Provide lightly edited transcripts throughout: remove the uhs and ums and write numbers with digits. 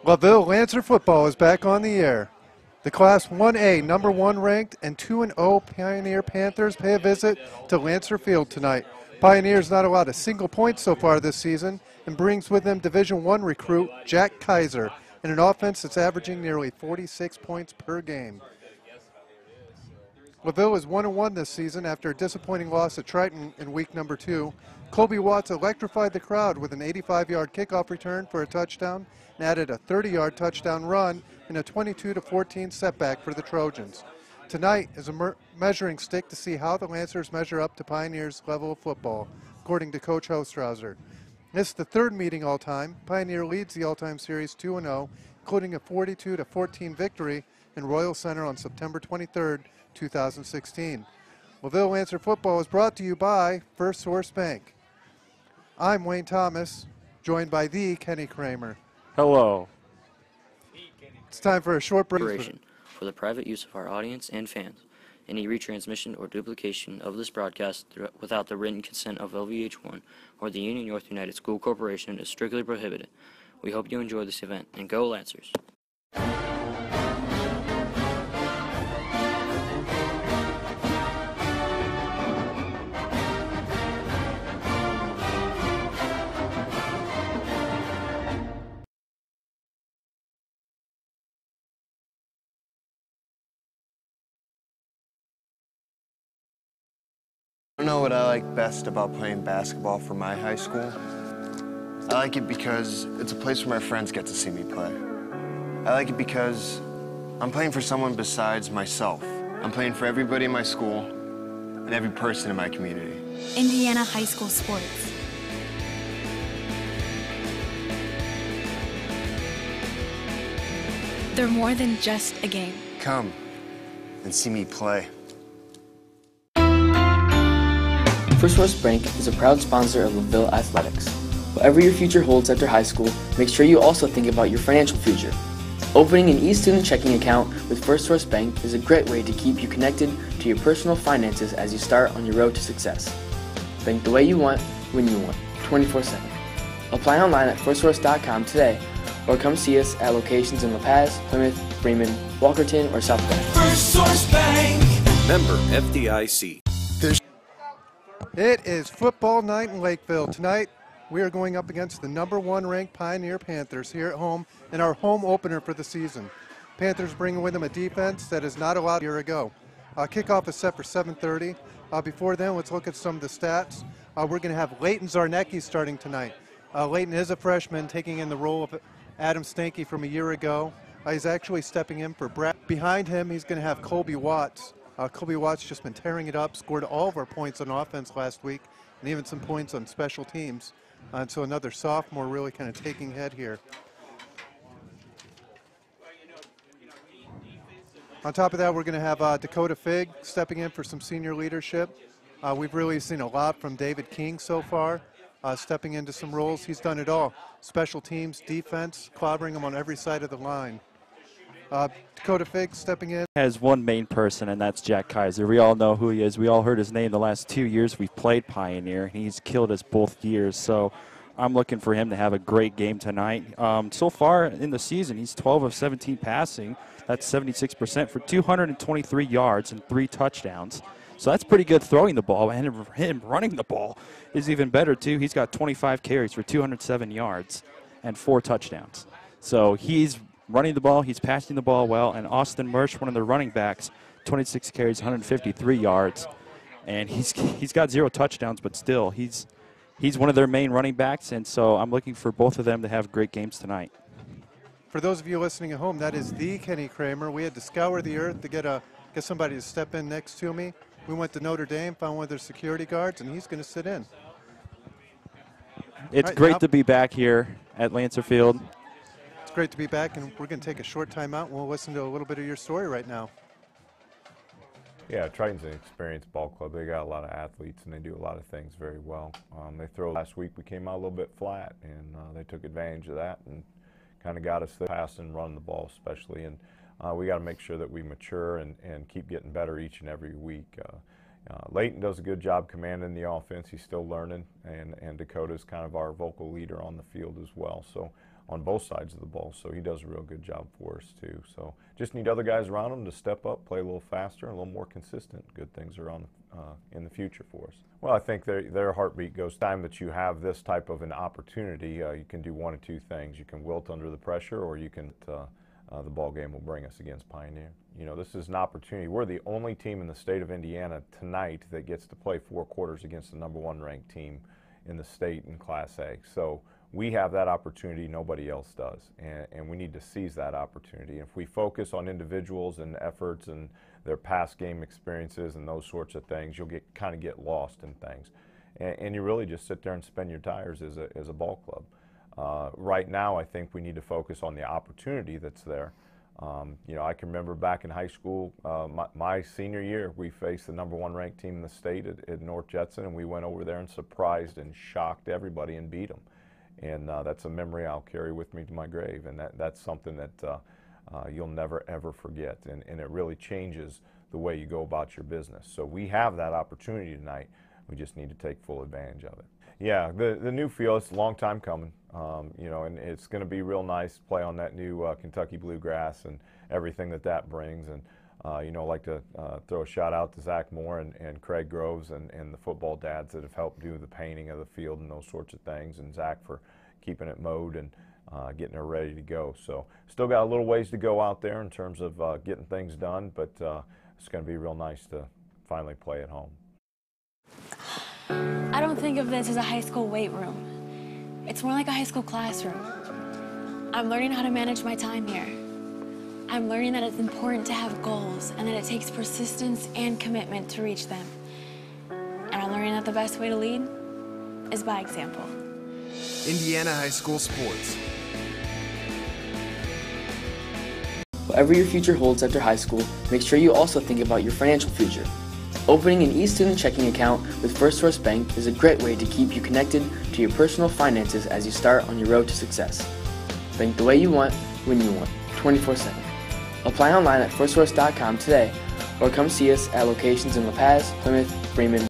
Laville Lancer football is back on the air. The Class 1A number 1 ranked and 2-0 Pioneer Panthers pay a visit to Lancer Field tonight. Pioneer's not allowed a single point so far this season and brings with them Division I recruit Jack Kaiser and an offense that's averaging nearly 46 points per game. Laville is 1-1 this season after a disappointing loss at Triton in week number 2. Colby Watts electrified the crowd with an 85-yard kickoff return for a touchdown and added a 30-yard touchdown run in a 22-14 setback for the Trojans. Tonight is a measuring stick to see how the Lancers measure up to Pioneer's level of football, according to Coach Hostrauser. This is the third meeting all-time. Pioneer leads the all-time series 2-0, including a 42-14 victory in Royal Center on September 23rd, 2016. Laville Lancer football is brought to you by First Source Bank. I'm Wayne Thomas, joined by the Kenny Kramer. Hello. It's time for a short break. For the private use of our audience and fans. Any retransmission or duplication of this broadcast without the written consent of LVH1 or the Union North United School Corporation is strictly prohibited. We hope you enjoy this event, and go Lancers! I don't know what I like best about playing basketball for my high school. I like it because it's a place where my friends get to see me play. I like it because I'm playing for someone besides myself. I'm playing for everybody in my school and every person in my community. Indiana high school sports. They're more than just a game. Come and see me play. First Source Bank is a proud sponsor of Laville Athletics. Whatever your future holds after high school, make sure you also think about your financial future. Opening an e-student checking account with First Source Bank is a great way to keep you connected to your personal finances as you start on your road to success. Bank the way you want, when you want, 24/7. Apply online at firstsource.com today, or come see us at locations in La Paz, Plymouth, Bremen, Walkerton, or South Bend. First Source Bank. Member FDIC. It is football night in Lakeville. Tonight, we are going up against the number 1 ranked Pioneer Panthers here at home in our home opener for the season. Panthers bringing with them a defense that is not allowed a year ago. Kickoff is set for 7:30. Before then, let's look at some of the stats. We're going to have Leighton Zarnecki starting tonight. Leighton is a freshman taking in the role of Adam Stanky from a year ago. He's actually stepping in for Brad. Behind him, he's going to have Colby Watts. Colby Watts just been tearing it up, scored all of our points on offense last week, and even some points on special teams. And so another sophomore really kind of taking head here. On top of that, we're going to have Dakota Fig stepping in for some senior leadership. We've really seen a lot from David King so far, stepping into some roles. He's done it all. Special teams, defense, clobbering them on every side of the line. Dakota Fig stepping in. Has one main person, and that's Jack Kaiser. We all know who he is. We all heard his name the last 2 years we've played Pioneer. He's killed us both years, so I'm looking for him to have a great game tonight. So far in the season, he's 12 of 17 passing. That's 76% for 223 yards and 3 touchdowns. So that's pretty good throwing the ball, and him running the ball is even better, too. He's got 25 carries for 207 yards and 4 touchdowns. So he's running the ball, he's passing the ball well, and Austin Murch, one of the running backs, 26 carries, 153 yards, and he's got 0 touchdowns, but still, he's one of their main running backs, and so I'm looking for both of them to have great games tonight. For those of you listening at home, that is the Kenny Kramer. We had to scour the earth to get somebody to step in next to me. We went to Notre Dame, found one of their security guards, and he's going to sit in. It's great to be back here at Lancer Field. It's great to be back, and we're going to take a short time out, and we'll listen to a little bit of your story right now. Yeah, Triton's an experienced ball club. They got a lot of athletes, and they do a lot of things very well. Last week we came out a little bit flat, and they took advantage of that and kind of got us the pass and run the ball especially. And we got to make sure that we mature and keep getting better each and every week. Leighton does a good job commanding the offense. He's still learning, and Dakota's kind of our vocal leader on the field as well. So on both sides of the ball. So he does a real good job for us too. So just need other guys around him to step up, play a little faster, and a little more consistent. Good things are on in the future for us. Well, I think their heartbeat goes time that you have this type of an opportunity. You can do one of two things. You can wilt under the pressure, or you can the ball game will bring us against Pioneer. You know, this is an opportunity. We're the only team in the state of Indiana tonight that gets to play 4 quarters against the #1 ranked team in the state in Class A. So we have that opportunity, nobody else does, and we need to seize that opportunity. If we focus on individuals and efforts and their past game experiences and those sorts of things, you'll kind of get lost in things. And you really just sit there and spin your tires as a ball club. Right now, I think we need to focus on the opportunity that's there. You know, I can remember back in high school, my senior year, we faced the #1 ranked team in the state at North Jetson, and we went over there and surprised and shocked everybody and beat them. And that's a memory I'll carry with me to my grave, and that's something that you'll never, ever forget, and it really changes the way you go about your business. So we have that opportunity tonight. We just need to take full advantage of it. Yeah, the new field, it's a long time coming, you know, and it's going to be real nice to play on that new Kentucky bluegrass and everything that brings. And, you know, I'd like to throw a shout out to Zach Moore and Craig Groves and the football dads that have helped do the painting of the field and those sorts of things, and Zach for keeping it mowed and getting it ready to go. So still got a little ways to go out there in terms of getting things done, but it's going to be real nice to finally play at home. I don't think of this as a high school weight room. It's more like a high school classroom. I'm learning how to manage my time here. I'm learning that it's important to have goals and that it takes persistence and commitment to reach them. And I'm learning that the best way to lead is by example. Indiana high school sports. Whatever your future holds after high school, make sure you also think about your financial future. Opening an e-student checking account with First Source Bank is a great way to keep you connected to your personal finances as you start on your road to success. Bank the way you want, when you want, 24/7. Apply online at firstsource.com today, or come see us at locations in La Paz, Plymouth, Bremen,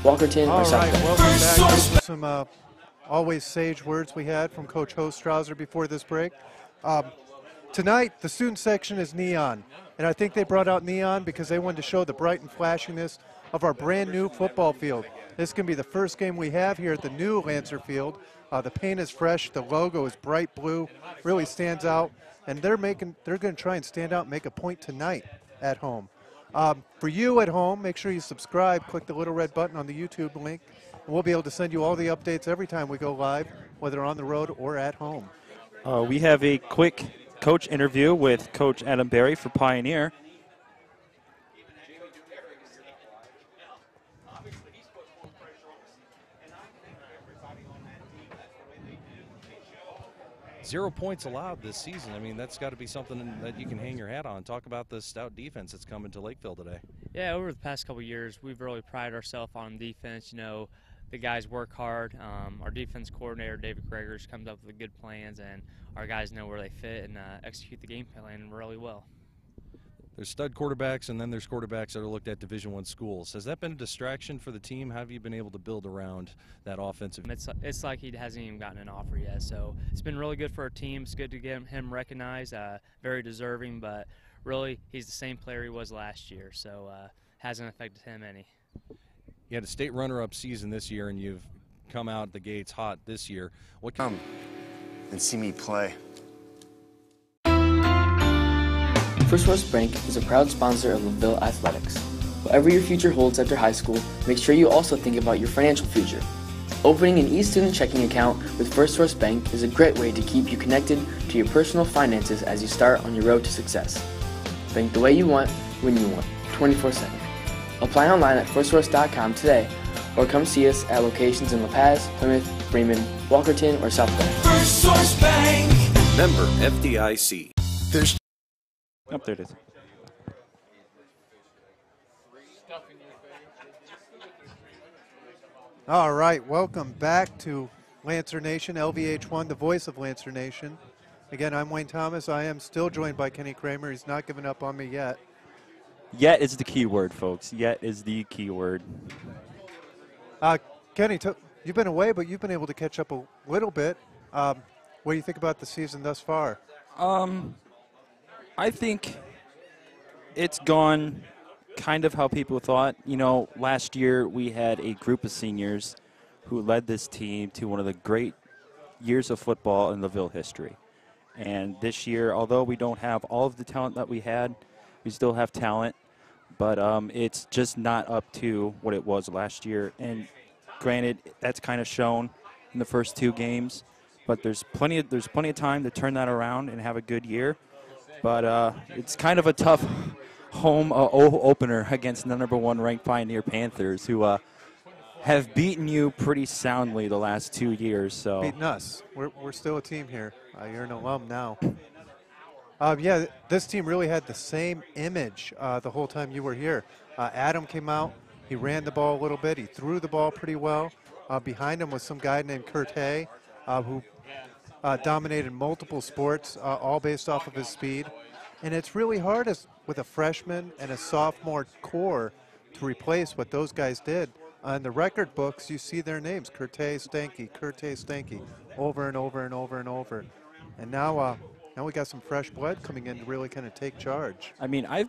Walkerton, or South Bend. Welcome back. Those were some always sage words we had from Coach Hostrauser before this break. Tonight, the student section is neon, and I think they brought out neon because they wanted to show the bright and flashiness of our brand new football field. This can be the first game we have here at the new Lancer Field. The paint is fresh, the logo is bright blue, really stands out, and they're going to try and stand out and make a point tonight at home. For you at home, make sure you subscribe, click the little red button on the YouTube link, and we'll be able to send you all the updates every time we go live, whether on the road or at home. We have a quick coach interview with Coach Adam Berry for Pioneer. Zero points allowed this season. I mean, that's got to be something that you can hang your hat on. Talk about the stout defense that's coming to Lakeville today. Yeah, over the past couple of years, we've really prided ourselves on defense. You know, the guys work hard. Our defense coordinator, David Gregors, comes up with good plans, and our guys know where they fit and execute the game plan really well. There's stud quarterbacks, and then there's quarterbacks that are looked at Division I schools. Has that been a distraction for the team? How have you been able to build around that offensive? It's like he hasn't even gotten an offer yet, so it's been really good for our team. It's good to get him recognized, very deserving, but really he's the same player he was last year, so hasn't affected him any. You had a state runner-up season this year, and you've come out the gates hot this year. What Come and see me play. First Source Bank is a proud sponsor of Laville Athletics. Whatever your future holds after high school, make sure you also think about your financial future. Opening an e-student checking account with First Source Bank is a great way to keep you connected to your personal finances as you start on your road to success. Bank the way you want, when you want, 24/7. Apply online at firstsource.com today, or come see us at locations in La Paz, Plymouth, Bremen, Walkerton, or South Bend. First Source Bank. Member FDIC. There's Up there it is. All right, welcome back to Lancer Nation, LVH1, the voice of Lancer Nation. Again, I'm Wayne Thomas. I am still joined by Kenny Kramer. He's not given up on me yet. Yet is the key word, folks. Yet is the key word. Kenny, You've been away, but you've been able to catch up a little bit. What do you think about the season thus far? I think it's gone kind of how people thought. You know, last year we had a group of seniors who led this team to one of the great years of football in Laville history. And this year, although we don't have all of the talent that we had, we still have talent. But it's just not up to what it was last year. And granted, that's kind of shown in the first 2 games. But there's plenty of time to turn that around and have a good year. But it's kind of a tough home opener against the #1 ranked Pioneer Panthers, who have beaten you pretty soundly the last 2 years. So Beating us. We're still a team here. You're an alum now. Yeah, this team really had the same image the whole time you were here. Adam came out. He ran the ball a little bit. He threw the ball pretty well. Behind him was some guy named Kurt Hay, who dominated multiple sports, all based off of his speed. And it's really hard with a freshman and a sophomore core to replace what those guys did. On the record books, you see their names, Kurt Stanky, over and over and over and over. And now we got some fresh blood coming in to really kind of take charge. I mean, I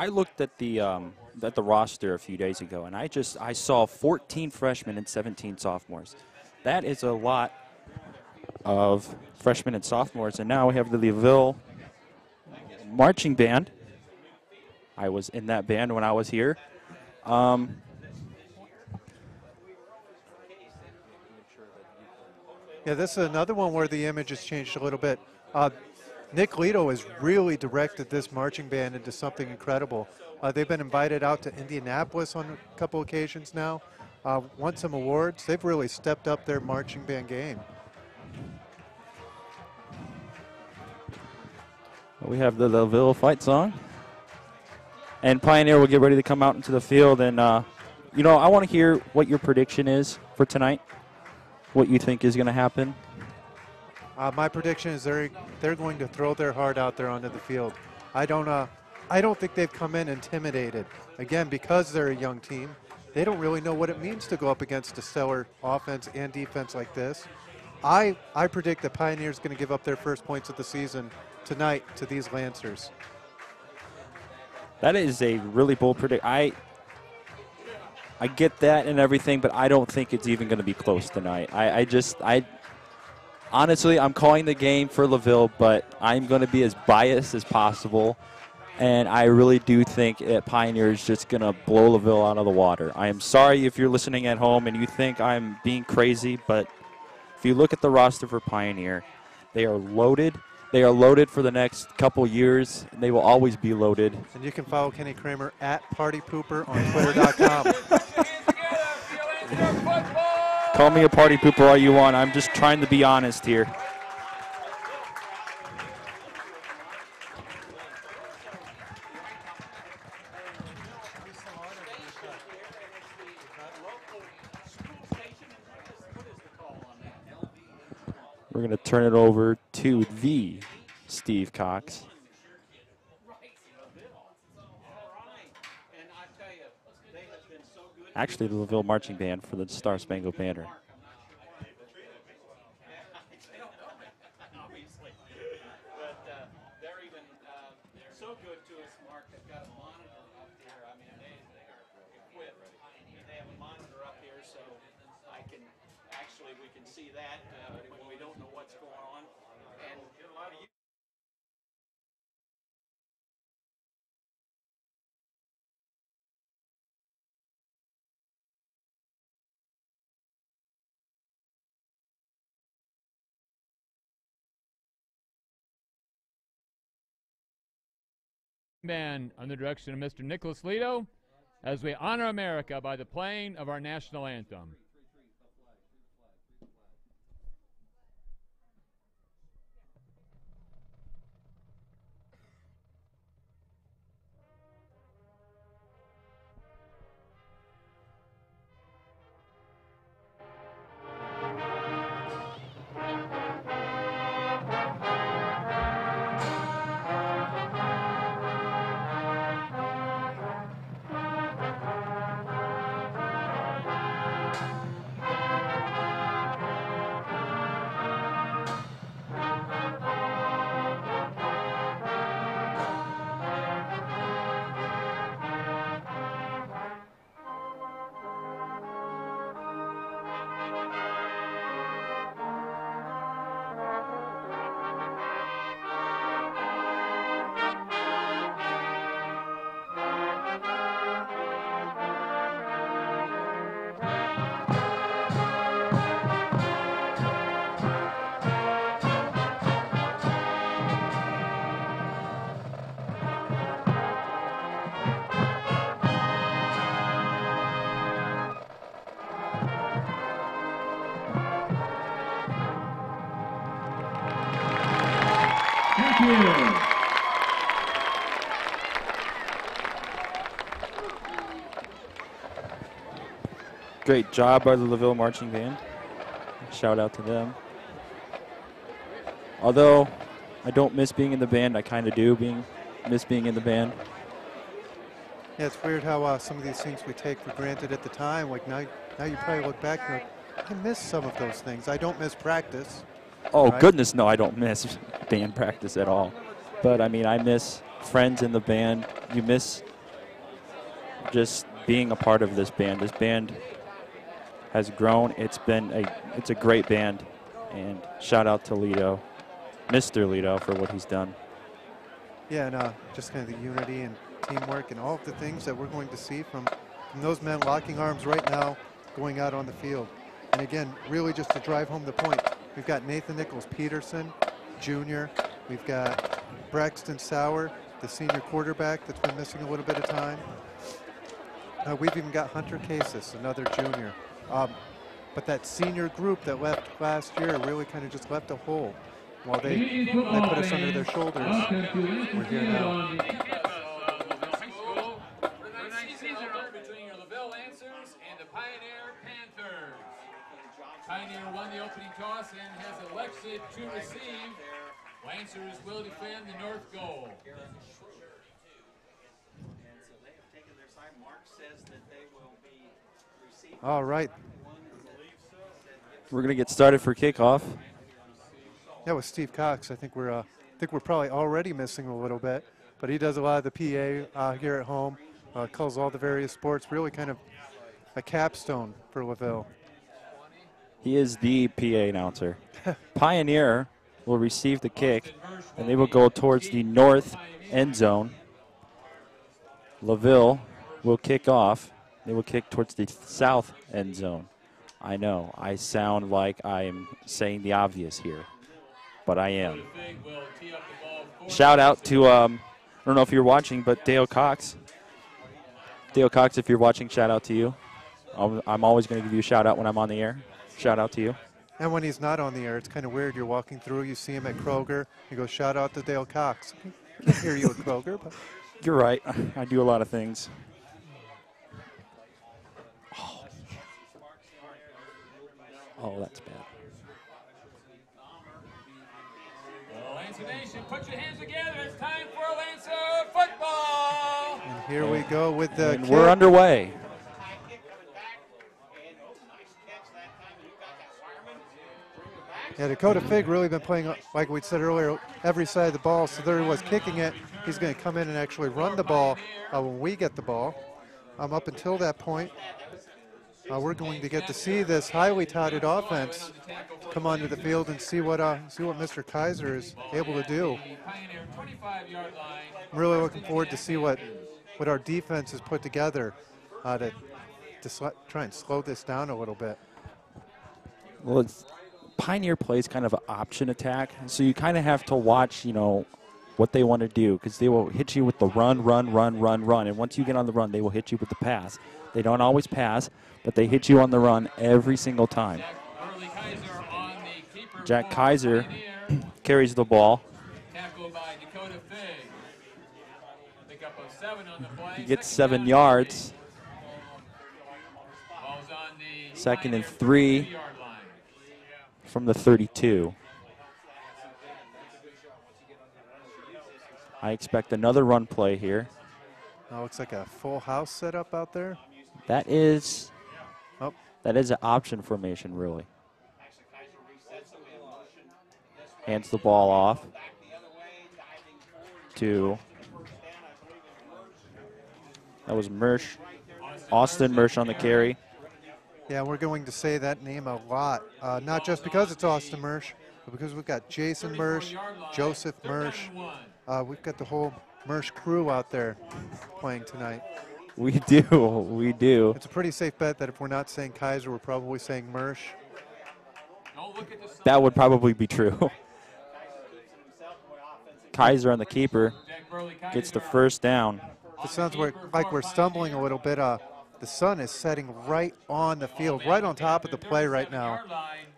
looked at the roster a few days ago, and I saw 14 freshmen and 17 sophomores. That is a lot of freshmen and sophomores. And now we have the Laville marching band. I was in that band when I was here. Yeah, this is another one where the image has changed a little bit. Nick Lito has really directed this marching band into something incredible. They've been invited out to Indianapolis on a couple occasions now, won some awards. They've really stepped up their marching band game. We have the Laville fight song. And Pioneer will get ready to come out into the field. And, you know, I want to hear what your prediction is for tonight, what you think is going to happen. My prediction is they're going to throw their heart out there onto the field. I don't think they've come in intimidated. Again, because they're a young team, they don't really know what it means to go up against a stellar offense and defense like this. I predict that Pioneer's going to give up their first points of the season tonight to these Lancers. That is a really bold prediction. I get that and everything, but I don't think it's even going to be close tonight. Honestly, I'm calling the game for Laville, but I'm going to be as biased as possible. And I really do think that Pioneer is just going to blow Laville out of the water. I am sorry if you're listening at home and you think I'm being crazy, but if you look at the roster for Pioneer, they are loaded. They are loaded for the next couple years. They will always be loaded. And you can follow Kenny Kramer at PartyPooper on Twitter.com. Call me a party pooper all you want. I'm just trying to be honest here. We're going to turn it over to the Steve Cox. Actually, the Laville Marching Band for the Star Spangled Banner. Band under the direction of Mr. Nicholas Lito as we honor America by the playing of our national anthem. Great job by the Laville Marching Band. Shout out to them. Although I don't miss being in the band, I kind of do miss being in the band. Yeah, it's weird how some of these things we take for granted at the time. Like now you probably look back and I miss some of those things. I don't miss practice. Oh, right? Goodness, no, I don't miss band practice at all. But, I mean, I miss friends in the band. You miss just being a part of this band. This band has grown. It's a great band. And shout out to Lido, Mr. Lido, for what he's done. Yeah, and just kind of the unity and teamwork and all of the things that we're going to see from those men locking arms right now going out on the field. And again, really just to drive home the point, we've got Nathan Nichols-Peterson, Jr. We've got Braxton Sauer, the senior quarterback that's been missing a little bit of time. We've even got Hunter Casas, another junior. But that senior group that left last year really kind of just left a hole. While they put us under their shoulders, we're here now. Between your Laville Lancers and the Pioneer Panthers. Pioneer won the opening toss and has elected to receive. Lancers will defend the north goal. All right. We're going to get started for kickoff. Yeah, with Steve Cox, I think we're probably already missing a little bit, but he does a lot of the PA here at home, calls all the various sports, really kind of a capstone for Laville. He is the PA announcer. Pioneer will receive the kick, and they will go towards the north end zone. Laville will kick off. They will kick towards the south end zone. I know, I sound like I'm saying the obvious here, but I am. Shout out to, I don't know if you're watching, but Dale Cox. Dale Cox, if you're watching, shout out to you. I'm always going to give you a shout out when I'm on the air. Shout out to you. And when he's not on the air, it's kind of weird. You're walking through, you see him at Kroger, you go, shout out to Dale Cox. I can't hear you at Kroger, but. You're right. I do a lot of things. Oh, that's bad. Lancer Nation, put your hands together. It's time for Lancer football. And here we go with the kick. We're underway. Yeah, Dakota Fig really been playing, like we said earlier, every side of the ball. So there he was kicking it. He's going to come in and actually run the ball when we get the ball. Up until that point, we're going to get to see this highly touted offense come onto the field and see what Mr. Kaiser is able to do. I'm really looking forward to see what our defense has put together to try and slow this down a little bit. Well, Pioneer plays kind of an option attack, so you kind of have to watch, what they want to do, because they will hit you with the run, and once you get on the run, they will hit you with the pass. They don't always pass, but they hit you on the run every single time. Jack Kaiser carries the ball. He gets 7 yards. 2nd and 3 from the 32. I expect another run play here. Looks like a full house setup out there. That is an option formation, really. Hands the ball off to, that was Mersch, Austin Mersch on the carry. Yeah, we're going to say that name a lot, not just because it's Austin Mersch, but because we've got Jason Mersch, Joseph Mersch. We've got the whole Mersch crew out there playing tonight. We do. It's a pretty safe bet that if we're not saying Kaiser, we're probably saying Mersch. That would probably be true. Kaiser on the keeper gets the first down. It sounds like we're stumbling a little bit. the sun is setting right on the field, right on top of the play right now.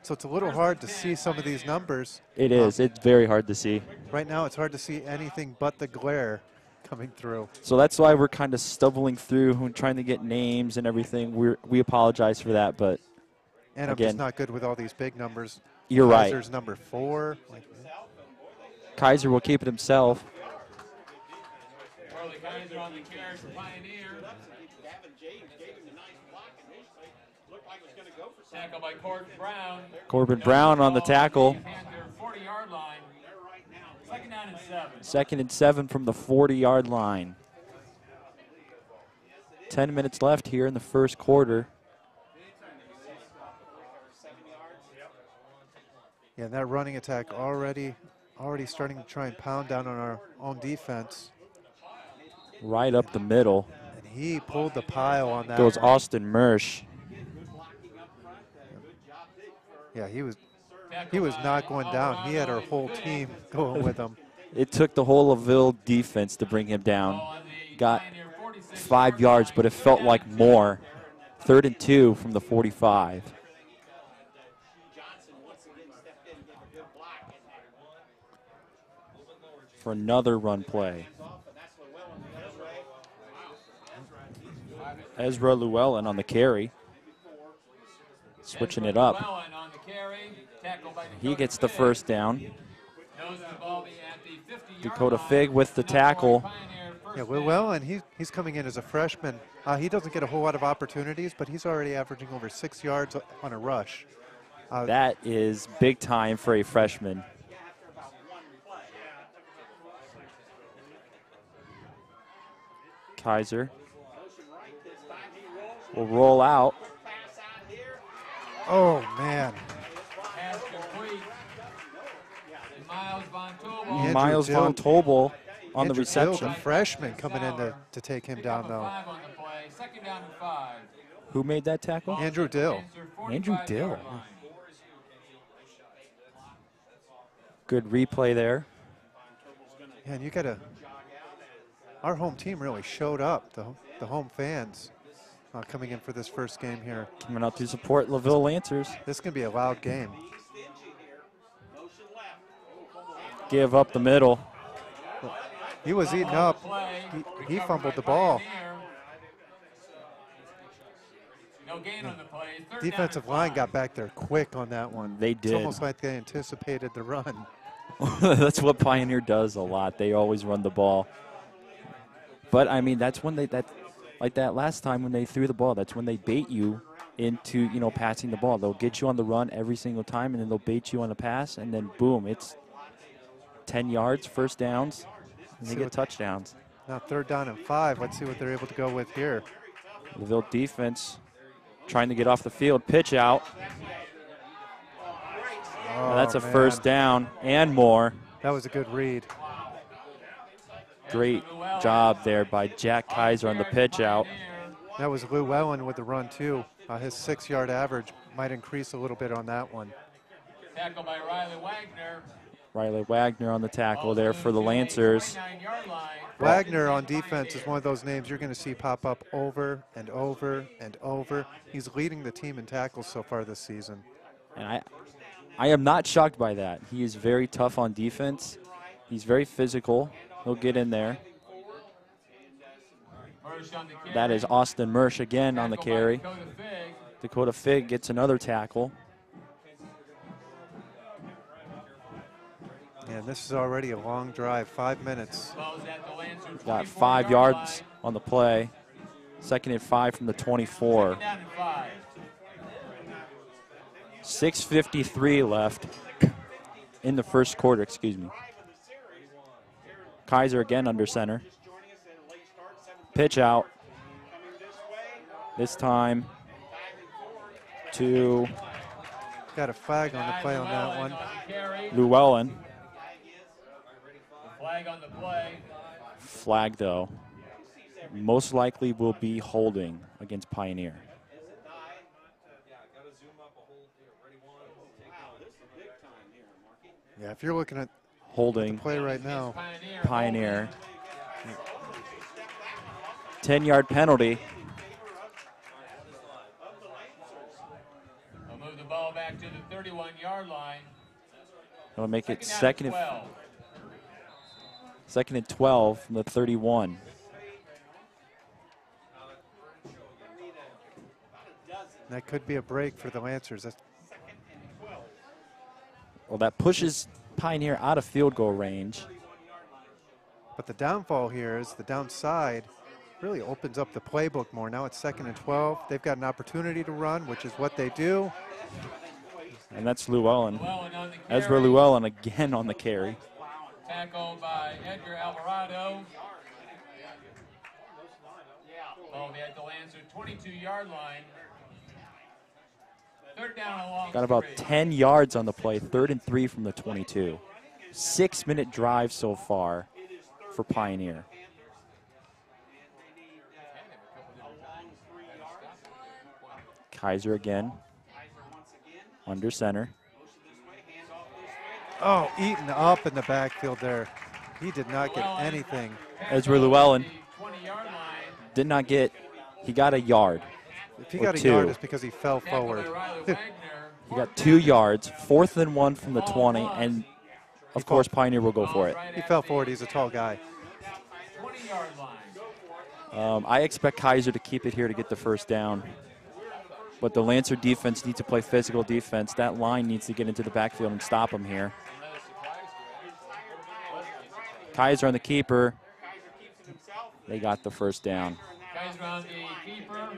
So it's a little hard to see some of these numbers. It is. It's very hard to see. Right now it's hard to see anything but the glare coming through. So that's why we're kind of stumbling through and trying to get names and everything. We apologize for that, but and I'm just not good with all these big numbers. You're right. Kaiser's number 4. Kaiser will keep it himself. Charlie Kaiser on the carry for Pioneer. Tackle by Corbin Brown. Corbin Brown on the tackle. Panther 40-yard line. Second down and 7. Second and 7 from the 40-yard line. 10 minutes left here in the first quarter. Yeah, that running attack already starting to try and pound down on our own defense. Right up the middle. And he pulled the pile on that. Goes Austin Mersch. Yeah, he was not going down. He had our whole team going with him. It took the whole Laville defense to bring him down. Got 5 yards, but it felt like more. 3rd and 2 from the 45. For another run play. Ezra Llewellyn on the carry. Switching it up. He gets the first down. Dakota Fig with the tackle. Yeah, Llewellyn, he's coming in as a freshman. He doesn't get a whole lot of opportunities, but he's already averaging over 6 yards on a rush. That is big time for a freshman. Kaiser will roll out. Oh, man. Miles Von Tobel on the reception. The freshman coming in to take him down, though. Who made that tackle? Andrew Dill. Andrew Dill. Good replay there. Yeah, and you got to. Our home team really showed up. The home fans coming in for this first game here. Coming out to support Laville Lancers. This is going to be a loud game. Give up the middle. He was eating up. He fumbled the ball. Defensive line got back there quick on that one. They did. It's almost like they anticipated the run. That's what Pioneer does a lot. They always run the ball. But, I mean, that's when like that last time when they threw the ball, that's when they bait you into, passing the ball. They'll get you on the run every single time, and then they'll bait you on the pass, and then, boom, it's 10 yards, first downs, and they get touchdowns. Now 3rd down and 5. Let's see what they're able to go with here. Laville defense trying to get off the field. Pitch out. Oh, that's a first down and more. That was a good read. Great job there by Jack Kaiser on the pitch out. That was Llewellyn with the run, too. His 6-yard average might increase a little bit on that one. Tackle by Riley Wagner. Riley Wagner on the tackle there for the Lancers. Wagner on defense is one of those names you're going to see pop up over and over and over. He's leading the team in tackles so far this season. And I am not shocked by that. He is very tough on defense. He's very physical. He'll get in there. That is Austin Mersch again on the carry. Dakota Fig gets another tackle. And this is already a long drive, 5 minutes. Got 5 yards on the play. 2nd and 5 from the 24. 6:53 left in the first quarter, excuse me. Kaiser again under center. Pitch out. This time to got a flag on the play on that one. Llewellyn. Flag on the play. Flag, though, most likely will be holding against Pioneer. Yeah, if you're looking at holding the play right now, Pioneer. 10-yard penalty. line. It'll make it Second second and 12 from the 31. That could be a break for the Lancers. Well, that pushes Pioneer out of field goal range. But the downfall here is the downside really opens up the playbook more. Now it's second and 12. They've got an opportunity to run, which is what they do. And that's Llewellyn. Ezra Llewellyn again on the carry. Tackled by Edgar Alvarado. Ball at the Lancer 22-yard line. Third down along. Got about 10 yards on the play, 3rd and 3 from the 22. 6-minute drive so far for Pioneer. Kaiser again, under center. Oh, eaten up in the backfield there. He did not get anything. Ezra Llewellyn did not get, he got a yard. If he got a yard, it's because he fell forward. He got 2 yards, 4th and 1 from the 20, and of course Pioneer will go for it. He fell forward, he's a tall guy. I expect Kaiser to keep it here to get the first down. But the Lancer defense needs to play physical defense. That line needs to get into the backfield and stop him here. Kaiser on the keeper. They got the first down. Kaiser on the keeper.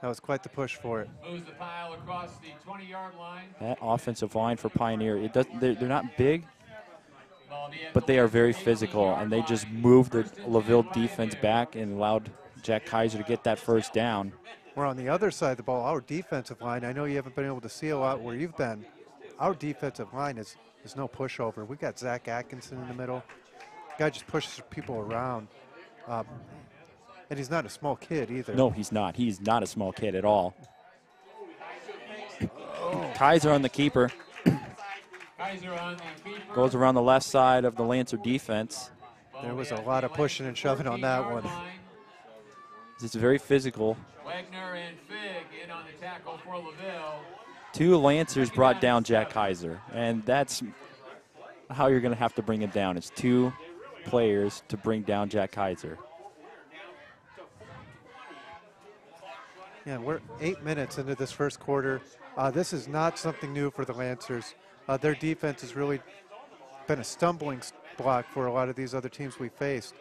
That was quite the push for it. Moves the pile across the 20-yard line. That offensive line for Pioneer, they're not big, but they are very physical, and they just moved the Laville defense back and allowed Jack Kaiser to get that first down. We're on the other side of the ball, our defensive line. I know you haven't been able to see a lot where you've been. Our defensive line is no pushover. We've got Zach Atkinson in the middle. Guy just pushes people around. And he's not a small kid either. No, he's not. He's not a small kid at all. Kaiser on the keeper. Kaiser on the keeper. Goes around the left side of the Lancer defense. There was a lot of pushing and shoving on that one. It's very physical. Wagner and Fig in on the tackle for Laville. 2 Lancers brought down Jack Kaiser, and that's how you're going to have to bring him down. It's 2 players to bring down Jack Kaiser. Yeah, we're 8 minutes into this first quarter. This is not something new for the Lancers. Their defense has really been a stumbling block for a lot of these other teams we faced.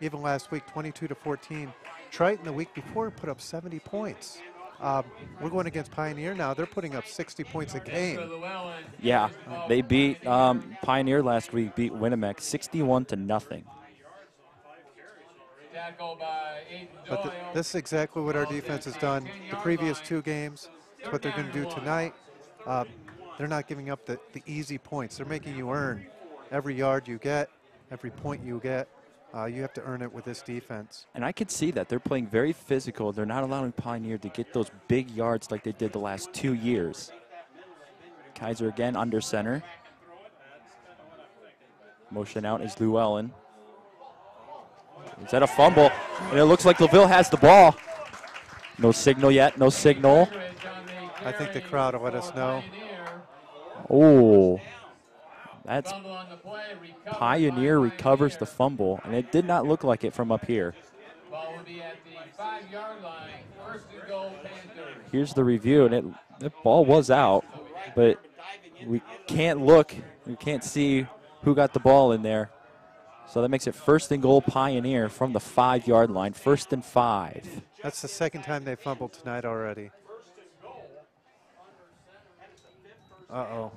Even last week, 22-14. Triton the week before put up 70 points. We're going against Pioneer now. They're putting up 60 points a game. Yeah, they beat Pioneer last week, beat Winnemac 61-0. But this is exactly what our defense has done the previous 2 games. It's what they're going to do tonight. They're not giving up the easy points. They're making you earn every yard you get, every point you get. You have to earn it with this defense. And I could see that. They're playing very physical. They're not allowing Pioneer to get those big yards like they did the last 2 years. Kaiser again under center. Motion out is Llewellyn. Is that a fumble? And it looks like Laville has the ball. No signal yet, no signal. I think the crowd will let us know. Oh, that's Pioneer recovers the fumble, and it did not look like it from up here. Ball will be at the 5-yard line. First and goal, Panthers. Here's the review, and the ball was out, but we can't look. We can't see who got the ball in there. So that makes it first and goal Pioneer from the 5-yard line, 1st and 5. That's the second time they fumbled tonight already. Uh-oh.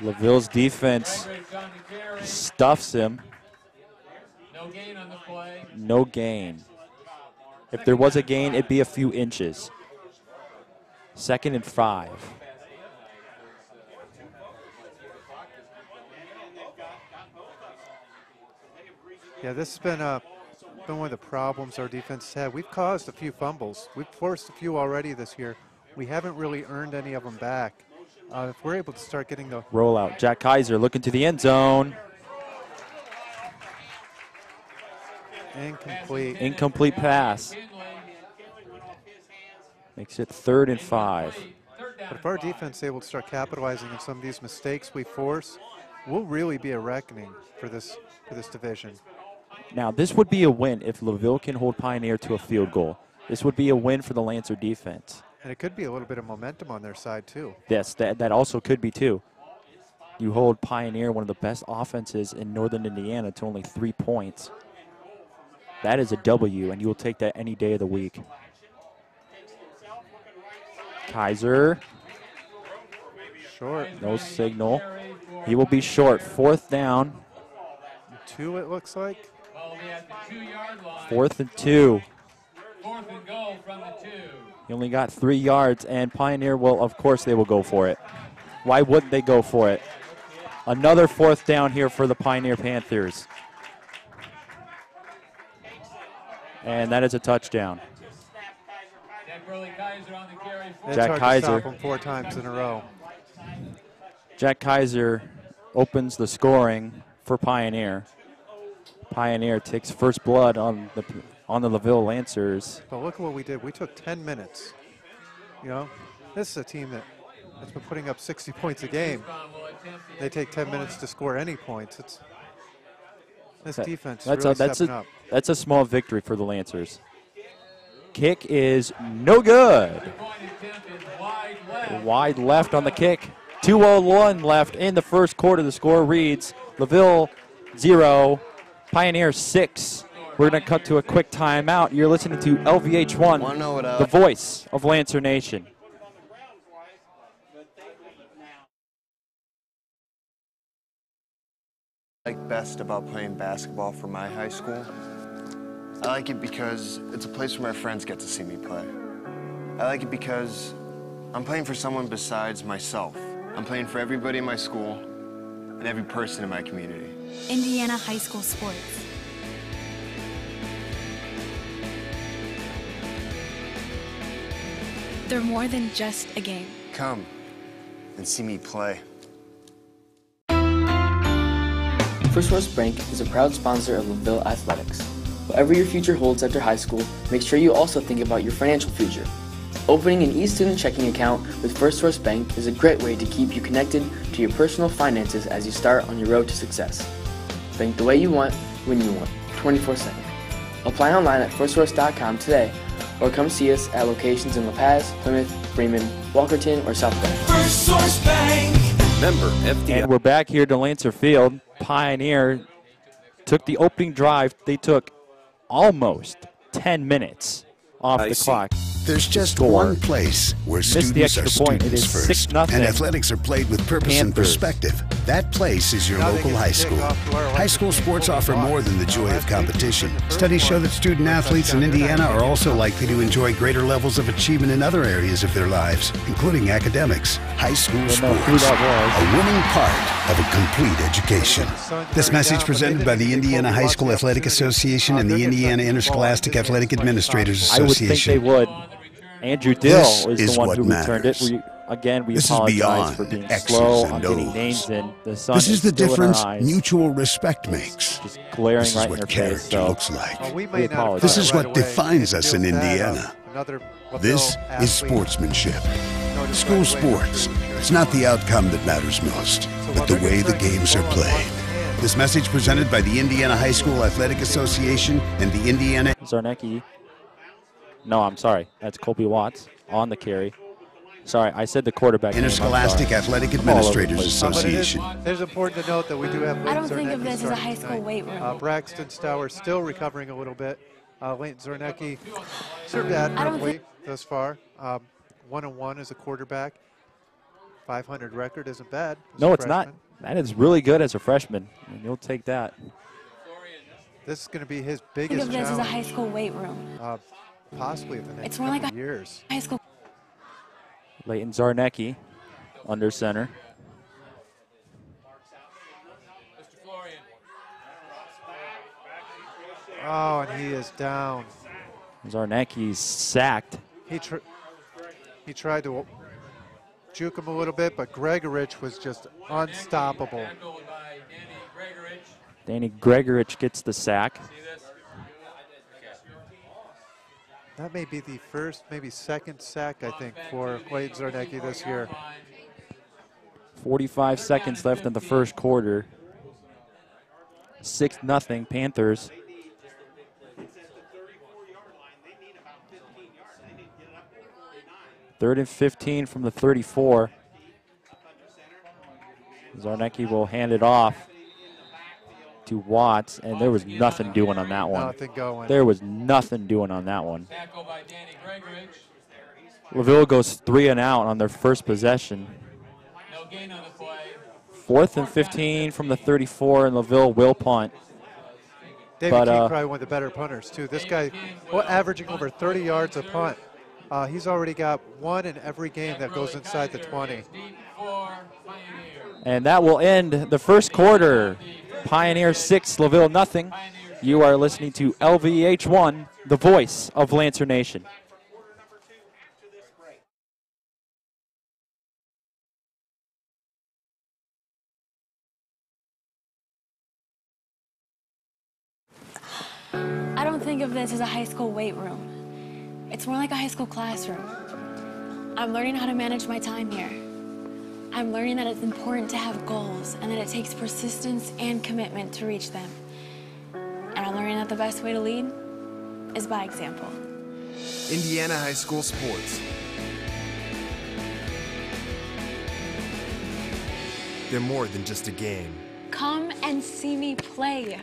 Laville's defense stuffs him. No gain on the play. No gain. If there was a gain, it'd be a few inches. 2nd and 5. Yeah, this has been one of the problems our defense has had. We've caused a few fumbles. We've forced a few already this year. We haven't really earned any of them back. If we're able to start getting the rollout, Jack Kaiser looking to the end zone. Incomplete. Incomplete pass. Makes it 3rd and 5. But if our defense is able to start capitalizing on some of these mistakes we force, we'll really be a reckoning for this division. Now, this would be a win if Laville can hold Pioneer to a field goal. This would be a win for the Lancer defense. And it could be a little bit of momentum on their side, too. Yes, that also could be, too. You hold Pioneer, one of the best offenses in Northern Indiana, to only 3 points. That is a W, and you will take that any day of the week. Kaiser. Short. No signal. He will be short. 4th down. 2, it looks like. 4th and 2. 4th and goal from the 2. He only got 3 yards, and Pioneer will, of course, they will go for it. Why wouldn't they go for it? Another 4th down here for the Pioneer Panthers. And that is a touchdown. Jack Kaiser. Stop him 4 times in a row. Jack Kaiser opens the scoring for Pioneer. Pioneer takes first blood on the Laville Lancers. But look at what we did. We took 10 minutes. You know, this is a team that's been putting up 60 points a game. They take 10 minutes to score any points. This defense is really stepping up. That's a small victory for the Lancers. Kick is no good. Wide left on the kick. 2:01 left in the first quarter. The score reads Laville 0, Pioneer 6. We're going to cut to a quick timeout. You're listening to LVH1, the voice of Lancer Nation. What I like best about playing basketball for my high school, I like it because it's a place where my friends get to see me play. I like it because I'm playing for someone besides myself. I'm playing for everybody in my school and every person in my community. Indiana high school sports. They're more than just a game. Come and see me play. First West Bank is a proud sponsor of Laville Athletics. Whatever your future holds after high school, make sure you also think about your financial future. Opening an e-student checking account with First Source Bank is a great way to keep you connected to your personal finances as you start on your road to success. Bank the way you want, when you want, 24/7. Apply online at firstsource.com today, or come see us at locations in La Paz, Plymouth, Bremen, Walkerton, or South Bend. First Source Bank. Member FDIC. And we're back here to Lancer Field. Pioneer took the opening drive. They took almost 10 minutes off the clock. There's just one place where students are students first, and athletics are played with purpose and perspective. That place is your local high school. High school sports offer more than the joy of competition. Studies show that student athletes in Indiana are also likely to enjoy greater levels of achievement in other areas of their lives, including academics. High school sports, a winning part of a complete education. This message presented by the Indiana High School Athletic Association and the Indiana Interscholastic Athletic Administrators Association. I would think they would. Andrew Dill is the one who returned it. We apologize for being slow on getting names in. The sun this is the difference eyes. Mutual respect makes. Just glaring this is right what in character face, so looks like. we apologize. This is what defines us in Indiana. This is sportsmanship. School sports. It's not the outcome that matters most, but the way the games are played. This message presented by the Indiana High School Athletic Association and the Indiana... Zarnecki. No, I'm sorry. That's Colby Watts on the carry. Sorry, I said the quarterback. Interscholastic Athletic Administrators Association. It is important to note that we do have. I don't think of this as a high school weight room. Braxton Stower still recovering a little bit. Leighton Zarnecki served admirably thus far. 1-1 as a quarterback. 500 record isn't bad. No, it's not. That is really good as a freshman, and you'll take that. This is going to be his biggest challenge. Think of this as a high school weight room. Possibly in the next It's more like years. High school. Leighton Zarnecki under center. Oh, and he is down. Zarnecki's sacked. He tried to juke him a little bit, but Gregorich was just unstoppable. Danny Gregorich gets the sack. That may be the first, maybe second sack, I think, for Layton Zarnecki this year. 45 seconds left in the first quarter. 6-0 Panthers. Third and 15 from the 34. Zarnecki will hand it off to Watts, and there was nothing doing on that one. Nothing going. There was nothing doing on that one. Laville goes 3 and out on their first possession. No gain on the play. 4th and 15 from the 34, and Laville will punt. David King, probably one of the better punters, too. This guy, averaging over 30 yards a punt. He's already got one in every game that goes inside the 20. And that will end the first quarter. Pioneer 6, Laville nothing. You are listening to LVH1, the voice of Lancer Nation. I don't think of this as a high school weight room. It's more like a high school classroom. I'm learning how to manage my time here. I'm learning that it's important to have goals and that it takes persistence and commitment to reach them. And I'm learning that the best way to lead is by example. Indiana High School Sports. They're more than just a game. Come and see me play.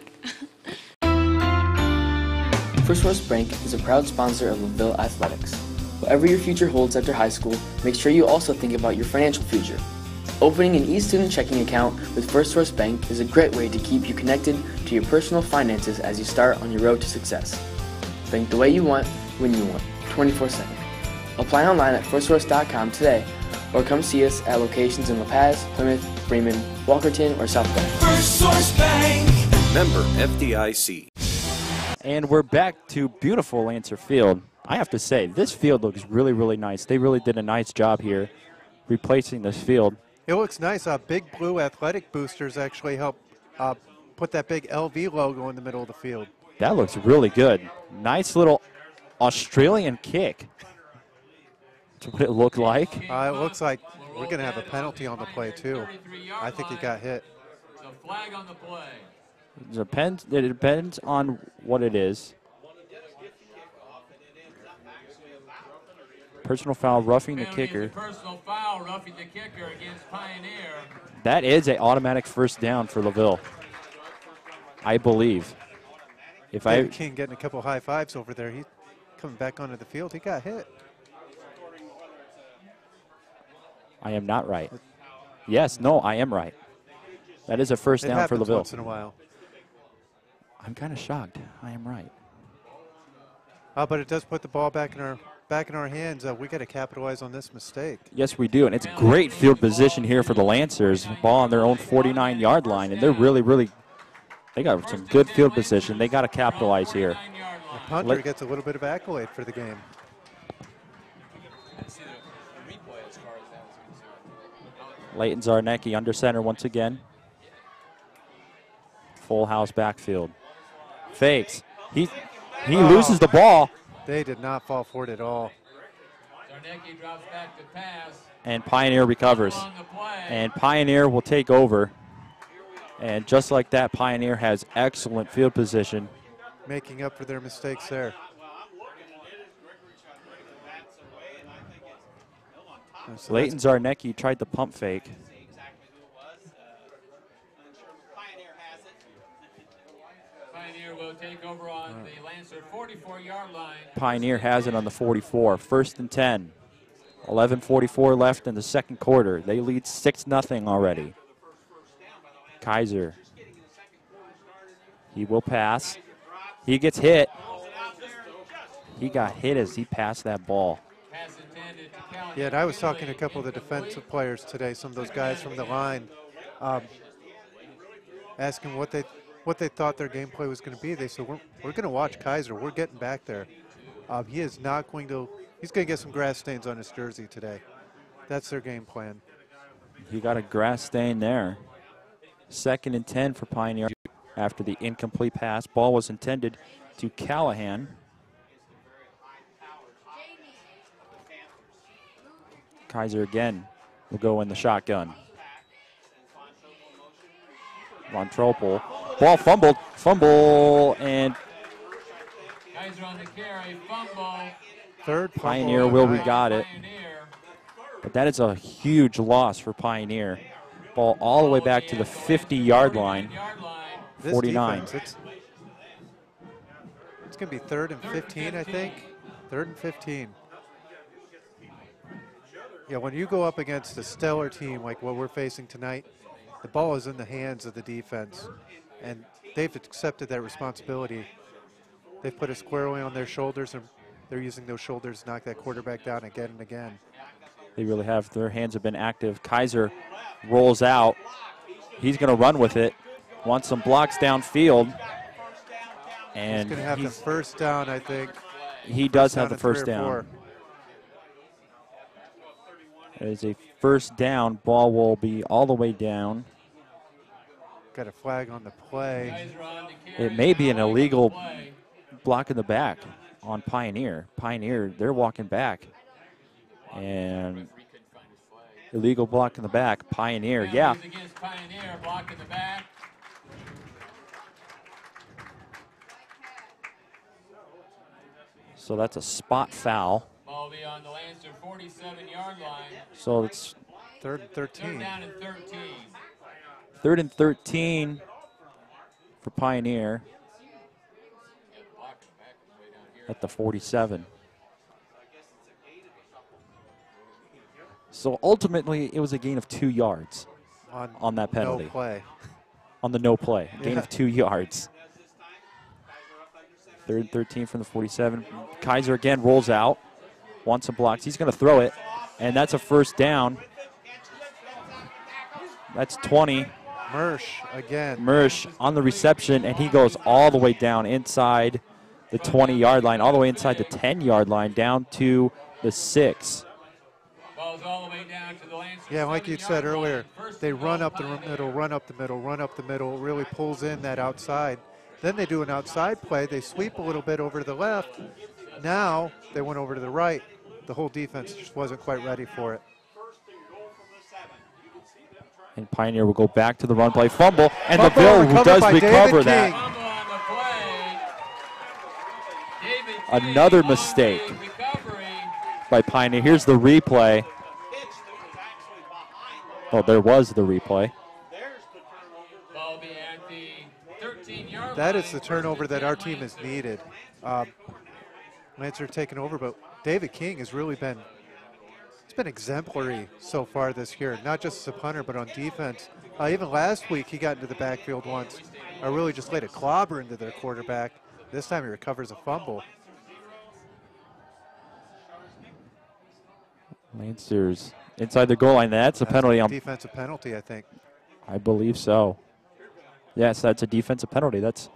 First West Bank is a proud sponsor of Laville Athletics. Whatever your future holds after high school, make sure you also think about your financial future. Opening an e-student checking account with First Source Bank is a great way to keep you connected to your personal finances as you start on your road to success. Bank the way you want, when you want, 24/7. Apply online at firstsource.com today, or come see us at locations in La Paz, Plymouth, Bremen, Walkerton, or South Bend. First Source Bank. Member FDIC. And we're back to beautiful Lancer Field. I have to say, this field looks really, really nice. They really did a nice job here replacing this field. It looks nice. Big Blue athletic boosters actually help put that big LV logo in the middle of the field. That looks really good. Nice little Australian kick. That's what it looked like. It looks like we're going to have a penalty on the play, too. I think he got hit. The flag on the play. It depends on what it is. Personal foul, roughing the kicker. Personal foul, roughing the kicker against Pioneer. That is an automatic first down for Laville, I believe. David King getting a couple high fives over there. He's coming back onto the field. He got hit. I am not right. Yes, no, I am right. That is a first down for Laville. Once in a while. I'm kind of shocked. I am right. But it does put the ball back in our hands. We got to capitalize on this mistake. Yes, we do, and it's great field position here for the Lancers. Ball on their own 49-yard line, and they're really, they got some good field position. They got to capitalize here. The punter gets a little bit of accolade for the game. Layton Zarnecki under center once again. Full house backfield. Fakes. He loses the ball. They did not fall for it at all. Zarnecki drops back to pass. And Pioneer recovers. And Pioneer will take over. And just like that, Pioneer has excellent field position. Making up for their mistakes there. Layton Zarnecki tried the pump fake. Pioneer will take over on the Lancer 44-yard line. Pioneer has it on the 44. 1st and 10. 11:44 left in the second quarter. They lead 6-0 already. Kaiser. He will pass. He gets hit. He got hit as he passed that ball. Yeah, and I was talking to a couple of the defensive players today, some of those guys from the line, asking what they thought their gameplay was going to be. They said, we're going to watch Kaiser. We're getting back there. He is not going to – he's going to get some grass stains on his jersey today. That's their game plan. He got a grass stain there. 2nd and 10 for Pioneer after the incomplete pass. Ball was intended to Callahan. Kaiser again will go in the shotgun. Von Tropel. Ball fumbled. Fumble, and Kaiser on the carry, fumble. Third fumble. Pioneer will got it. But that is a huge loss for Pioneer. Ball all the way back to the 50-yard line. 49. Defense, it's going to be 3rd and 15, I think. 3rd and 15. Yeah, when you go up against a stellar team like what we're facing tonight, the ball is in the hands of the defense, and they've accepted that responsibility. They've put it squarely on their shoulders, and they're using those shoulders to knock that quarterback down again and again. They really have. Their hands have been active. Kaiser rolls out. He's going to run with it. Wants some blocks downfield. And he's going to have the first down, I think. He does have the first down. It is a first down. Ball will be all the way down. Got a flag on the play. It may be an illegal block in the back on Pioneer. Pioneer, they're walking back. And illegal block in the back. Pioneer, yeah. Pioneer, block in the back. So that's a spot foul. Ball will be on the Lancer 47-yard line. So it's 3rd and 13. 3rd down and 13. 3rd and 13 for Pioneer at the 47. So ultimately, it was a gain of 2 yards on that penalty. No play. On the no play. Gain Yeah. of 2 yards. 3rd and 13 from the 47. Kaiser again rolls out. Wants some blocks. He's going to throw it. And that's a first down. That's 20. Mersch again. Mersch on the reception, and he goes all the way down inside the 20-yard line, all the way inside the 10-yard line, down to the 6. Ball's all the way down to the Lancer. Yeah, like you said earlier, they run up the middle, run up the middle, run up the middle. It really pulls in that outside. Then they do an outside play. They sweep a little bit over to the left. Now they went over to the right. The whole defense just wasn't quite ready for it. And Pioneer will go back to the run play. Fumble, and Laville does recover that. Another mistake by Pioneer. Here's the replay. Oh, there was the replay. That is the turnover that our team has needed. Lancer taking over, but David King has really been, it's been exemplary so far this year, not just as a punter, but on defense. Even last week, he got into the backfield once. Really just laid a clobber into their quarterback. This time he recovers a fumble. Lancers inside the goal line. That's a penalty. Defensive penalty, I think. I believe so. Yes, that's a defensive penalty. That's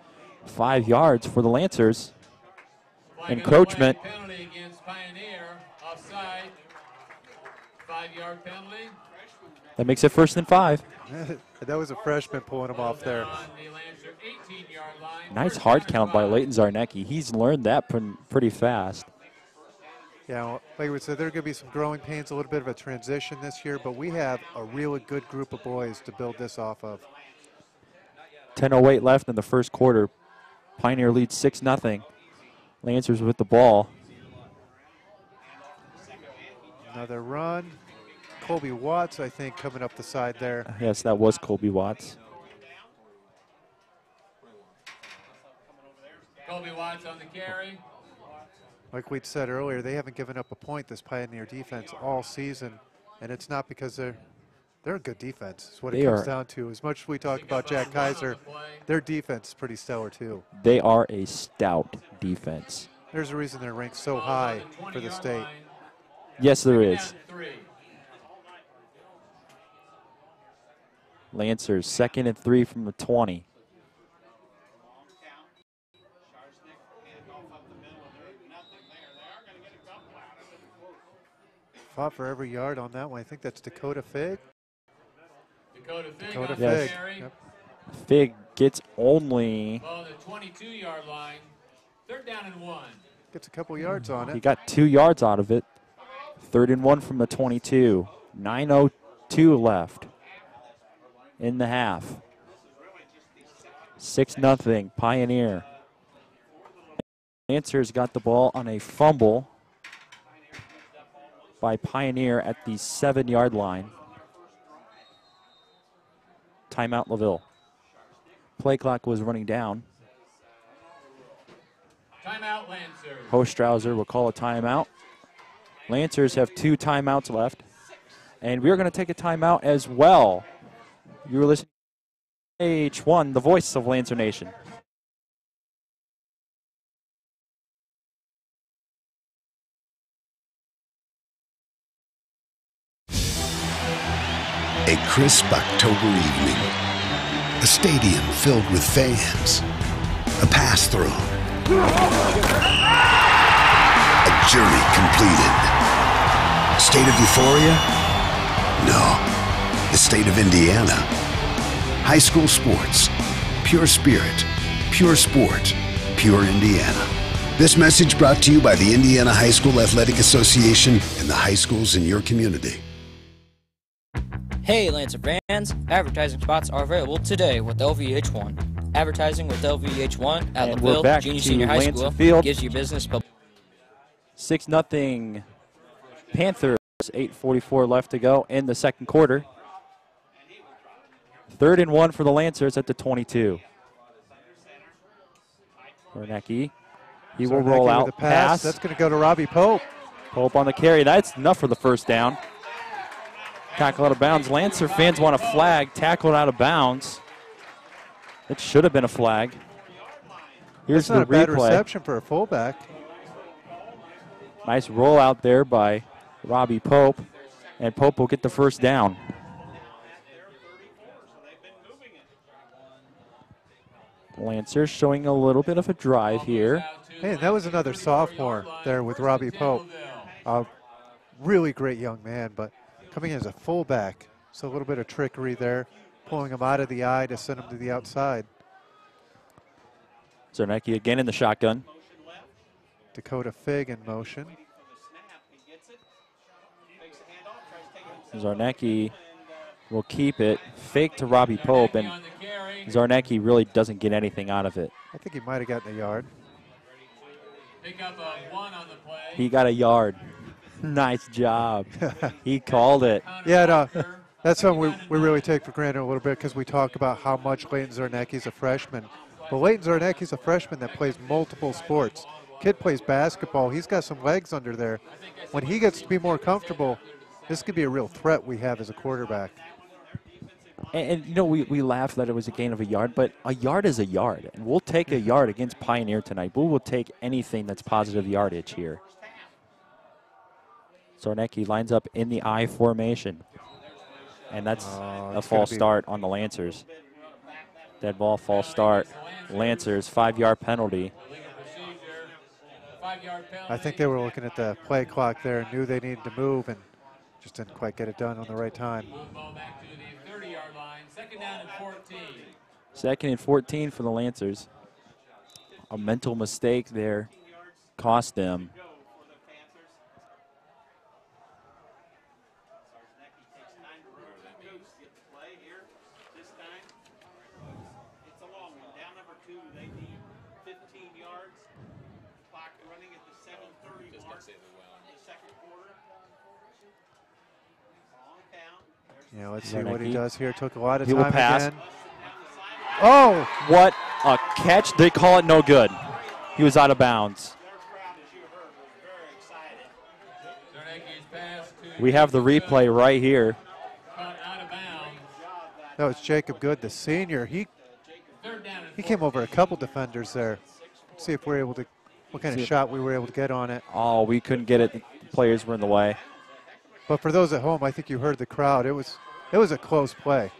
5 yards for the Lancers. Encroachment. Penalty against Pioneer. Offside. 5-yard penalty. That makes it 1st and 5. That was a freshman pulling him off there. Nice hard count by Leighton Zarnecki. He's learned that pretty fast. Yeah, well, like we said, there are going to be some growing pains, a little bit of a transition this year, but we have a really good group of boys to build this off of. 10:08 left in the first quarter. Pioneer leads 6-0. Lancers with the ball. Another run. Colby Watts, I think, coming up the side there. Yes, that was Colby Watts. Colby Watts on the carry. Like we'd said earlier, they haven't given up a point, this Pioneer defense, all season. And it's not because they're a good defense. It's what it comes down to. As much as we talk about Jack Kaiser, their defense is pretty stellar too. They are a stout defense. There's a reason they're ranked so high for the state. Yes, there is. Lancers 2nd and 3 from the 20. Fought for every yard on that one. I think that's Dakota Fig. Dakota Fig. Yep. Fig gets only. Ball the 22-yard line. 3rd down and 1. Gets a couple yards on it. He got 2 yards out of it. 3rd and 1 from the 22. 9:02 left in the half. 6-0 Pioneer. Lancers got the ball on a fumble by Pioneer at the 7-yard line. Timeout Laville. Play clock was running down. Timeout Lancers. Hostrauser will call a timeout. Lancers have 2 timeouts left. And we're going to take a timeout as well. You're listening to H1, the voice of Lancer Nation. A crisp October evening. A stadium filled with fans. A pass through. A journey completed. State of euphoria? No. The state of Indiana. High school sports. Pure spirit. Pure sport. Pure Indiana. This message brought to you by the Indiana High School Athletic Association and the high schools in your community. Hey Lancer fans, advertising spots are available today with LVH1. Advertising with LVH1 at And Laville we're back Junior to Senior High Lancer School Field. gives you business. 6-0 Panthers, 8:44 left to go in the second quarter. 3rd and 1 for the Lancers at the 22. Zarnecki, he will roll out, with a pass. That's going to go to Robbie Pope. Pope on the carry. That's enough for the first down. Tackle out of bounds. Lancer fans want a flag. Tackled out of bounds. It should have been a flag. Here's That's not the a bad replay. reception for a fullback. Nice roll out there by Robbie Pope. And Pope will get the first down. Lancers showing a little bit of a drive here. Hey, and that was another sophomore there with Robbie Pope. A really great young man, but coming in as a fullback. So a little bit of trickery there, pulling him out of the eye to send him to the outside. Zarnecki again in the shotgun. Dakota Fig in motion. Zarnecki will keep it. Fake to Robbie Pope, and Zarnecki really doesn't get anything out of it. I think he might have gotten a yard. Pick up a 1 on the play. He got a yard. Nice job. He called it. Yeah, no, that's something we really take for granted a little bit because we talk about how much Leighton Zarnecki's a freshman. But Leighton Zarnecki's a freshman that plays multiple sports. Kid plays basketball. He's got some legs under there. When he gets to be more comfortable, this could be a real threat we have as a quarterback. And you know, we laughed that it was a gain of a yard, but a yard is a yard. And we'll take a yard against Pioneer tonight. We will take anything that's positive yardage here. Zarnecki lines up in the I formation. And that's a false start on the Lancers. Dead ball, false start. Lancers, 5-yard penalty. I think they were looking at the play clock there and knew they needed to move and just didn't quite get it done on the right time. Second and 14 for the Lancers. A mental mistake there cost them. Yeah, let's see what he does here. Took a lot of He time will pass. again. Oh! What a catch. They call it no good. He was out of bounds. We have the replay right here. That was Jacob Good, the senior. He came over a couple defenders there. Let's see if we're able to, what kind of shot we were able to get on it. Oh, we couldn't get it. The players were in the way. But for those at home, I think you heard the crowd. It was a close play.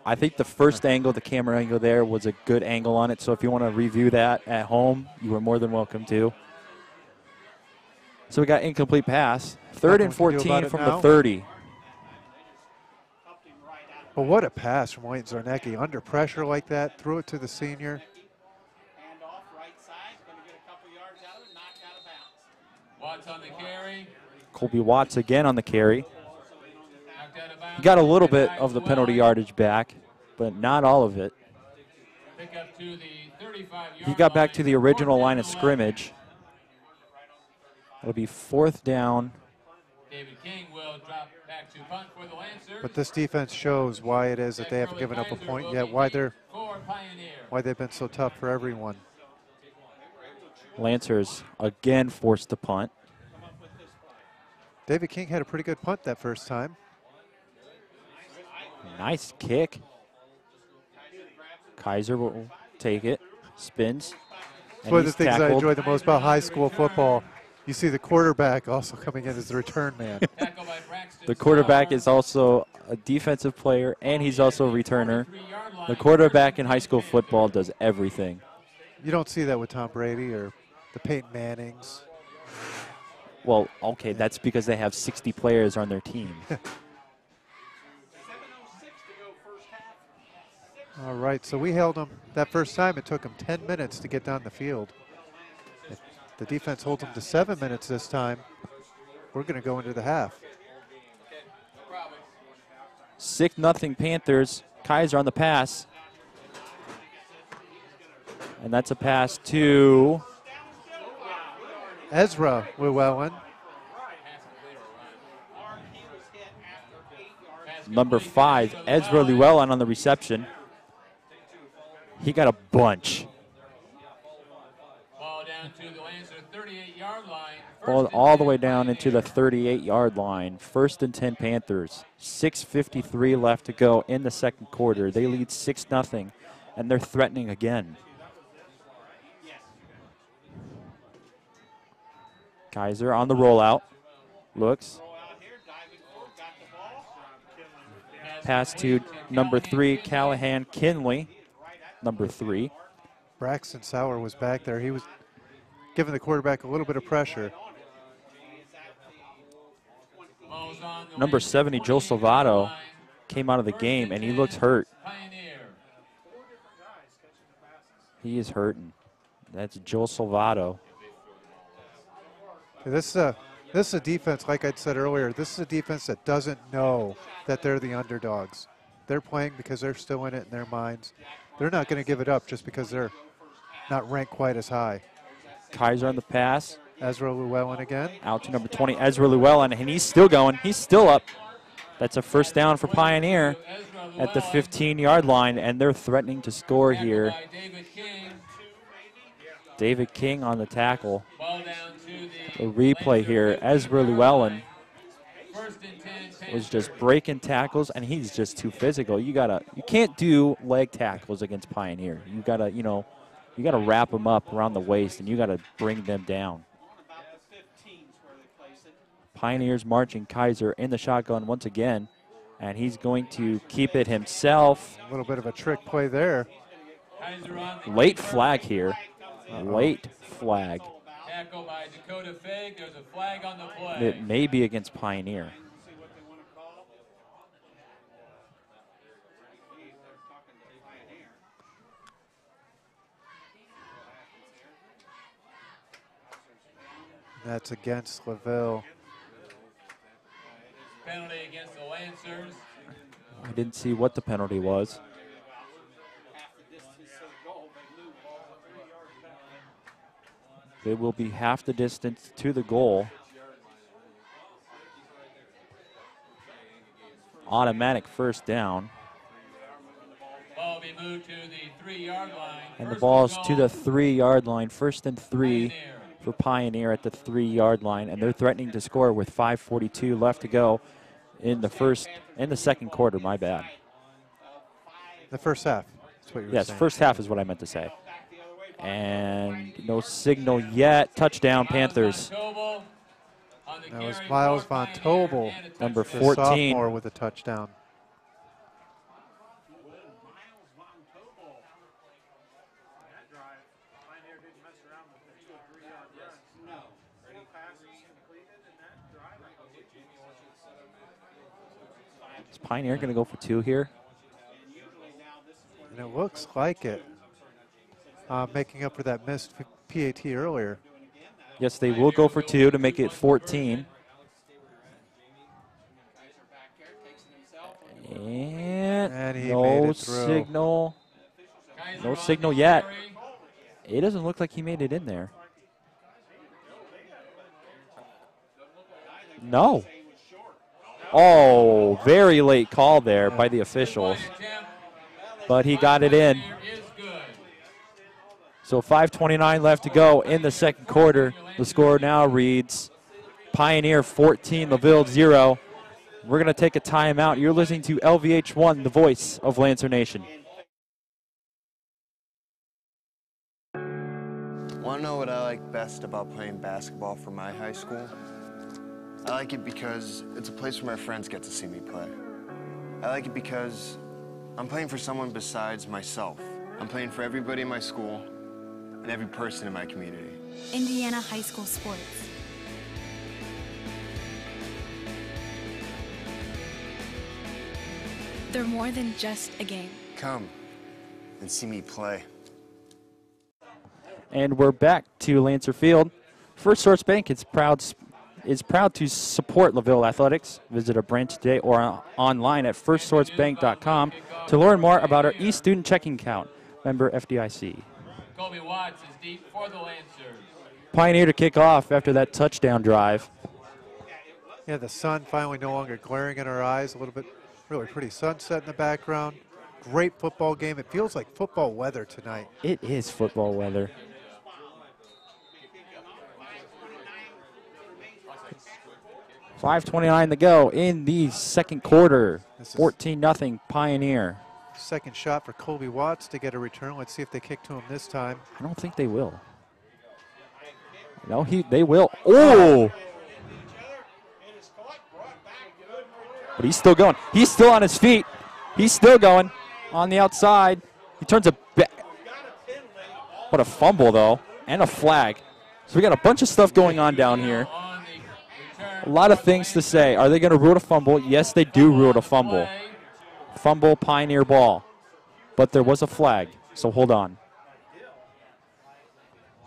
I think the first angle, the camera angle there, was a good angle on it. So if you want to review that at home, you are more than welcome to. So we got incomplete pass. 3rd and 14 from the 30. But what a pass from Leighton Zarnecki. Under pressure like that, threw it to the senior. Watts on the carry. Colby Watts again on the carry. He got a little bit of the penalty yardage back, but not all of it. He got back to the original line of scrimmage. It'll be 4th down. David King will drop back to punt for the Lancers. But this defense shows why it is that they haven't given up a point yet, why they've been so tough for everyone. Lancers again forced to punt. David King had a pretty good punt that first time. Nice kick. Kaiser will take it, spins. It's one of the things I enjoy the most about high school football. You see the quarterback also coming in as the return man. The quarterback is also a defensive player, and he's also a returner. The quarterback in high school football does everything. You don't see that with Tom Brady or the Peyton Mannings. Well, okay, that's because they have 60 players on their team. All right, so we held them that first time. It took them 10 minutes to get down the field. If the defense holds them to 7 minutes this time, we're going to go into the half. 6-0 Panthers. Kaiser on the pass. And that's a pass to Ezra Llewellyn. Number 5, Ezra Llewellyn on the reception. He got a bunch. Ball down to the Lancer 38-yard line. Ball all the way down into the 38-yard line. 1st and 10 Panthers. 6:53 left to go in the second quarter. They lead 6-0, and they're threatening again. Kaiser on the rollout. Looks. Pass to number 3, Callahan Kinley. Number 3. Braxton Sauer was back there. He was giving the quarterback a little bit of pressure. Number 70, Joe Salvato, came out of the game, and he looks hurt. He is hurting. That's Joe Salvato. This is a defense, like I said earlier, this is a defense that doesn't know that they're the underdogs. They're playing because they're still in it in their minds. They're not going to give it up just because they're not ranked quite as high. Kaiser on the pass. Ezra Llewellyn again. Out to number 20, Ezra Llewellyn, and he's still going. He's still up. That's a 1st down for Pioneer at the 15-yard line, and they're threatening to score here. David King on the tackle. A replay here. Ezra Llewellyn was just breaking tackles, and he's just too physical. You can't do leg tackles against Pioneer. You gotta wrap them up around the waist, and you gotta bring them down. Pioneers marching. Kaiser in the shotgun once again, and he's going to keep it himself. A little bit of a trick play there. Late flag here. Late flag. Tackle by Dakota Fig. There's a flag on the play. It may be against Pioneer. That's against Laville. Penalty against the Lancers. I didn't see what the penalty was. It will be half the distance to the goal. Automatic 1st down. Ball will be moved to the 3-yard line. And the ball's to the 3-yard line. 1st and 3 for Pioneer at the 3-yard line, and they're threatening to score with 5:42 left to go in the second quarter. My bad. The first half. That's what you were yes, saying. First half is what I meant to say. And no signal yet. Touchdown, Panthers. That was Miles Von Tobel, number the 14. sophomore, with a touchdown. Is Pioneer going to go for 2 here? And it looks like it. Making up for that missed PAT earlier. Yes, they will go for 2 to make it 14. And he no made it through. signal. No signal yet. It doesn't look like he made it in there. No. Oh, very late call there by the officials. But he got it in. So 5:29 left to go in the second quarter. The score now reads Pioneer 14, Laville 0. We're going to take a timeout. You're listening to LVH1, the voice of Lancer Nation. Want to know what I like best about playing basketball for my high school? I like it because it's a place where my friends get to see me play. I like it because I'm playing for someone besides myself. I'm playing for everybody in my school and every person in my community. Indiana high school sports. They're more than just a game. Come and see me play. And we're back to Lancer Field. First Source Bank is proud to support Laville Athletics. Visit a branch today or online at firstsourcebank.com to learn more about our e-student checking account. Member FDIC. Kobe Watts is deep for the Lancers. Pioneer to kick off after that touchdown drive. Yeah, the sun finally no longer glaring in our eyes. A little bit, really pretty sunset in the background. Great football game. It feels like football weather tonight. It is football weather. .5:29 to go in the second quarter. 14-0 Pioneer. Second shot for Colby Watts to get a return. Let's see if they kick to him this time. I don't think they will. No, they will. Oh! But he's still going. He's still on his feet. He's still going on the outside. He turns a back. What a fumble, though, and a flag. So we got a bunch of stuff going on down here. A lot of things to say. Are they going to rule a fumble? Yes, they do rule a fumble. Fumble, Pioneer ball. But there was a flag, so hold on.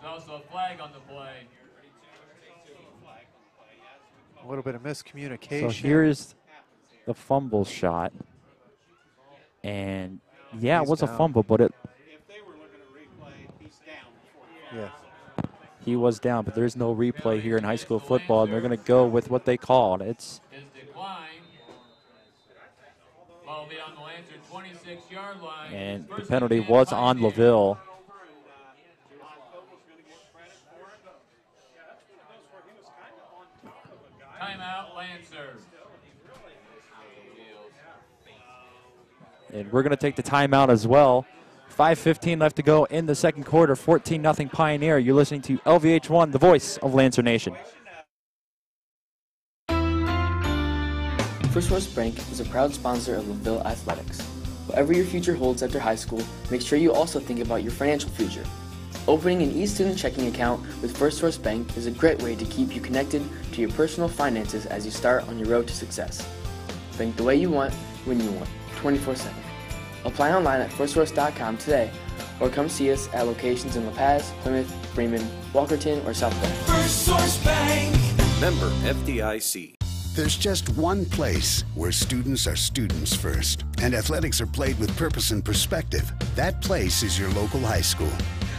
There's also a flag on the play. A little bit of miscommunication. So here's the fumble shot. And, yeah, it was a fumble, but it... Yeah. He was down, but there's no replay here in high school football, and they're going to go with what they called. It's His decline. Ball will be on the Lancer 26-yard line. and the penalty was on Laville. Timeout, Lancers. And we're going to take the timeout as well. 5:15 left to go in the second quarter. 14-0 Pioneer. You're listening to LVH1, the voice of Lancer Nation. First Source Bank is a proud sponsor of Laville Athletics. Whatever your future holds after high school, make sure you also think about your financial future. Opening an e-student checking account with First Source Bank is a great way to keep you connected to your personal finances as you start on your road to success. Bank the way you want, when you want, 24/7. Apply online at firstsource.com today, or come see us at locations in La Paz, Plymouth, Bremen, Walkerton, or South Bend. First Source Bank. Member FDIC. There's just one place where students are students first, and athletics are played with purpose and perspective. That place is your local high school.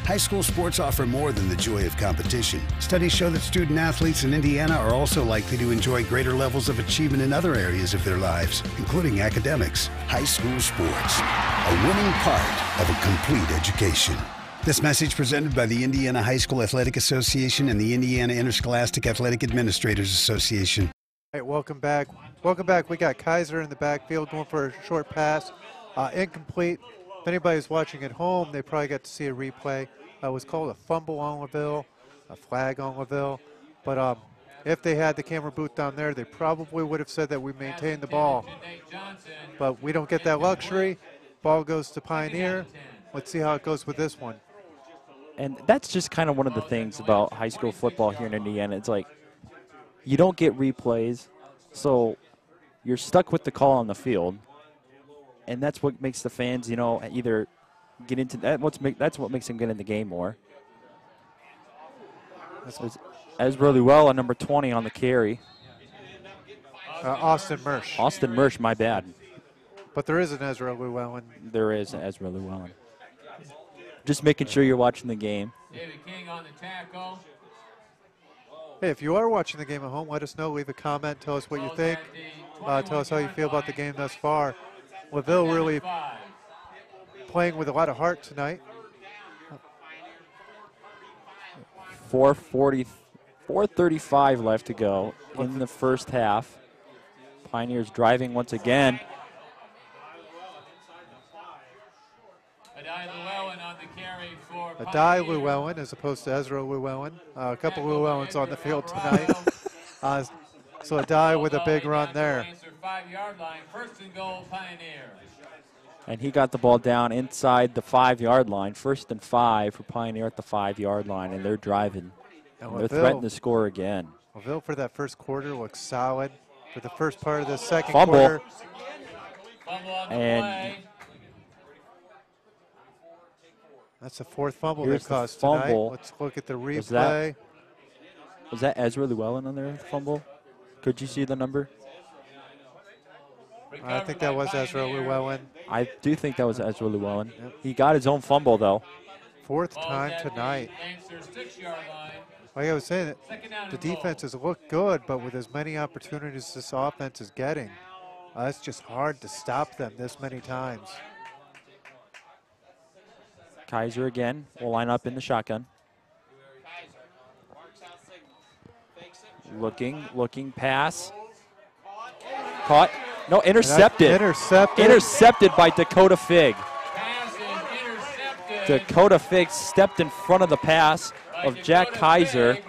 High school sports offer more than the joy of competition. Studies show that student athletes in Indiana are also likely to enjoy greater levels of achievement in other areas of their lives, including academics. High school sports, a winning part of a complete education. This message presented by the Indiana High School Athletic Association and the Indiana Interscholastic Athletic Administrators Association. All right, welcome back. Welcome back. We got Kaiser in the backfield going for a short pass. Incomplete. If anybody's watching at home, they probably got to see a replay. It was called a fumble on Laville, a flag on Laville. But if they had the camera booth down there, they probably would have said that we maintained the ball. But we don't get that luxury. Ball goes to Pioneer. Let's see how it goes with this one. And that's just kind of one of the things about high school football here in Indiana. It's like you don't get replays, so you're stuck with the call on the field. And that's what makes the fans, either get into that. That's what makes them get in the game more. Ezra Llewell, number 20 on the carry. Austin Mersch. Austin Mersch, my bad. But there is an Ezra Llewellyn. There is an Ezra Llewellyn. Just making sure you're watching the game. David King on the tackle. Hey, if you are watching the game at home, let us know. Leave a comment. Tell us what you think. Tell us how you feel about the game thus far. Laville really playing with a lot of heart tonight. 4:35 left to go in the first half. Pioneers driving once again. Adai Llewellyn as opposed to Ezra Llewellyn. A couple Llewellyns on the field tonight. So Adai with a big run there. 5-yard line, 1st and goal, Pioneer. And he got the ball down inside the 5-yard line. 1st and 5 for Pioneer at the 5-yard line, and they're driving. And they're threatening to score again. Laville for that first quarter looks solid. For the first part of the second Fumble. quarter. And that's the 4th fumble here's they caused the tonight. fumble. Let's look at the replay. Was that Ezra Llewellyn on their fumble? Could you see the number? I think that was Ezra Llewellyn. I do think that was Ezra Llewellyn. Yep. He got his own fumble, though. 4th time tonight. Like I was saying, the defenses look good, but with as many opportunities this offense is getting, it's just hard to stop them this many times. Kaiser again will line up in the shotgun. Looking, pass. Caught. No, intercepted. Intercepted by Dakota Fig. Dakota Fig stepped in front of the pass of Jack Kaiser.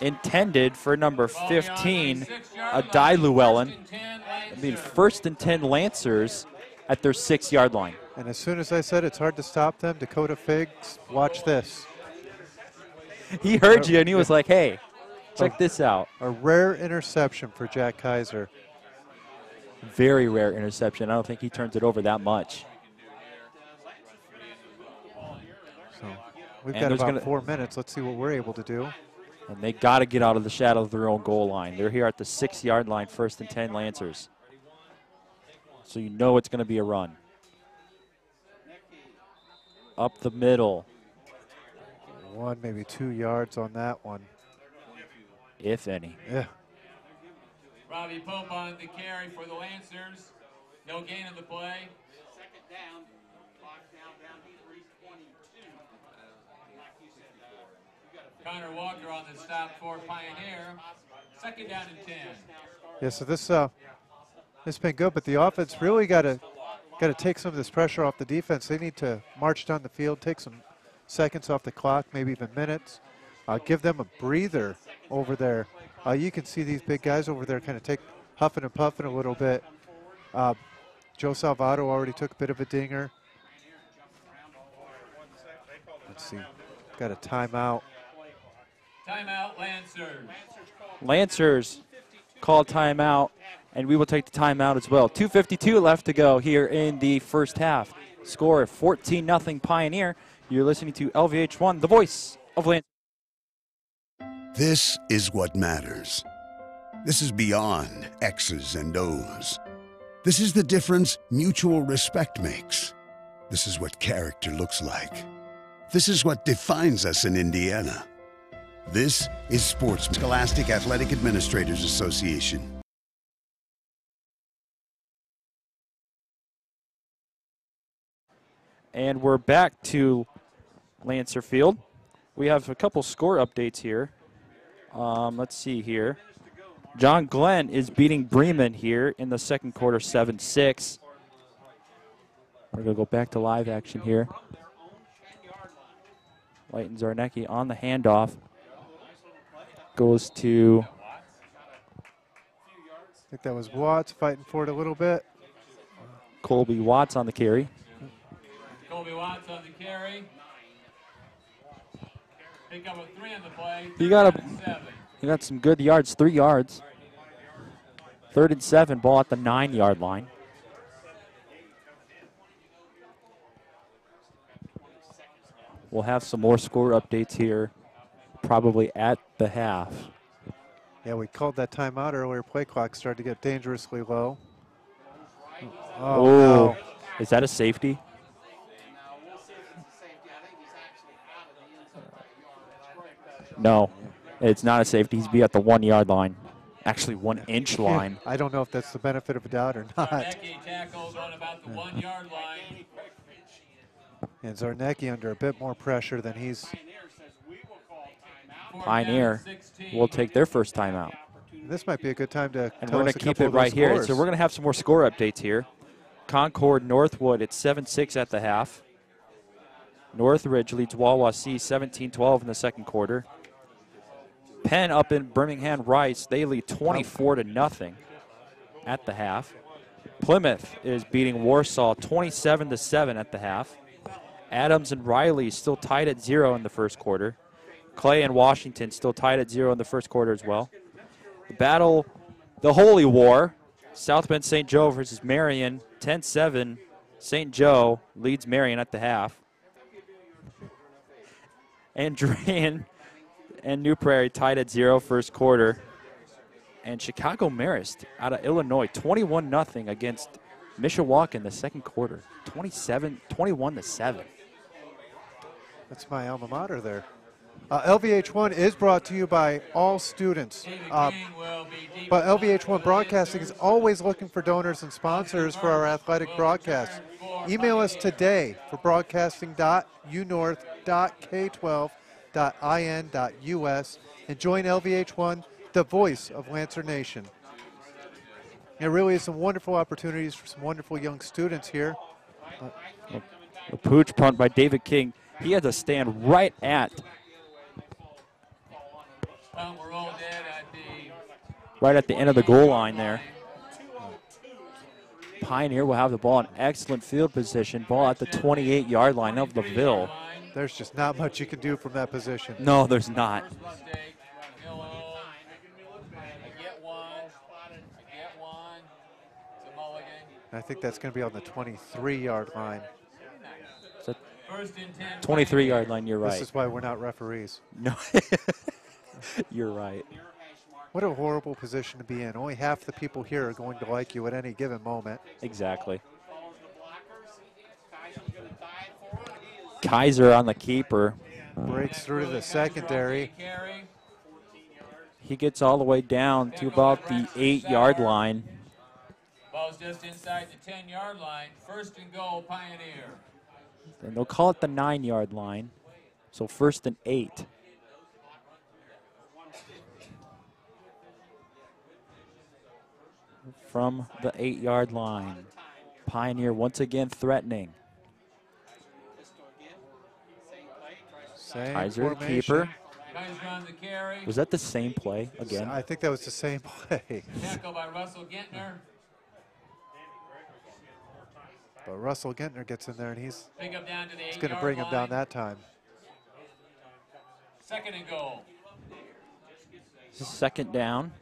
Intended for number 15, Adai Llewellyn. I mean, 1st and 10 Lancers at their 6-yard line. And as soon as I said it's hard to stop them, Dakota Figs, watch this. He heard you and he was like, hey, check this out. A rare interception for Jack Kaiser. Very rare interception. I don't think he turns it over that much. So we've got about 4 minutes. Let's see what we're able to do. And they got to get out of the shadow of their own goal line. They're here at the 6-yard line, 1st and 10 Lancers. So you know it's going to be a run. Up the middle. 1, maybe 2 yards on that one. If any. Yeah. Robbie Pope on the carry for the Lancers. No gain of the play. 2nd down. Clock down to 3:22. Connor Walker on the stop for Pioneer. 2nd down and 10. Yeah, so this has been good, but the offense really got to take some of this pressure off the defense. They need to march down the field, take some seconds off the clock, maybe even minutes. Give them a breather over there. You can see these big guys over there kind of huffing and puffing a little bit. Joe Salvato already took a bit of a dinger. Let's see, got a timeout. Timeout, Lancers. Lancers call timeout, and we will take the timeout as well. 2:52 left to go here in the first half. Score 14-0 Pioneer. You're listening to LVH1, the voice of Lancers. This is what matters. This is beyond X's and O's. This is the difference mutual respect makes. This is what character looks like. This is what defines us in Indiana. This is Sports Scholastic Athletic Administrators Association. And we're back to Lancer Field. We have a couple score updates here. Let's see here. John Glenn is beating Bremen here in the 2nd quarter, 7-6. We're going to go back to live action here. Leighton Zarnecki on the handoff. Goes to... I think that was Watts fighting for it a little bit. Colby Watts on the carry. Colby Watts on the carry. Pick up a 3 on the play. He got some good yards, 3 yards. 3rd and 7, ball at the 9-yard line. We'll have some more score updates here, probably at the half. Yeah, we called that timeout earlier. Play clock started to get dangerously low. Oh, no. Is that a safety? No, it's not a safety. He's be at the 1 yard line. Actually, 1 inch line. I don't know if that's the benefit of a doubt or not. Tackles on about the 1 yard line. And Zarnecki under a bit more pressure than he's. Pioneer will take their first timeout. This might be a good time to And tell we're going us to a keep couple it of those right here. scores. So we're going to have some more score updates here. Concord Northwood, it's 7-6 at the half. Northridge leads Wawasee 17-12 in the second quarter. Penn up in Birmingham Rice, they lead 24-0 at the half. Plymouth is beating Warsaw 27-7 at the half. Adams and Riley still tied at 0 in the first quarter. Clay and Washington still tied at 0 in the first quarter as well. The battle, the Holy War, South Bend St. Joe versus Marion, 10-7. St. Joe leads Marion at the half. Andrean and New Prairie tied at 0 first quarter. And Chicago Marist out of Illinois, 21-0 against Mishawaka in the second quarter, 21-7. That's my alma mater there. LVH1 is brought to you by all students. But LVH1 Broadcasting is always looking for donors and sponsors for our athletic broadcasts. Email us today for broadcasting.unorth.k12.in.us and join LVH1, the voice of Lancer Nation. There really is some wonderful opportunities for some wonderful young students here. A pooch punt by David King. He had to stand right at the end of the goal line there. Pioneer will have the ball in excellent field position. Ball at the 28-yard line of Laville. There's just not much you can do from that position. No, there's not. I think that's going to be on the 23-yard line. 23-yard line, you're right. This is why we're not referees. No, you're right. What a horrible position to be in. Only half the people here are going to like you at any given moment. Exactly. Kaiser on the keeper. Breaks through to the secondary. He gets all the way down to about the 8-yard line. Ball's just inside the 10-yard line. First and goal, Pioneer. And they'll call it the 9-yard line. So 1st and 8. From the 8-yard line. Pioneer once again threatening. Kaiser, the keeper. Was that the same play again? I think that was the same play. Tackle by Russell Gentner. But Russell Gentner gets in there, and he's going to bring him down that time. Second and goal. Second down.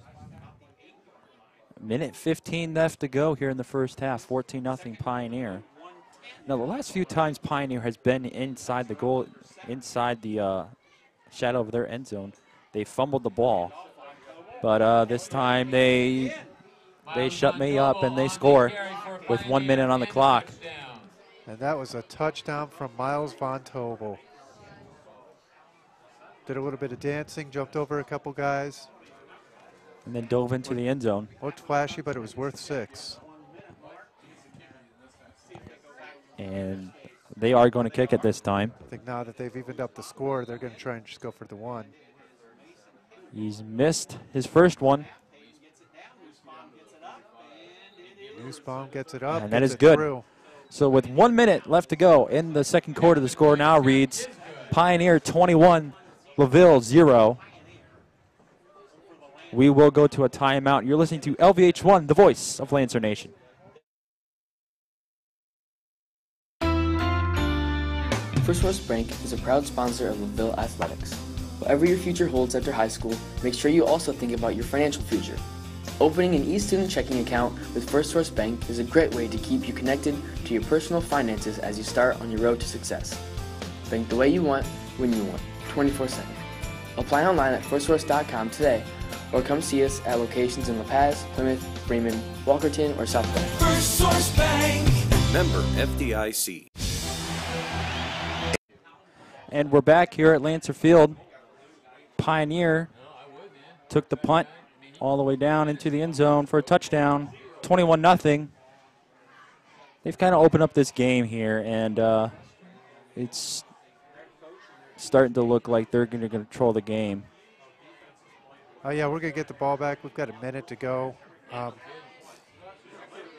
Minute 15 left to go here in the first half. 14-0 Pioneer. Now, the last few times Pioneer has been inside the goal, inside the shadow of their end zone, they fumbled the ball. But this time they shut me up and they score with 1 minute on the clock. And that was a touchdown from Miles Von Tobel. Did a little bit of dancing, jumped over a couple guys. And then dove into the end zone. Looked flashy, but it was worth 6. And they are going to kick it this time. I think now that they've evened up the score, they're going to try and just go for the 1. He's missed his first one. Nussbaum gets it up. And that is good. Through. So with 1 minute left to go in the second quarter, the score now reads Pioneer 21, Laville 0. We will go to a timeout. You're listening to LVH1, the voice of Lancer Nation. First West Bank is a proud sponsor of Laville Athletics. Whatever your future holds after high school, make sure you also think about your financial future. Opening an e-student checking account with First West Bank is a great way to keep you connected to your personal finances as you start on your road to success. Bank the way you want, when you want, 24/7. Apply online at firstwest.com today or come see us at locations in La Paz, Plymouth, Bremen, Walkerton, or South Bend. First Source Bank. Member FDIC. And we're back here at Lancer Field. Pioneer took the punt all the way down into the end zone for a touchdown, 21-0. They've kind of opened up this game here, and it's starting to look like they're going to control the game. Oh, yeah, we're going to get the ball back. We've got a minute to go.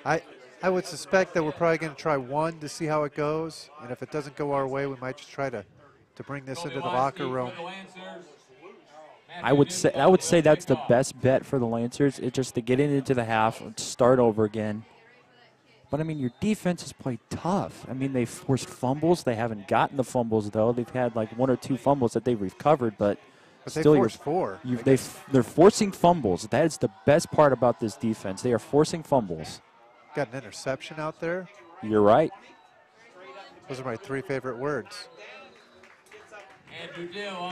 I would suspect that we're probably going to try one to see how it goes, and if it doesn't go our way, we might just try to bring this into the locker room. I would say that's the best bet for the Lancers. It's just to get into the half and start over again. But, I mean, your defense has played tough. I mean, they've forced fumbles. They haven't gotten the fumbles, though. They've had, like, 1 or 2 fumbles that they've recovered, but still, they forced 4. They're forcing fumbles. That is the best part about this defense. They are forcing fumbles. Got an interception out there. You're right. Those are my 3 favorite words.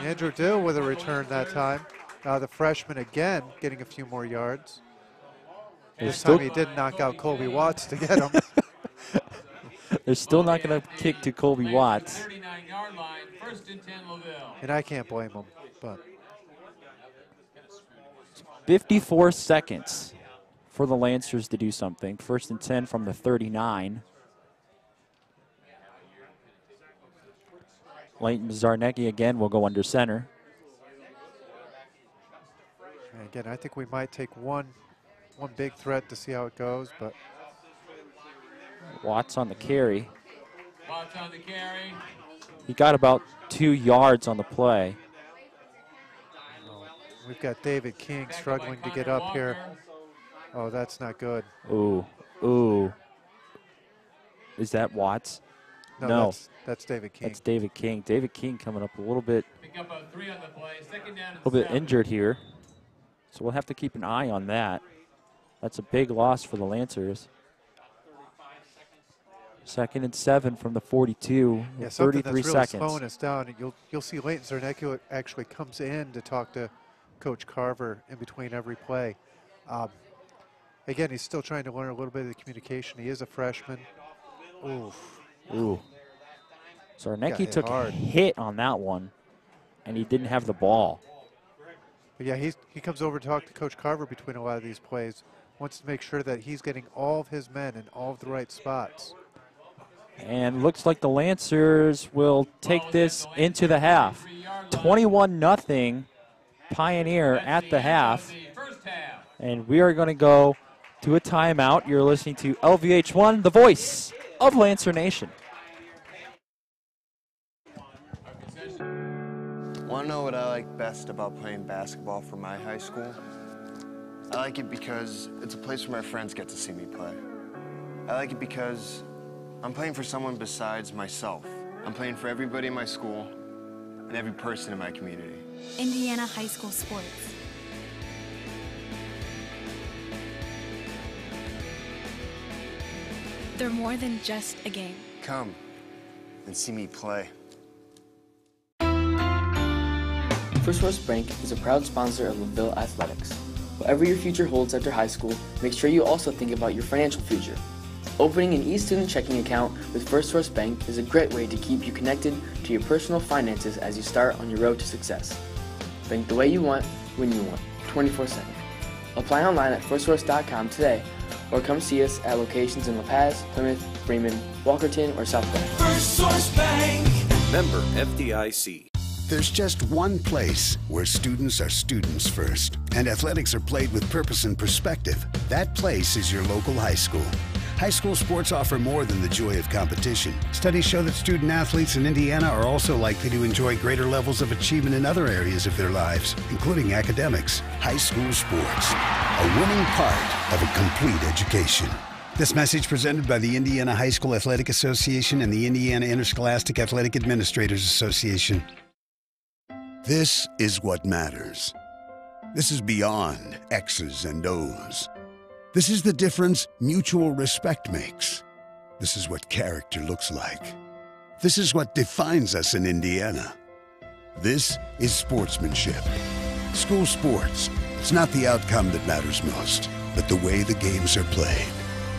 Andrew Dill with a return that time. The freshman again getting a few more yards. This time he didn't knock out Colby Watts to get him. They're still not going to kick to Colby Watts. And I can't blame him. But 54 seconds for the Lancers to do something. 1st and 10 from the 39. Leighton Zarnecki again will go under center. And again, I think we might take one big threat to see how it goes, but Watts on the carry. Watts on the carry. He got about 2 yards on the play. We've got David King struggling to get up here. Oh, that's not good. Ooh. Is that Watts? No. That's David King. That's David King. David King coming up a little bit injured here. So we'll have to keep an eye on that. That's a big loss for the Lancers. 2nd and 7 from the 42. Yeah, 33 really seconds. Slowing us down. And you'll see Leighton Zarnecki actually comes in to talk to Coach Carver in between every play. Again, he's still trying to learn a little bit of the communication. He is a freshman. Ooh. Zarnecki took a hit on that one, and he didn't have the ball. But yeah, he comes over to talk to Coach Carver between a lot of these plays. Wants to make sure that he's getting all of his men in all of the right spots. And looks like the Lancers will take this into the half. 21-0 Pioneer at the half. And we are going to go to a timeout. You're listening to LVH1, the voice of Lancer Nation. Want to know what I like best about playing basketball for my high school? I like it because it's a place where my friends get to see me play. I like it because I'm playing for someone besides myself. I'm playing for everybody in my school and every person in my community. Indiana high school sports. They're more than just a game. Come and see me play. First Source Bank is a proud sponsor of Laville Athletics. Whatever your future holds after high school, make sure you also think about your financial future. Opening an e-student checking account with First Source Bank is a great way to keep you connected to your personal finances as you start on your road to success. Bank the way you want, when you want, 24/7. Apply online at firstsource.com today, or come see us at locations in La Paz, Plymouth, Bremen, Walkerton, or South Bend. First Source Bank. Member FDIC. There's just one place where students are students first, and athletics are played with purpose and perspective. That place is your local high school. High school sports offer more than the joy of competition. Studies show that student athletes in Indiana are also likely to enjoy greater levels of achievement in other areas of their lives, including academics. High school sports, a winning part of a complete education. This message presented by the Indiana High School Athletic Association and the Indiana Interscholastic Athletic Administrators Association. This is what matters. This is beyond X's and O's. This is the difference mutual respect makes. This is what character looks like. This is what defines us in Indiana. This is sportsmanship. School sports, It's not the outcome that matters most, but the way the games are played.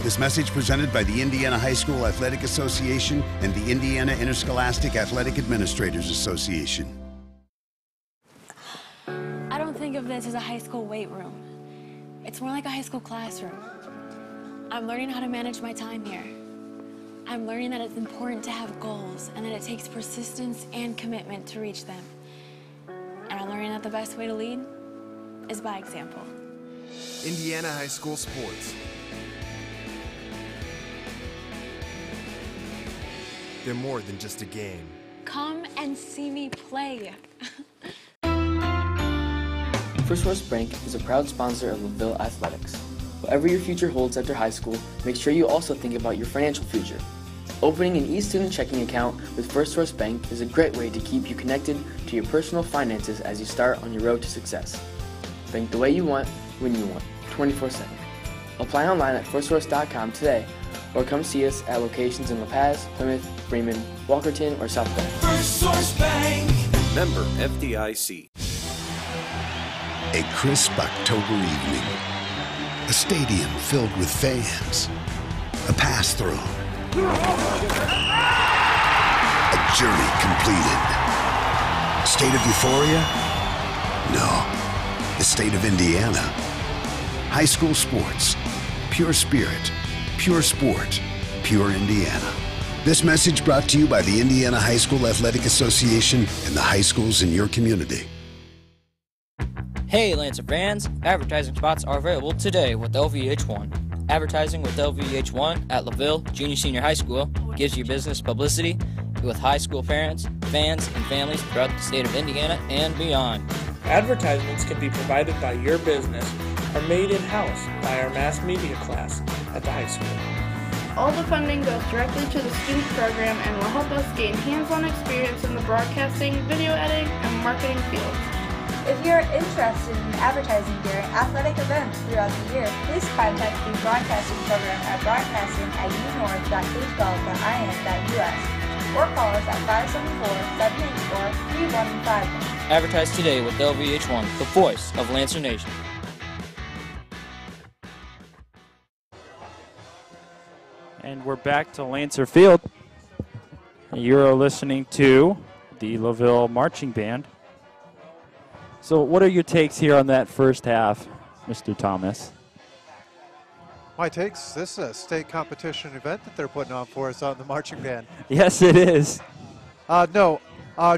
This message presented by the Indiana High School Athletic Association and the Indiana Interscholastic Athletic Administrators Association. I don't think of this as a high school weight room. It's more like a high school classroom. I'm learning how to manage my time here. I'm learning that it's important to have goals and that it takes persistence and commitment to reach them. And I'm learning that the best way to lead is by example. Indiana High School Sports. They're more than just a game. Come and see me play. First West Bank is a proud sponsor of Laville Athletics. Whatever your future holds after high school, make sure you also think about your financial future. Opening an e-student checking account with First West Bank is a great way to keep you connected to your personal finances as you start on your road to success. Bank the way you want, when you want, 24/7. Apply online at firstsource.com today, or come see us at locations in La Paz, Plymouth, Bremen, Walkerton, or South Bend. First Source Bank. Member FDIC. A crisp October evening. A stadium filled with fans. A pass through. A journey completed. State of euphoria? No. The state of Indiana. High school sports. Pure spirit. Pure sport. Pure Indiana. This message brought to you by the Indiana High School Athletic Association and the high schools in your community. Hey Lancer fans, advertising spots are available today with LVH1. Advertising with LVH1 at Laville Junior Senior High School gives you business publicity with high school parents, fans, and families throughout the state of Indiana and beyond. Advertisements can be provided by your business or made in-house by our mass media class at the high school. All the funding goes directly to the student program and will help us gain hands-on experience in the broadcasting, video editing, and marketing fields. If you are interested in advertising during athletic events throughout the year, please contact the broadcasting program at broadcasting@unorth.ksgulf.in.us or call us at 574-784-3151. Advertise today with LVH1, the voice of Lancer Nation. And we're back to Lancer Field. You're listening to the Laville Marching Band. So what are your takes here on that first half, Mr. Thomas? My takes, this is a state competition event that they're putting on for us out in the marching band. Yes, it is.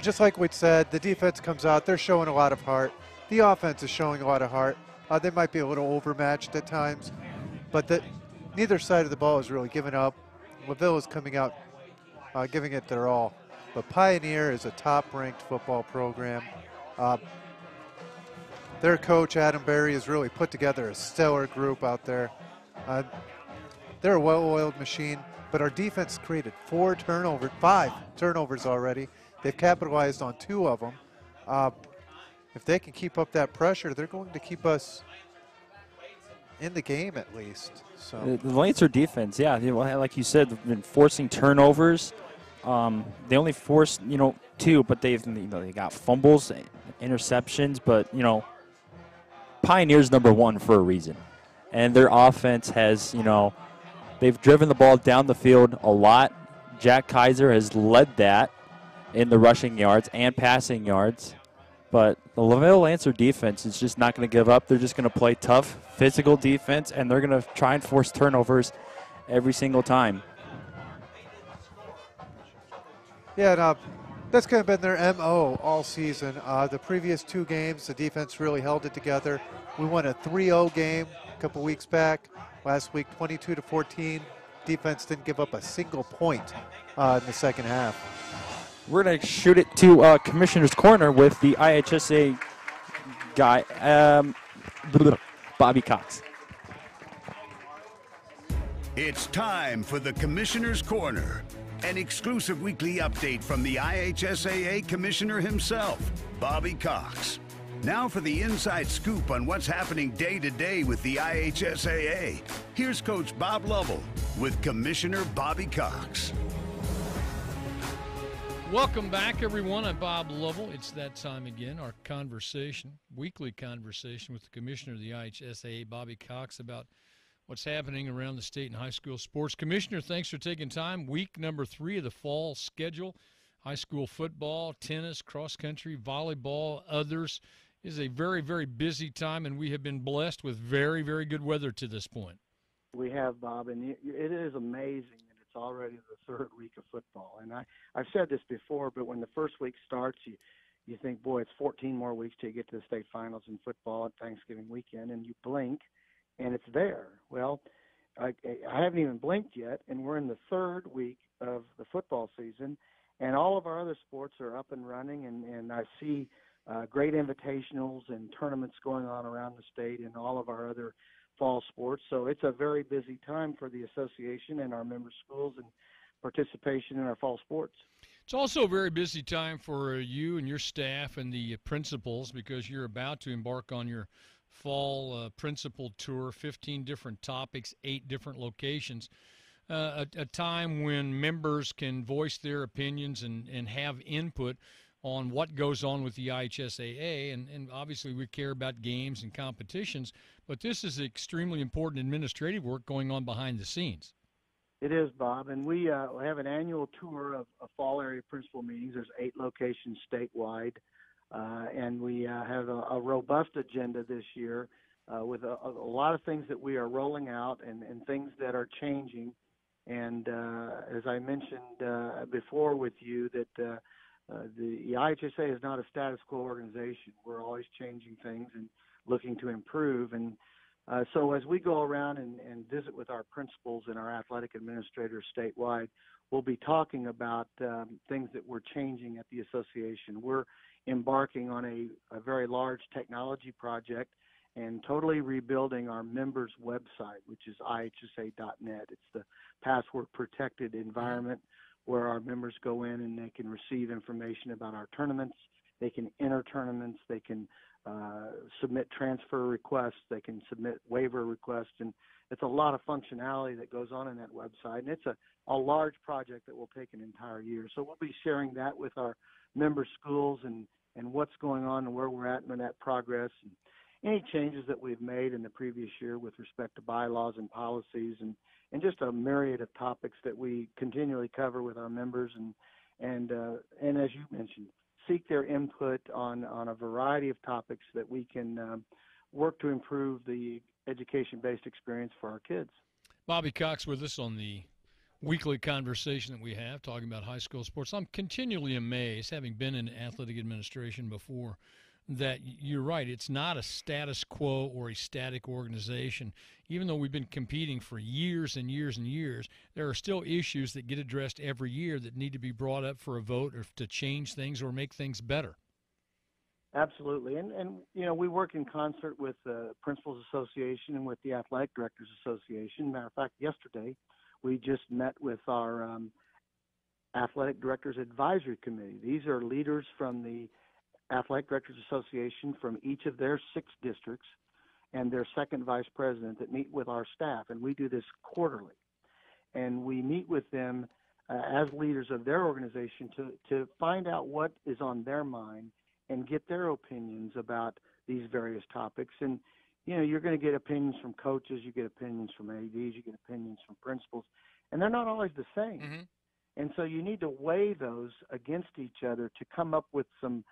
Just like we said, the defense comes out, they're showing a lot of heart. The offense is showing a lot of heart. They might be a little overmatched at times, but neither side of the ball is really giving up. Laville is coming out giving it their all. But Pioneer is a top-ranked football program. Their coach, Adam Berry, has really put together a stellar group out there. They're a well-oiled machine, but our defense created 5 turnovers already. They've capitalized on 2 of them. If they can keep up that pressure, they're going to keep us in the game at least. So the Lancer defense, yeah, like you said, they've been forcing turnovers. They only forced, 2, but they got fumbles, interceptions, but Pioneer's #1 for a reason. And their offense has, they've driven the ball down the field a lot. Jack Kaiser has led that in the rushing yards and passing yards. But the Laville Lancer defense is just not going to give up. They're just going to play tough, physical defense, and they're going to try and force turnovers every single time. Yeah, that's kind of been their MO all season. The previous 2 games, the defense really held it together. We won a 3-0 game a couple weeks back. Last week, 22-14. Defense didn't give up a single point in the second half. We're going to shoot it to Commissioner's Corner with the IHSA guy, Bobby Cox. It's time for the Commissioner's Corner, an exclusive weekly update from the IHSAA Commissioner himself, Bobby Cox. Now for the inside scoop on what's happening day to day with the IHSAA. Here's Coach Bob Laville with Commissioner Bobby Cox. Welcome back, everyone. I'm Bob Laville. It's that time again, our conversation, weekly conversation with the Commissioner of the IHSAA, Bobby Cox, about what's happening around the state and high school sports. Commissioner, thanks for taking time. Week number 3 of the fall schedule, high school football, tennis, cross-country, volleyball, others. It is a very, very busy time, and we have been blessed with very, very good weather to this point. We have, Bob, and it is amazing that it's already the third week of football. And I've said this before, but when the first week starts, you think, boy, it's 14 more weeks till you get to the state finals in football at Thanksgiving weekend, and you blink, and it's there. Well, I haven't even blinked yet, and we're in the third week of the football season, and all of our other sports are up and running, and I see great invitationals and tournaments going on around the state and all of our other fall sports. So it's a very busy time for the association and our member schools and participation in our fall sports. It's also a very busy time for you and your staff and the principals, because you're about to embark on your fall principal tour, 15 different topics, 8 different locations, a time when members can voice their opinions and have input on what goes on with the IHSAA, and obviously we care about games and competitions, but this is extremely important administrative work going on behind the scenes. It is, Bob, and we have an annual tour of fall area principal meetings. There's 8 locations statewide, and we have a robust agenda this year with a lot of things that we are rolling out and things that are changing. And as I mentioned before with you, that the IHSA is not a status quo organization. We're always changing things and looking to improve. And so as we go around and visit with our principals and our athletic administrators statewide, we'll be talking about things that we're changing at the association. We're embarking on a very large technology project and totally rebuilding our members' website, which is ihsa.net. It's the password-protected environment where our members go in and they can receive information about our tournaments. They can enter tournaments. They can submit transfer requests. They can submit waiver requests. And it's a lot of functionality that goes on in that website. And it's a large project that will take an entire year. So we'll be sharing that with our member schools and what's going on and where we're at in that progress, and any changes that we've made in the previous year with respect to bylaws and policies, and just a myriad of topics that we continually cover with our members, and as you mentioned, seek their input on a variety of topics that we can work to improve the education-based experience for our kids. Bobby Cox with us on the weekly conversation that we have, talking about high school sports. I'm continually amazed, having been in athletic administration before, that you're right, it's not a status quo or a static organization. Even though we've been competing for years and years and years, there are still issues that get addressed every year that need to be brought up for a vote or to change things or make things better. Absolutely. And you know, we work in concert with the Principals Association and with the Athletic Directors Association. Matter of fact, yesterday we just met with our Athletic Directors Advisory Committee. These are leaders from the Athletic Directors Association from each of their 6 districts and their second vice president that meet with our staff, and we do this quarterly. And we meet with them as leaders of their organization to find out what is on their mind and get their opinions about these various topics. And, you know, you're going to get opinions from coaches, you get opinions from ADs, you get opinions from principals, and they're not always the same. Mm-hmm. And so you need to weigh those against each other to come up with some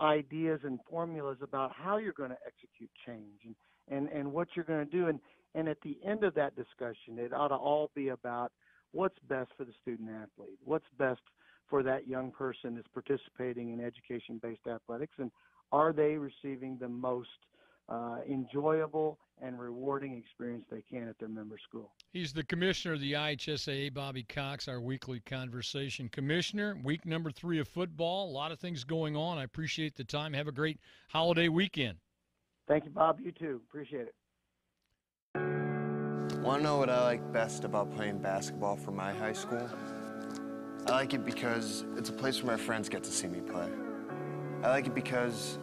ideas and formulas about how you're going to execute change and what you're going to do. And at the end of that discussion, it ought to all be about what's best for the student athlete, what's best for that young person that's participating in education-based athletics, and are they receiving the most enjoyable and rewarding experience they can at their member school. He's the commissioner of the IHSAA, Bobby Cox, our weekly conversation. Commissioner, week number 3 of football, a lot of things going on. I appreciate the time. Have a great holiday weekend. Thank you, Bob. You too. Appreciate it. Want to know what I like best about playing basketball for my high school? I like it because it's a place where my friends get to see me play. I like it because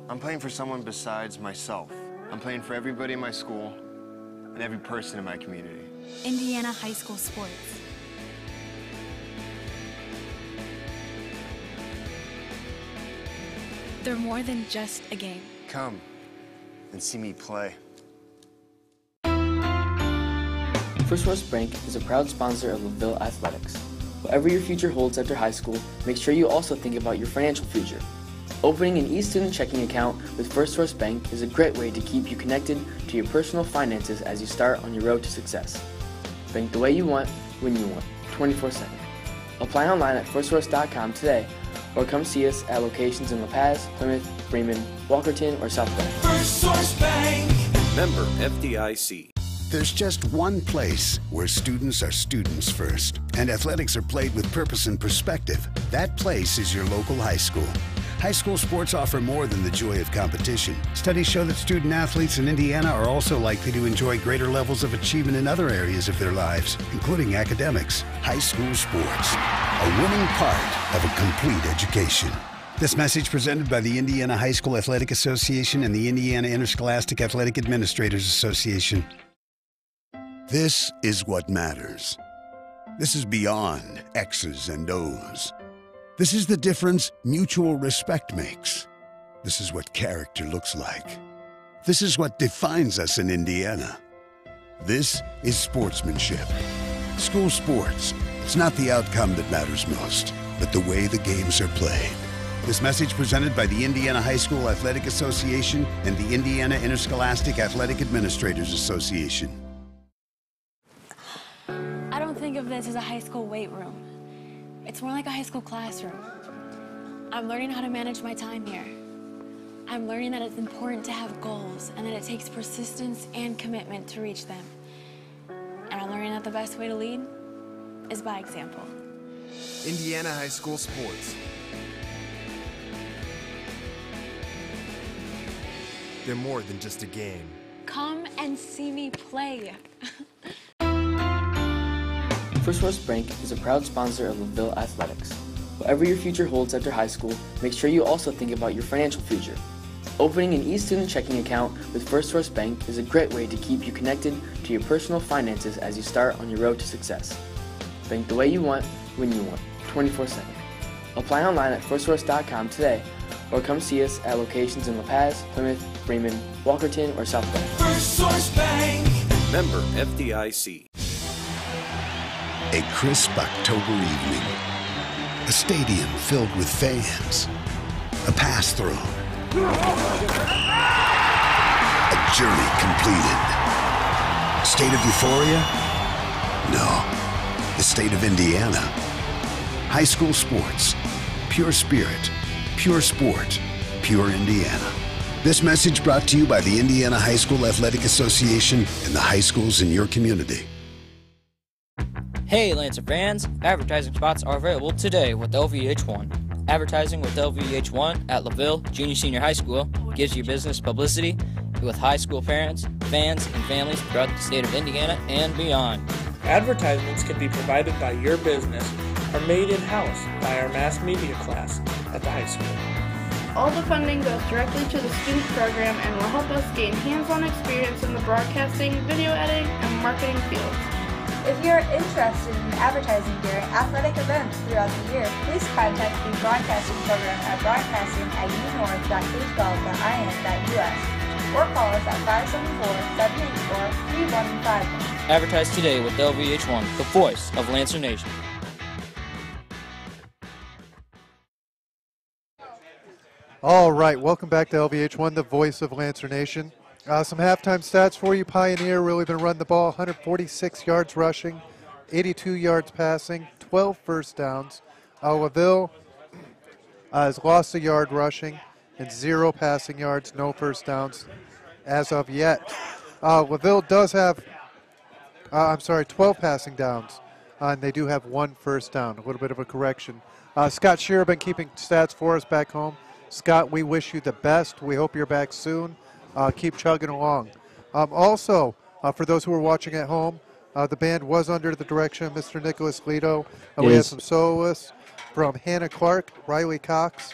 I'm playing for someone besides myself. I'm playing for everybody in my school and every person in my community. Indiana high school sports. They're more than just a game. Come and see me play. First West Bank is a proud sponsor of Laville Athletics. Whatever your future holds after high school, make sure you also think about your financial future. Opening an e-student checking account with First Source Bank is a great way to keep you connected to your personal finances as you start on your road to success. Bank the way you want, when you want, 24/7. Apply online at firstsource.com today, or come see us at locations in La Paz, Plymouth, Bremen, Walkerton, or South Bend. First Source Bank. Member FDIC. There's just one place where students are students first, and athletics are played with purpose and perspective. That place is your local high school. High school sports offer more than the joy of competition. Studies show that student athletes in Indiana are also likely to enjoy greater levels of achievement in other areas of their lives, including academics. High school sports, a winning part of a complete education. This message presented by the Indiana High School Athletic Association and the Indiana Interscholastic Athletic Administrators Association. This is what matters. This is beyond X's and O's. This is the difference mutual respect makes. This is what character looks like. This is what defines us in Indiana. This is sportsmanship. School sports, it's not the outcome that matters most, but the way the games are played. This message presented by the Indiana High School Athletic Association and the Indiana Interscholastic Athletic Administrators Association. I don't think of this as a high school weight room. It's more like a high school classroom. I'm learning how to manage my time here. I'm learning that it's important to have goals and that it takes persistence and commitment to reach them. And I'm learning that the best way to lead is by example. Indiana High School Sports. They're more than just a game. Come and see me play. First West Bank is a proud sponsor of Laville Athletics. Whatever your future holds after high school, make sure you also think about your financial future. Opening an e-student checking account with First Source Bank is a great way to keep you connected to your personal finances as you start on your road to success. Bank the way you want, when you want, 24/7. Apply online at firstsource.com today, or come see us at locations in La Paz, Plymouth, Bremen, Walkerton, or South Bend. First Source Bank. Member FDIC. A crisp October evening. A stadium filled with fans. A pass thrown. A journey completed. State of euphoria? No. The state of Indiana. High school sports. Pure spirit. Pure sport. Pure Indiana. This message brought to you by the Indiana High School Athletic Association and the high schools in your community. Hey Lancer fans, advertising spots are available today with LVH1. Advertising with LVH1 at Laville Junior Senior High School gives you business publicity with high school parents, fans, and families throughout the state of Indiana and beyond. Advertisements can be provided by your business or made in-house by our mass media class at the high school. All the funding goes directly to the student program and will help us gain hands-on experience in the broadcasting, video editing, and marketing fields. If you're interested in advertising during athletic events throughout the year, please contact the broadcasting program at broadcasting@unorth.k12.in.us or call us at 574-784-3151. Advertise today with LVH1, the voice of Lancer Nation. All right, welcome back to LVH1, the voice of Lancer Nation. Some halftime stats for you. Pioneer really been running the ball, 146 yards rushing, 82 yards passing, 12 first downs. Laville has lost a yard rushing and 0 passing yards, no first downs as of yet. Laville does have, 12 passing downs, and they do have 1 first down, a little bit of a correction. Scott Shearer been keeping stats for us back home. Scott, we wish you the best. We hope you're back soon. Keep chugging along. Also, for those who are watching at home, the band was under the direction of Mr. Nicholas Lito. We had some soloists from Hannah Clark, Riley Cox.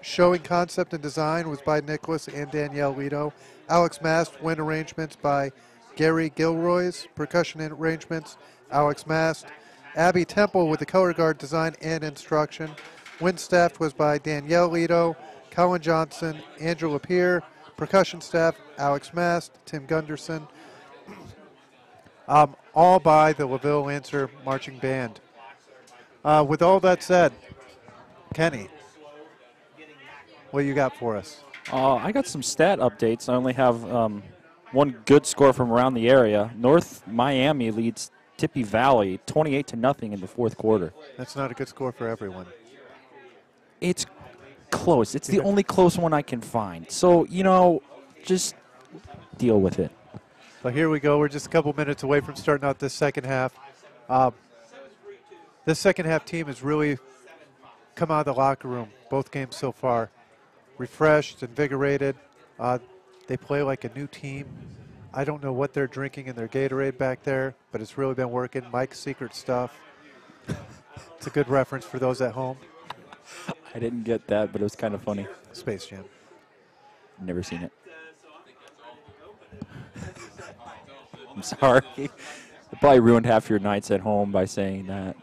Showing concept and design was by Nicholas and Danielle Lito. Alex Mast, wind arrangements by Gary Gilroy's. Percussion arrangements, Alex Mast. Abby Temple with the color guard design and instruction. Wind staff was by Danielle Lito, Colin Johnson, Andrew Lapierre, percussion staff, Alex Mast, Tim Gunderson, all by the Laville Lancer Marching Band. With all that said, Kenny, what you got for us? I got some stat updates. I only have one good score from around the area. North Miami leads Tippy Valley 28-0 in the fourth quarter. That's not a good score for everyone. It's close. It's the only close one I can find. So, you know, just deal with it. But here we go. We're just a couple minutes away from starting out this second half. This second half team has really come out of the locker room, both games so far. Refreshed, invigorated. They play like a new team. I don't know what they're drinking in their Gatorade back there, but it's really been working. Mike's secret stuff. It's a good reference for those at home. I didn't get that, but it was kind of funny. Space Jam. Never seen it. I'm sorry. I probably ruined half your nights at home by saying that.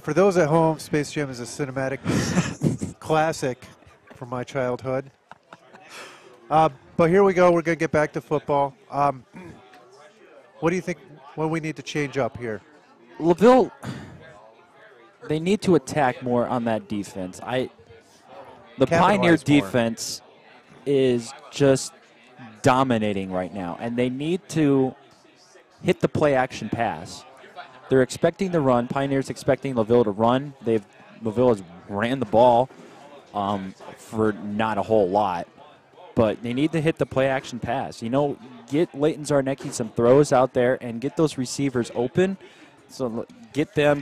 For those at home, Space Jam is a cinematic classic from my childhood. But here we go. We're going to get back to football. What do you think what we need to change up here? Laville, they need to attack more on that defense. The Pioneer defense is just dominating right now, and they need to hit the play-action pass. They're expecting the run. Pioneer's expecting Laville to run. Laville has ran the ball for not a whole lot, but they need to hit the play-action pass. You know, get Leighton Zarnecki some throws out there and get those receivers open. So get them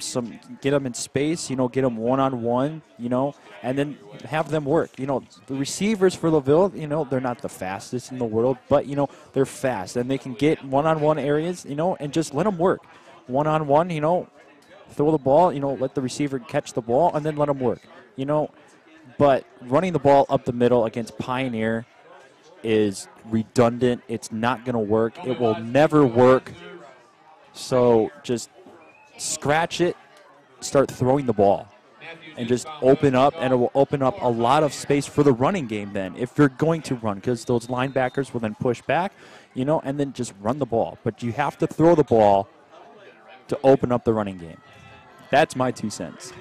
in space. You know, get them one-on-one. You know, and then have them work. You know, the receivers for Laville, you know, they're not the fastest in the world, but you know they're fast and they can get one-on-one areas. You know, and just let them work. One-on-one, you know, throw the ball, you know, let the receiver catch the ball, and then let them work, you know. But running the ball up the middle against Pioneer is redundant. It's not going to work. It will never work. So just scratch it, start throwing the ball, and just open up, and it will open up a lot of space for the running game then, if you're going to run, because those linebackers will then push back, you know, and then just run the ball. But you have to throw the ball to open up the running game. That's my 2 cents.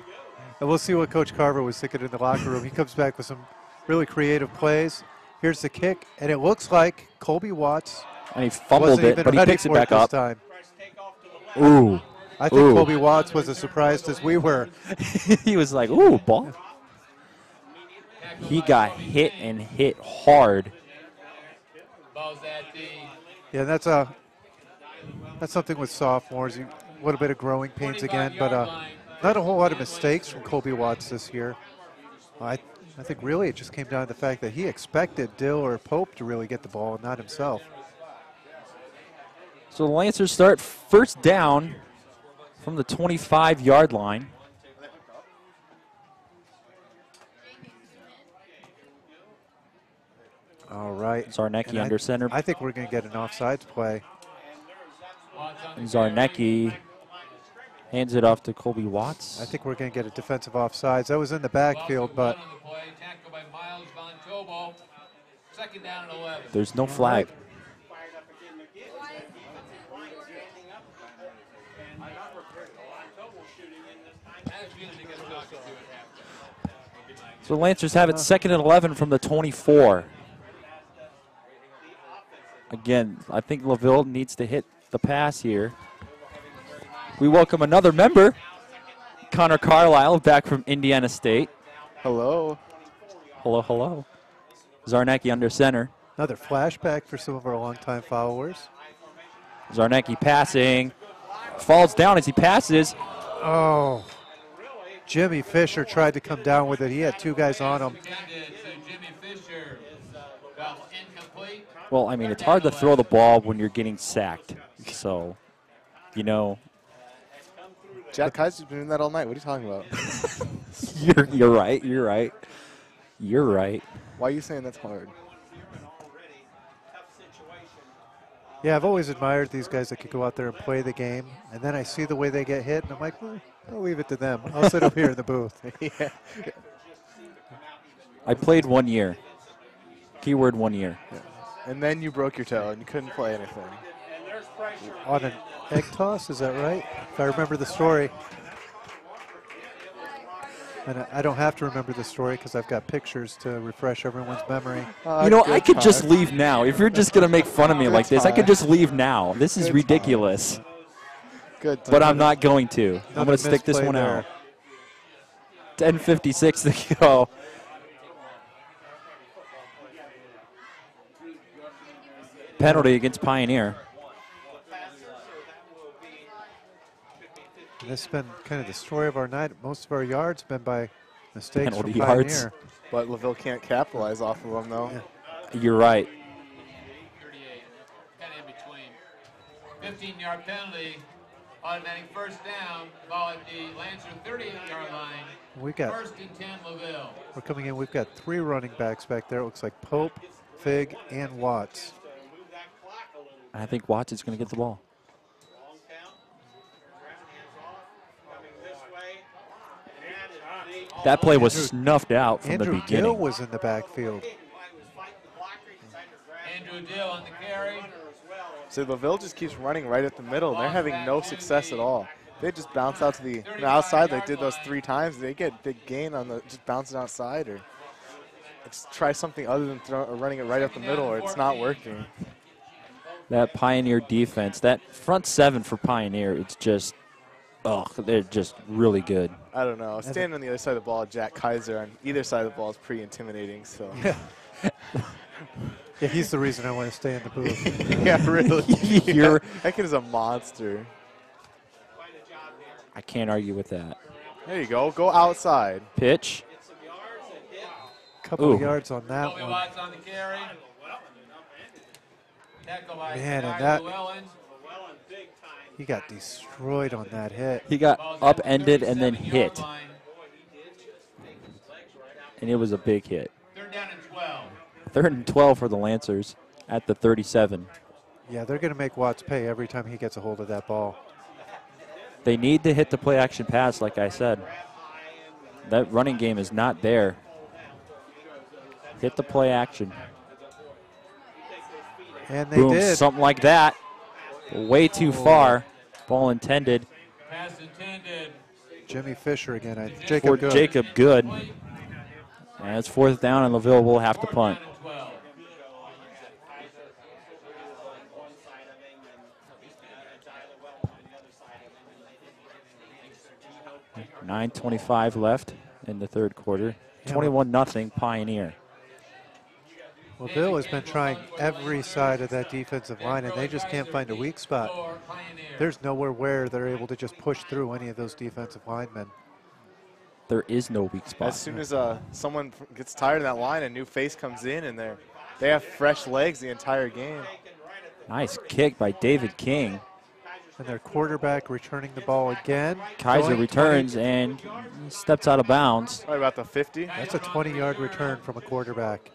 And we'll see what Coach Carver was thinking in the locker room. He comes back with some really creative plays. Here's the kick, and it looks like Colby Watts. And he fumbled it, but he picks it back up. Time. Ooh. I think Colby Watts was as surprised as we were. He was like, ooh, ball. He got hit and hit hard. Yeah, that's something with sophomores. A little bit of growing pains again, but not a whole lot of mistakes from Colby Watts this year. I think really it just came down to the fact that he expected Dill or Pope to really get the ball and not himself. So the Lancers start first down from the 25-yard line. All right. Zarnecki under center. I think we're going to get an offsides play. Zarnecki hands it off to Colby Watts. I think we're going to get a defensive offsides. That was in the backfield, but there's no flag. So Lancers have it 2nd and 11 from the 24. Again, I think Laville needs to hit the pass here. We welcome another member, Connor Carlisle, back from Indiana State. Hello. Hello, hello. Zarnecki under center. Another flashback for some of our longtime followers. Zarnecki passing. Falls down as he passes. Oh. Jimmy Fisher tried to come down with it. He had 2 guys on him. Well, I mean, it's hard to throw the ball when you're getting sacked. So, you know. Jack Kaiser's been doing that all night. What are you talking about? You're right. You're right. You're right. Why are you saying that's hard? Yeah, I've always admired these guys that could go out there and play the game, and then I see the way they get hit, and I'm like, well, I'll leave it to them. I'll sit up here in the booth. Yeah. I played 1 year. Keyword 1 year. Yeah. And then you broke your toe and you couldn't play anything. On an egg toss, is that right? If I remember the story. And I don't have to remember the story because I've got pictures to refresh everyone's memory. You know, I could just leave now. If you're just going to make fun of me like this, I could just leave now. This is ridiculous. Good. But I'm not going to. I'm going to stick this one out. 10:56 to go. Penalty against Pioneer. And this has been kind of the story of our night. Most of our yards have been by mistakes Penalty from yards. Pioneer. But Laville can't capitalize off of them, though. Yeah. You're right. 10 in between. 15-yard penalty. Automatic first down. Ball at the Lancer 38-yard line. We've got, first and 10, Laville. we're coming in. We've got 3 running backs back there. It looks like Pope, Fig, and Watts. I think Watts is going to get the ball. That play was snuffed out from the Andrew beginning. Gill was in the backfield. Andrew Dill on the carry. So Laville just keeps running right at the middle. They're having no success at all. They just bounce out to the outside. They did those 3 times. They get big gain on the just bouncing outside, or just try something other than running it right up the middle, or it's not working. That Pioneer defense, that front 7 for Pioneer, it's just, they're just really good. I don't know. Standing on the other side of the ball, Jack Kaiser on either side of the ball is pretty intimidating. So. Yeah. Yeah, he's the reason I want to stay in the booth. Yeah, really. That kid is a monster. I can't argue with that. There you go. Go outside. Pitch. Couple of yards on that Kobe one. Watts on the carry. Man, and that he got destroyed on that hit. He got upended and then hit. And it was a big hit. 3rd down and 12. 3rd and 12 for the Lancers at the 37. Yeah, they're going to make Watts pay every time he gets a hold of that ball. They need to hit the play action pass, like I said. That running game is not there. Hit the play action. And they Boom, did. something like that. Way too far. Ball intended. Pass intended. Jimmy Fisher again. For Jacob Good. Jacob Good. And it's 4th down, and Laville will have to punt. .9:25 left in the 3rd quarter. 21-0 Pioneer. Well, Bill has been trying every side of that defensive line, and they just can't find a weak spot. There's nowhere where they're able to just push through any of those defensive linemen. There is no weak spot. As soon as someone gets tired of that line, a new face comes in, and they have fresh legs the entire game. Nice kick by David King. And their quarterback returning the ball again. Kaiser returns and steps out of bounds. Right about the 50. That's a 20-yard return from a quarterback.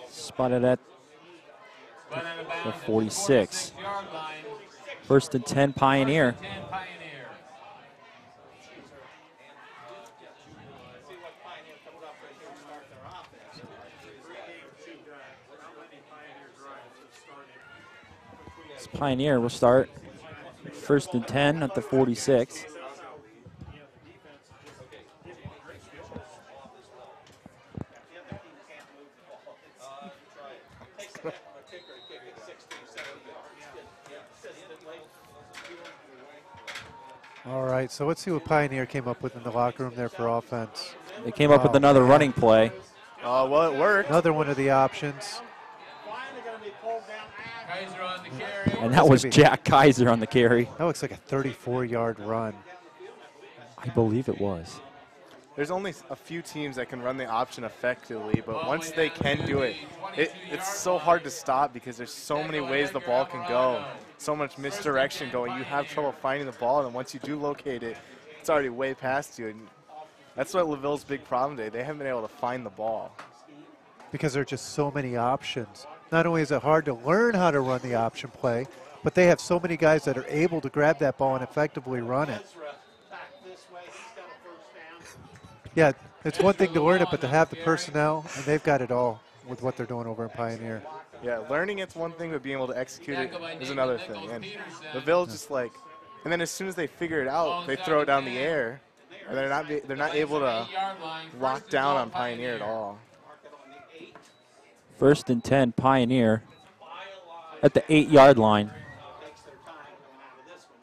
Spotted at the 46. 1st and 10 Pioneer. This Pioneer will start 1st and 10 at the 46. All right, so let's see what Pioneer came up with in the locker room there for offense. They came up with another running play. Well, it worked. Another one of the options. And that was Jack Kaiser on the carry. That looks like a 34-yard run. I believe it was. There's only a few teams that can run the option effectively, but once they can do it, it's so hard to stop because there's so many ways the ball can go, so much misdirection going. You have trouble finding the ball, and once you do locate it, it's already way past you. And that's what Laville's big problem today. They haven't been able to find the ball. Because there are just so many options. not only is it hard to learn how to run the option play, but they have so many guys that are able to grab that ball and effectively run it. Yeah, it's one thing to learn it, but to have the personnel, and they've got it all with what they're doing over in Pioneer. Yeah, learning it's one thing, but being able to execute it is another thing. And Laville just like, and then as soon as they figure it out, they throw it down the air, and they're not able to lock down on Pioneer at all. 1st and 10, Pioneer at the 8-yard line.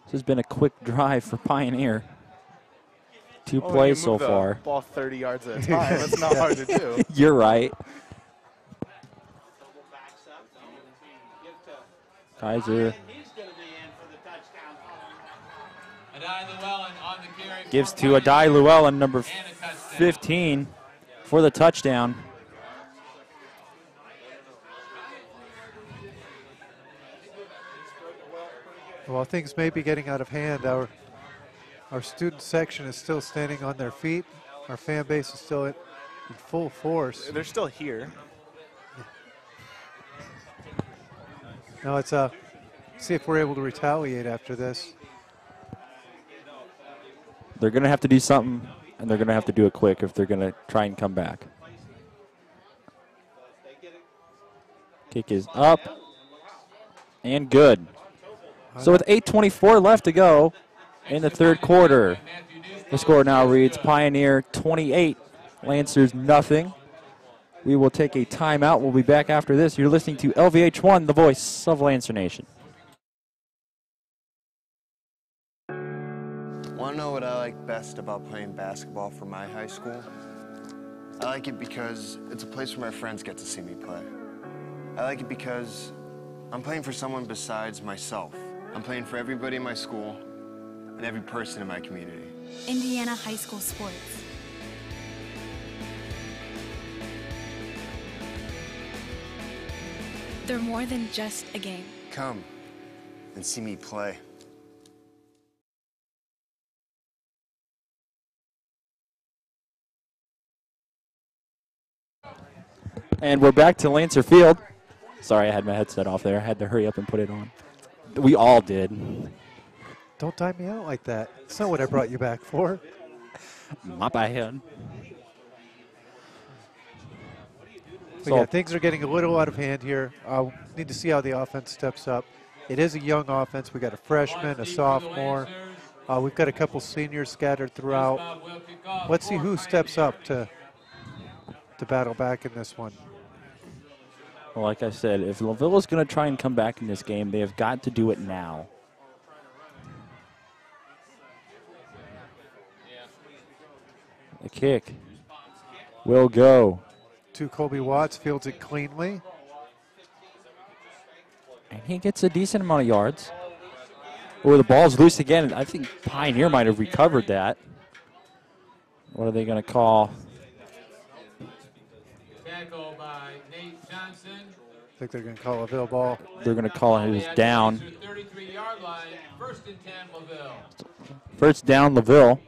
This has been a quick drive for Pioneer. 2 plays so far. Ball 30 yards at a time. That's not hard to do. You're right. Kaiser gives to Adai Llewellyn, number 15, for the touchdown. Well, things may be getting out of hand. Our student section is still standing on their feet. Our fan base is still in full force. They're still here. Now let's see if we're able to retaliate after this. They're going to have to do something, and they're going to have to do it quick if they're going to try and come back. Kick is up and good. So with 8:24 left to go in the third quarter, the score now reads Pioneer 28, Lancers nothing. We will take a timeout. We'll be back after this. You're listening to LVH1, the voice of Lancer Nation. Want to know what I like best about playing basketball for my high school? I like it because it's a place where my friends get to see me play. I like it because I'm playing for someone besides myself. I'm playing for everybody in my school and every person in my community. Indiana high school sports. They're more than just a game. Come and see me play. And we're back to Lancer Field. Sorry, I had my headset off there. I had to hurry up and put it on. We all did. Don't time me out like that. That's not what I brought you back for. My bad. So yeah, things are getting a little out of hand here. Need to see how the offense steps up. It is a young offense. We got a freshman, a sophomore. We've got a couple seniors scattered throughout. Let's see who steps up to battle back in this one. Well, like I said, if Laville is going to try and come back in this game, they have got to do it now. The kick will go to Colby Watts, fields it cleanly. And he gets a decent amount of yards. Oh, the ball's loose again. I think Pioneer might have recovered that. What are they going to call? Tackle by Nate Johnson. I think they're going to call a Laville ball. They're going to call it down. 33-yard line, 1st and 10, Laville. First down, Laville.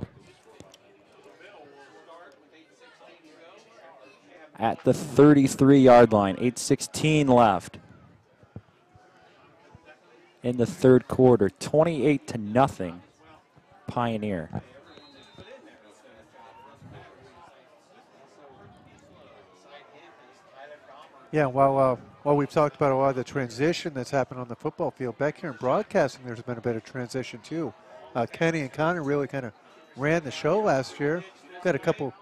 At the 33-yard line, 8:16 left in the third quarter. 28-0, Pioneer. Yeah, while we've talked about a lot of the transition that's happened on the football field, back here in broadcasting, there's been a bit of transition too. Kenny and Connor really kind of ran the show last year. Got a couple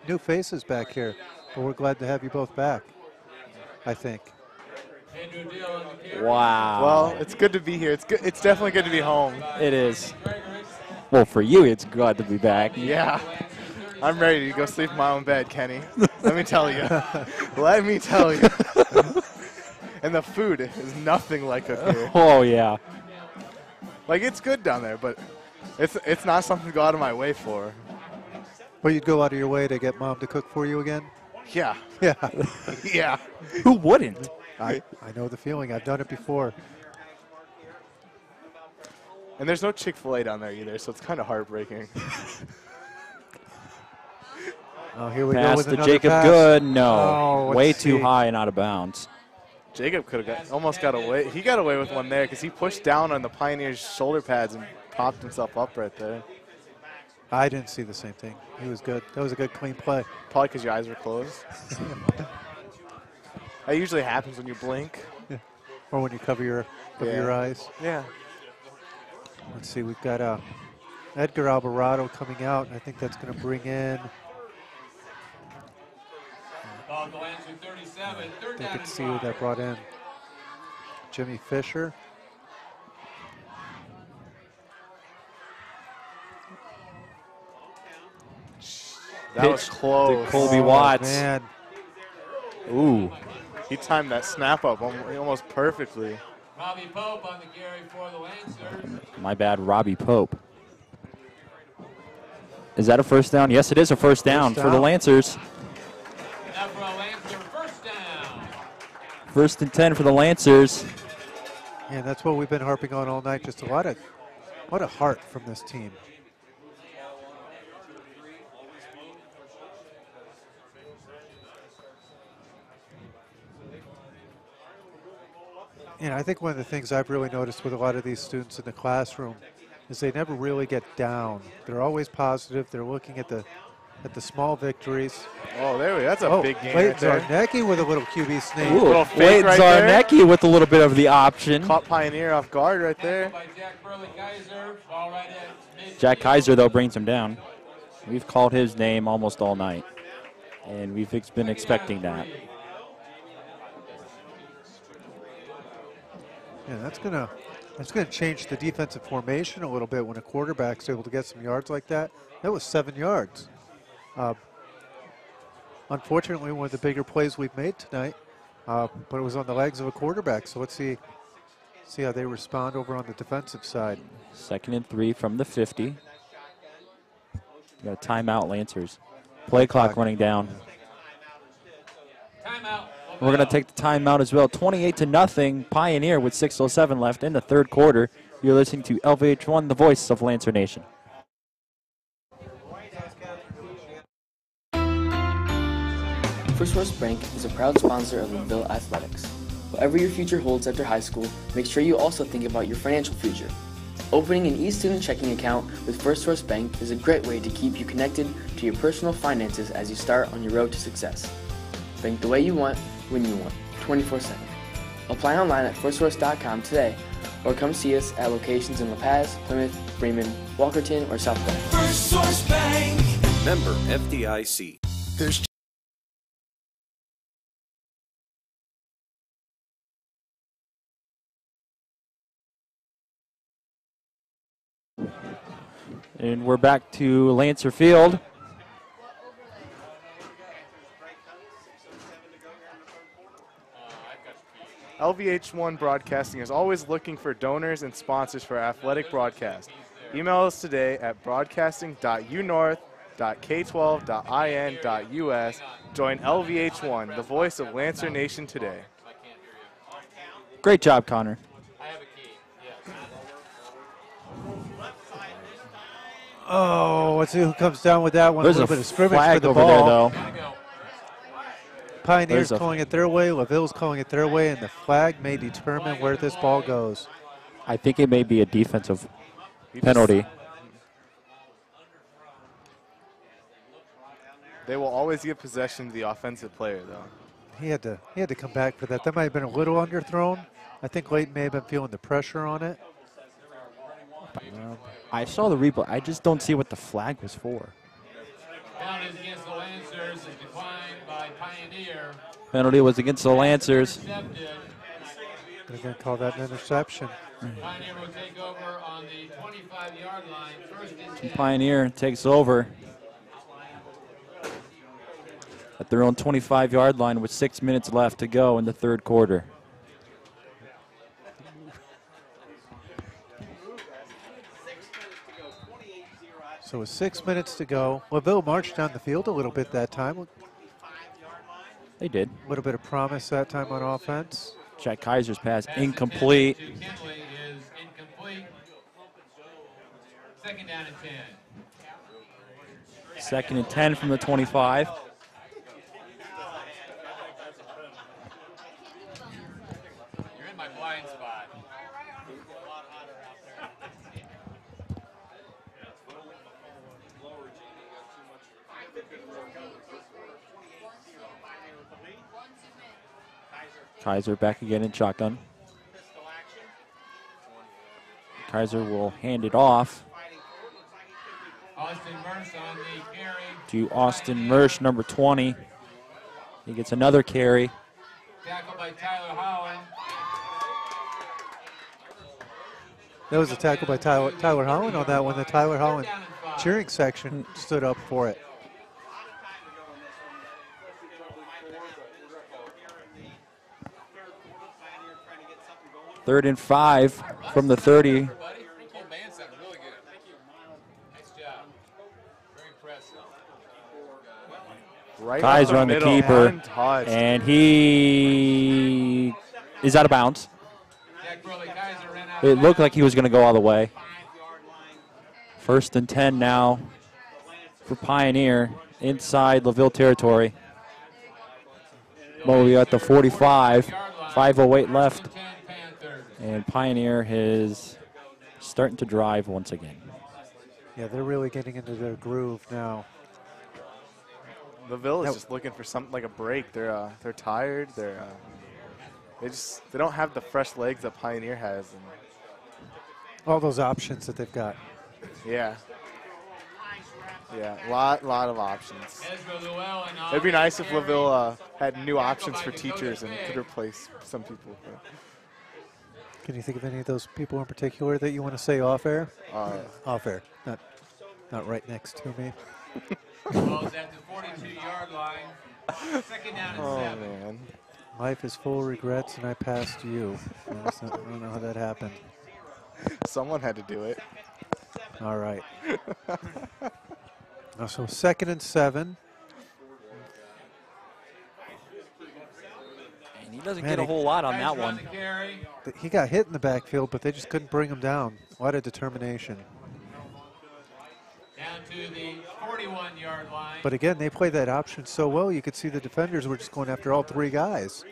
new faces back here, but we're glad to have you both back, I think. Wow. Well, it's good to be here. It's good. It's definitely good to be home. It is. Well, for you, it's glad to be back. Yeah. I'm ready to go sleep in my own bed, Kenny. Let me tell you. Let me tell you. And the food is nothing like up here. Oh, yeah. Like, it's good down there, but it's not something to go out of my way for. Well, you'd go out of your way to get Mom to cook for you again? Yeah. Yeah. Yeah. Who wouldn't? I know the feeling. I've done it before. And there's no Chick-fil-A down there either, so it's kind of heartbreaking. Oh, here we pass go with to another Jacob pass. Good. No. Oh, way too high and out of bounds. Jacob could have almost got away. He got away with one there because he pushed down on the Pioneer's shoulder pads and popped himself up right there. I didn't see the same thing. He was good. That was a good, clean play. Probably because your eyes were closed. That usually happens when you blink. Yeah. Or when you cover your eyes. Yeah. Let's see, we've got Edgar Alvarado coming out. I think that's going to bring in. They could see who that brought in. Jimmy Fisher. That was close. To Colby Watts. Man. Ooh. He timed that snap up almost perfectly. Robbie Pope on the carry for the Lancers. My bad, Robbie Pope. Is that a first down? Yes, it is a first down for the Lancers. Now for a Lancer first down. 1st and 10 for the Lancers. Yeah, that's what we've been harping on all night. Just a lot of heart from this team. And I think one of the things I've really noticed with a lot of these students in the classroom is they never really get down. They're always positive. They're looking at the small victories. Oh, there we go. That's a big game Wait, right there. Zarnecki with a little QB sneak. Ooh, little fake right Zarnecki with a little bit of the option. Caught Pioneer off guard right there. Jack Kaiser, though, brings him down. We've called his name almost all night, and we've been expecting that. Yeah, that's gonna change the defensive formation a little bit when a quarterback's able to get some yards like that. That was 7 yards. Unfortunately, one of the bigger plays we've made tonight, but it was on the legs of a quarterback. So let's see how they respond over on the defensive side. 2nd and 3 from the 50. Got a timeout, Lancers. Play clock running down. Timeout. We're going to take the timeout as well. 28-0, Pioneer with 6:07 left in the 3rd quarter. You're listening to LVH1, the voice of Lancer Nation. First West Bank is a proud sponsor of Laville Athletics. Whatever your future holds after high school, make sure you also think about your financial future. Opening an e-student checking account with First West Bank is a great way to keep you connected to your personal finances as you start on your road to success. Bank the way you want, when you want, 24/7. Apply online at firstsource.com today, or come see us at locations in La Paz, Plymouth, Bremen, Walkerton, or South Bend. First Source Bank. Member FDIC. There's And we're back to Lancer Field. LVH1 Broadcasting is always looking for donors and sponsors for athletic broadcast. Email us today at broadcasting.unorth.k12.in.us. Join LVH1, the voice of Lancer Nation today. Great job, Connor. Oh, let's see who comes down with that one. There's a little bit of scrimmage flag for the over ball. there, though. Pioneers calling it their way, Laville's calling it their way, and the flag may determine where this ball goes. I think it may be a defensive penalty. They will always give possession to the offensive player, though. He had to come back for that. That might have been a little underthrown. I think Layton may have been feeling the pressure on it. I saw the replay. I just don't see what the flag was for. Penalties against the Lancers is declined by Pioneer. Penalty was against the Lancers. They're going to call that an interception. Pioneer will take over on the 25-yard line. 1st and 10. Pioneer takes over at their own 25-yard line with 6 minutes left to go in the 3rd quarter. So with 6 minutes to go, Laville marched down the field a little bit that time. They did. A little bit of promise that time on offense. Jack Kaiser's pass incomplete. To Kinley is incomplete. 2nd down and 10. 2nd and 10 from the 25. my blind spot. Kaiser back again in shotgun. Kaiser will hand it off Austin Merce on the carry. to Austin Mersch, number 20. He gets another carry. Tackled by Tyler Holland. That was a tackle by Tyler Holland on that one. The Tyler Holland cheering section stood up for it. Third and 5 from the 30. Right Kaiser on the middle, keeper, untouched. and he is out of bounds. It looked like he was going to go all the way. First and 10 now for Pioneer inside Laville territory. Well, we got the 45, 5:08 left, and Pioneer is starting to drive once again. Yeah, they're really getting into their groove now. Laville is just looking for something like a break. They're tired. They don't have the fresh legs that Pioneer has. And all those options that they've got. Yeah. Yeah, lot of options. It'd be nice if Laville had new options for teachers and could replace some people. Can you think of any of those people in particular that you want to say off air? Off air, not right next to me. Ball's at the 42-yard line. Second down and 7. Man. Life is full of regrets, and I passed you. I don't know how that happened. Someone had to do it. All right. So 2nd and 7. And he doesn't get a whole lot on that one. He got hit in the backfield, but they just couldn't bring him down. A lot of determination. Down to the 41-yard line. But again, they played that option so well, you could see the defenders were just going after all three guys,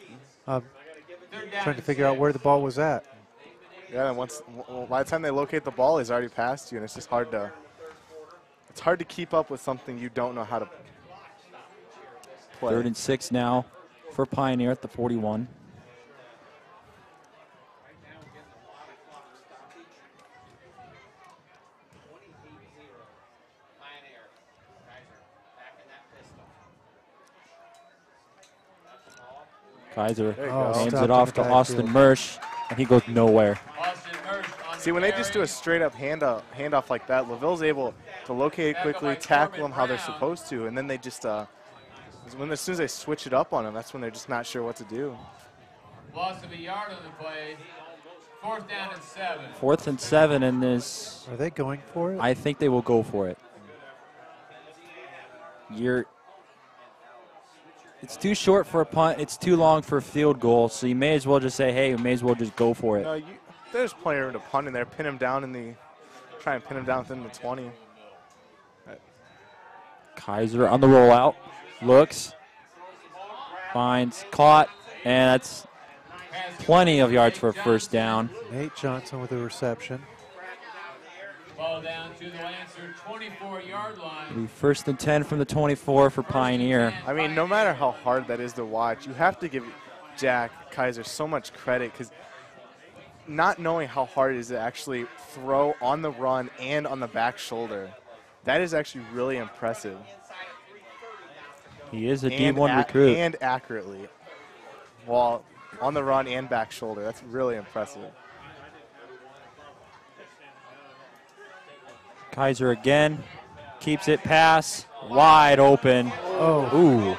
trying to figure out where the ball was at. Yeah, and by the time they locate the ball, he's already past you, and it's just hard to. It's hard to keep up with something you don't know how to play. 3rd and 6 now for Pioneer at the 41. Kaiser hands it off to Austin Mersch, and he goes nowhere. See, when they just do a straight-up handoff like that, Laville's able to locate it quickly, tackle them how they're supposed to, and then they just, as soon as they switch it up on them, that's when they're just not sure what to do. Loss of a yard on the play. 4th down and 7. 4th and 7 in this. Are they going for it? I think they will go for it. It's too short for a punt. It's too long for a field goal. So you may as well just say, hey, you may as well just go for it. No, there's plenty of room to punt in there. Pin him down try and pin him down within the 20. Kaiser on the rollout. Looks. Finds. Caught. And that's plenty of yards for a first down. Nate Johnson with a reception. Ball down to the Lancer 24-yard line. Be 1st and 10 from the 24 for Pioneer. I mean, no matter how hard that is to watch, you have to give Jack Kaiser so much credit because not knowing how hard it is to actually throw on the run and on the back shoulder, that is actually really impressive. He is a D1 recruit. And accurately. While on the run and back shoulder, that's really impressive. Kaiser again, keeps it pass, wide open. Oh. Ooh,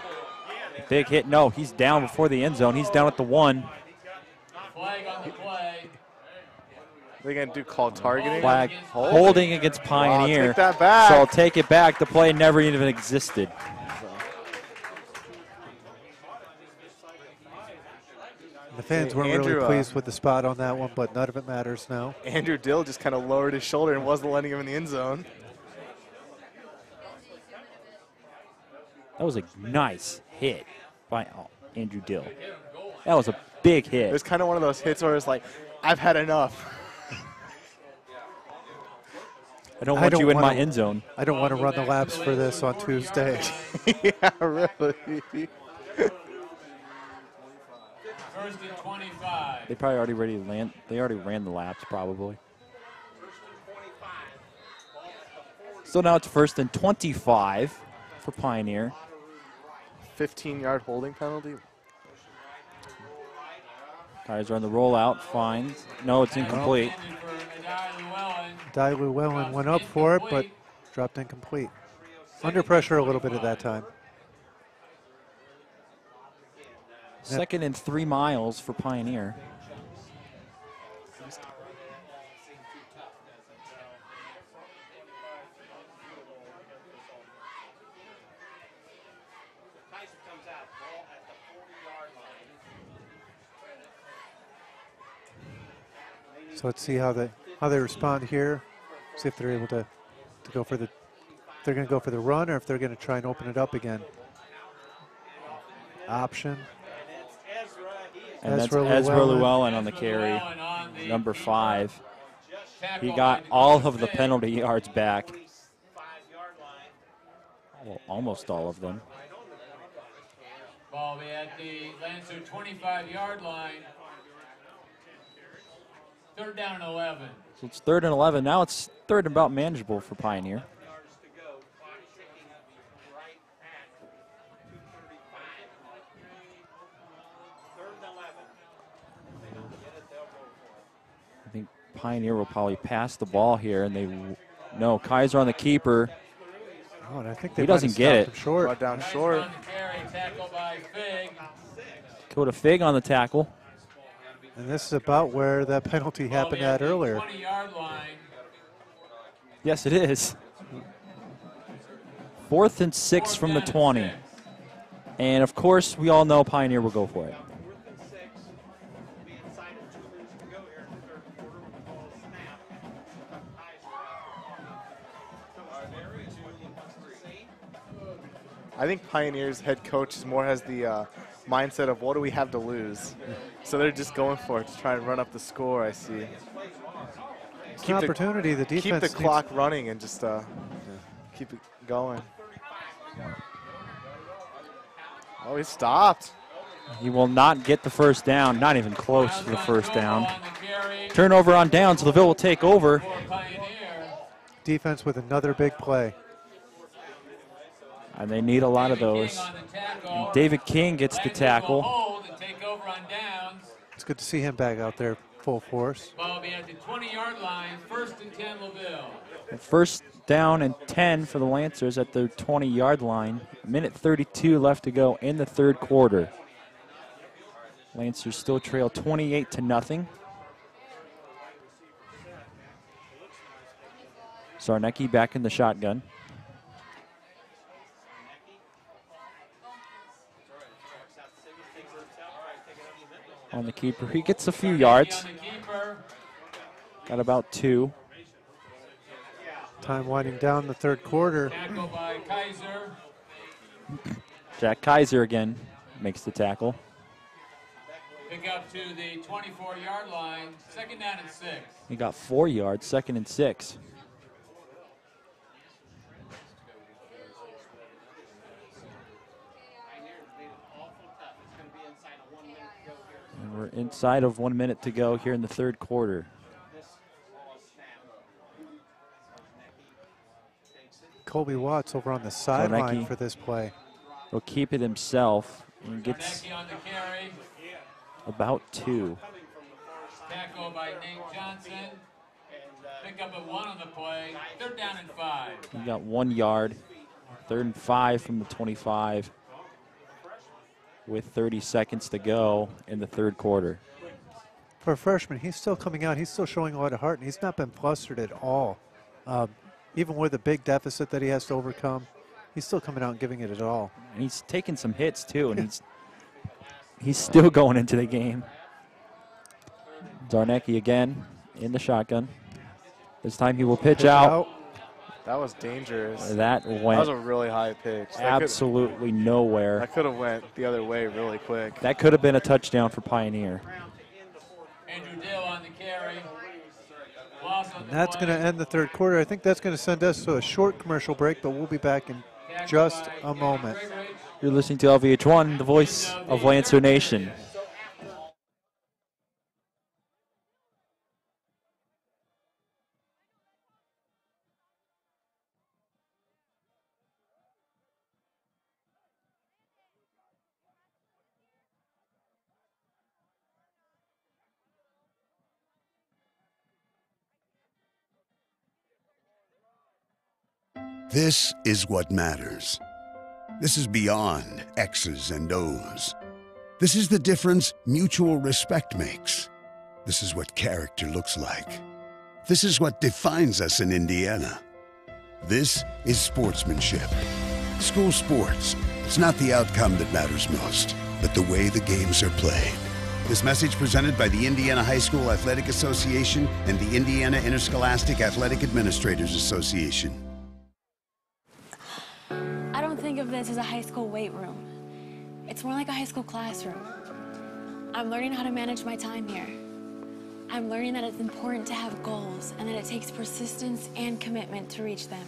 big hit. No, he's down before the end zone. He's down at the 1. Flag on the play. They're going to do called targeting? Flag holding against Pioneer. Wow, take that back. So I'll take it back. The play never even existed. The fans weren't really pleased with the spot on that one, but none of it matters now. Andrew Dill just kind of lowered his shoulder and wasn't letting him in the end zone. That was a nice hit by Andrew Dill. That was a big hit. It was kind of one of those hits where it's like, I've had enough. I don't want you in my end zone. I don't want to run the laps for this on Tuesday. Yeah, really. First and 25. They probably already ran the laps probably. So now it's first and 25 for Pioneer. 15-yard holding penalty. Tigers are on the rollout. Finds. No, it's incomplete. Di Llewellyn went up for it, but dropped incomplete. Under pressure a little bit at that time. Second and 3 miles for Pioneer. So let's see how they respond here. See if they're able to go for the. If they're going to go for the run, or if they're going to try and open it up again. Option. And that's Ezra Llewellyn on the carry, number 5. He got all of the penalty yards back. Well, almost all of them. Ball be at the Lancer 25-yard line. Third down and 11. So it's 3rd and 11. Now it's 3rd and about manageable for Pioneer. I think Pioneer will probably pass the ball here, and no, Kaiser on the keeper. Oh, and I think he doesn't get it. Short. Brought down short. Go to Fig on the tackle. And this is about where that penalty happened at earlier. Yes, it is. 4th and 6 from the 20. And, of course, we all know Pioneer will go for it. I think Pioneer's head coach has the mindset of what do we have to lose? So they're just going for it to try and run up the score, I see. It's an opportunity. The defense keep the clock running and just keep it going. Oh, he stopped. He will not get the first down, not even close to the first down. Turnover on downs, Laville will take over. Defense with another big play. And they need a lot of those. And David King gets the tackle. It's good to see him back out there full force. Ball be at the 20-yard line, 1st and 10 Laville. And first down and 10 for the Lancers at their 20-yard line. Minute 32 left to go in the 3rd quarter. Lancers still trail 28-0. Zarnecki back in the shotgun. On the keeper, he gets a few yards. Got about 2. Time winding down the 3rd quarter. Tackle by Kaiser. Jack Kaiser again makes the tackle. Pick up to the 24-yard line, 2nd down and 6. He got 4 yards, 2nd and 6. And we're inside of 1 minute to go here in the 3rd quarter. Colby Watts over on the sideline for this play. He'll keep it himself and gets about 2. Tackle by Nate Johnson. Pick up at 1 on the play. 3rd down and 5. He got 1 yard. 3rd and 5 from the 25. With 30 seconds to go in the 3rd quarter. For a freshman, he's still coming out. He's still showing a lot of heart, and he's not been flustered at all. Even with the big deficit that he has to overcome, he's still coming out and giving it all. And he's taking some hits, too, and he's still going into the game. Zarnecki again in the shotgun. This time he will pitch out. That was dangerous. That went That was a really high pitch. Absolutely nowhere. That could have went the other way really quick. That could have been a touchdown for Pioneer. Andrew Dill on the carry. And that's going to end the third quarter. I think that's going to send us to a short commercial break, but we'll be back in just a moment. You're listening to LVH1, the voice of Lancer Nation. This is what matters. This is beyond X's and O's. This is the difference mutual respect makes. This is what character looks like. This is what defines us in Indiana. This is sportsmanship. School sports, it's not the outcome that matters most, but the way the games are played. This message presented by the Indiana High School Athletic Association and the Indiana Interscholastic Athletic Administrators Association. I don't think of this as a high school weight room. It's more like a high school classroom. I'm learning how to manage my time here. I'm learning that it's important to have goals and that it takes persistence and commitment to reach them.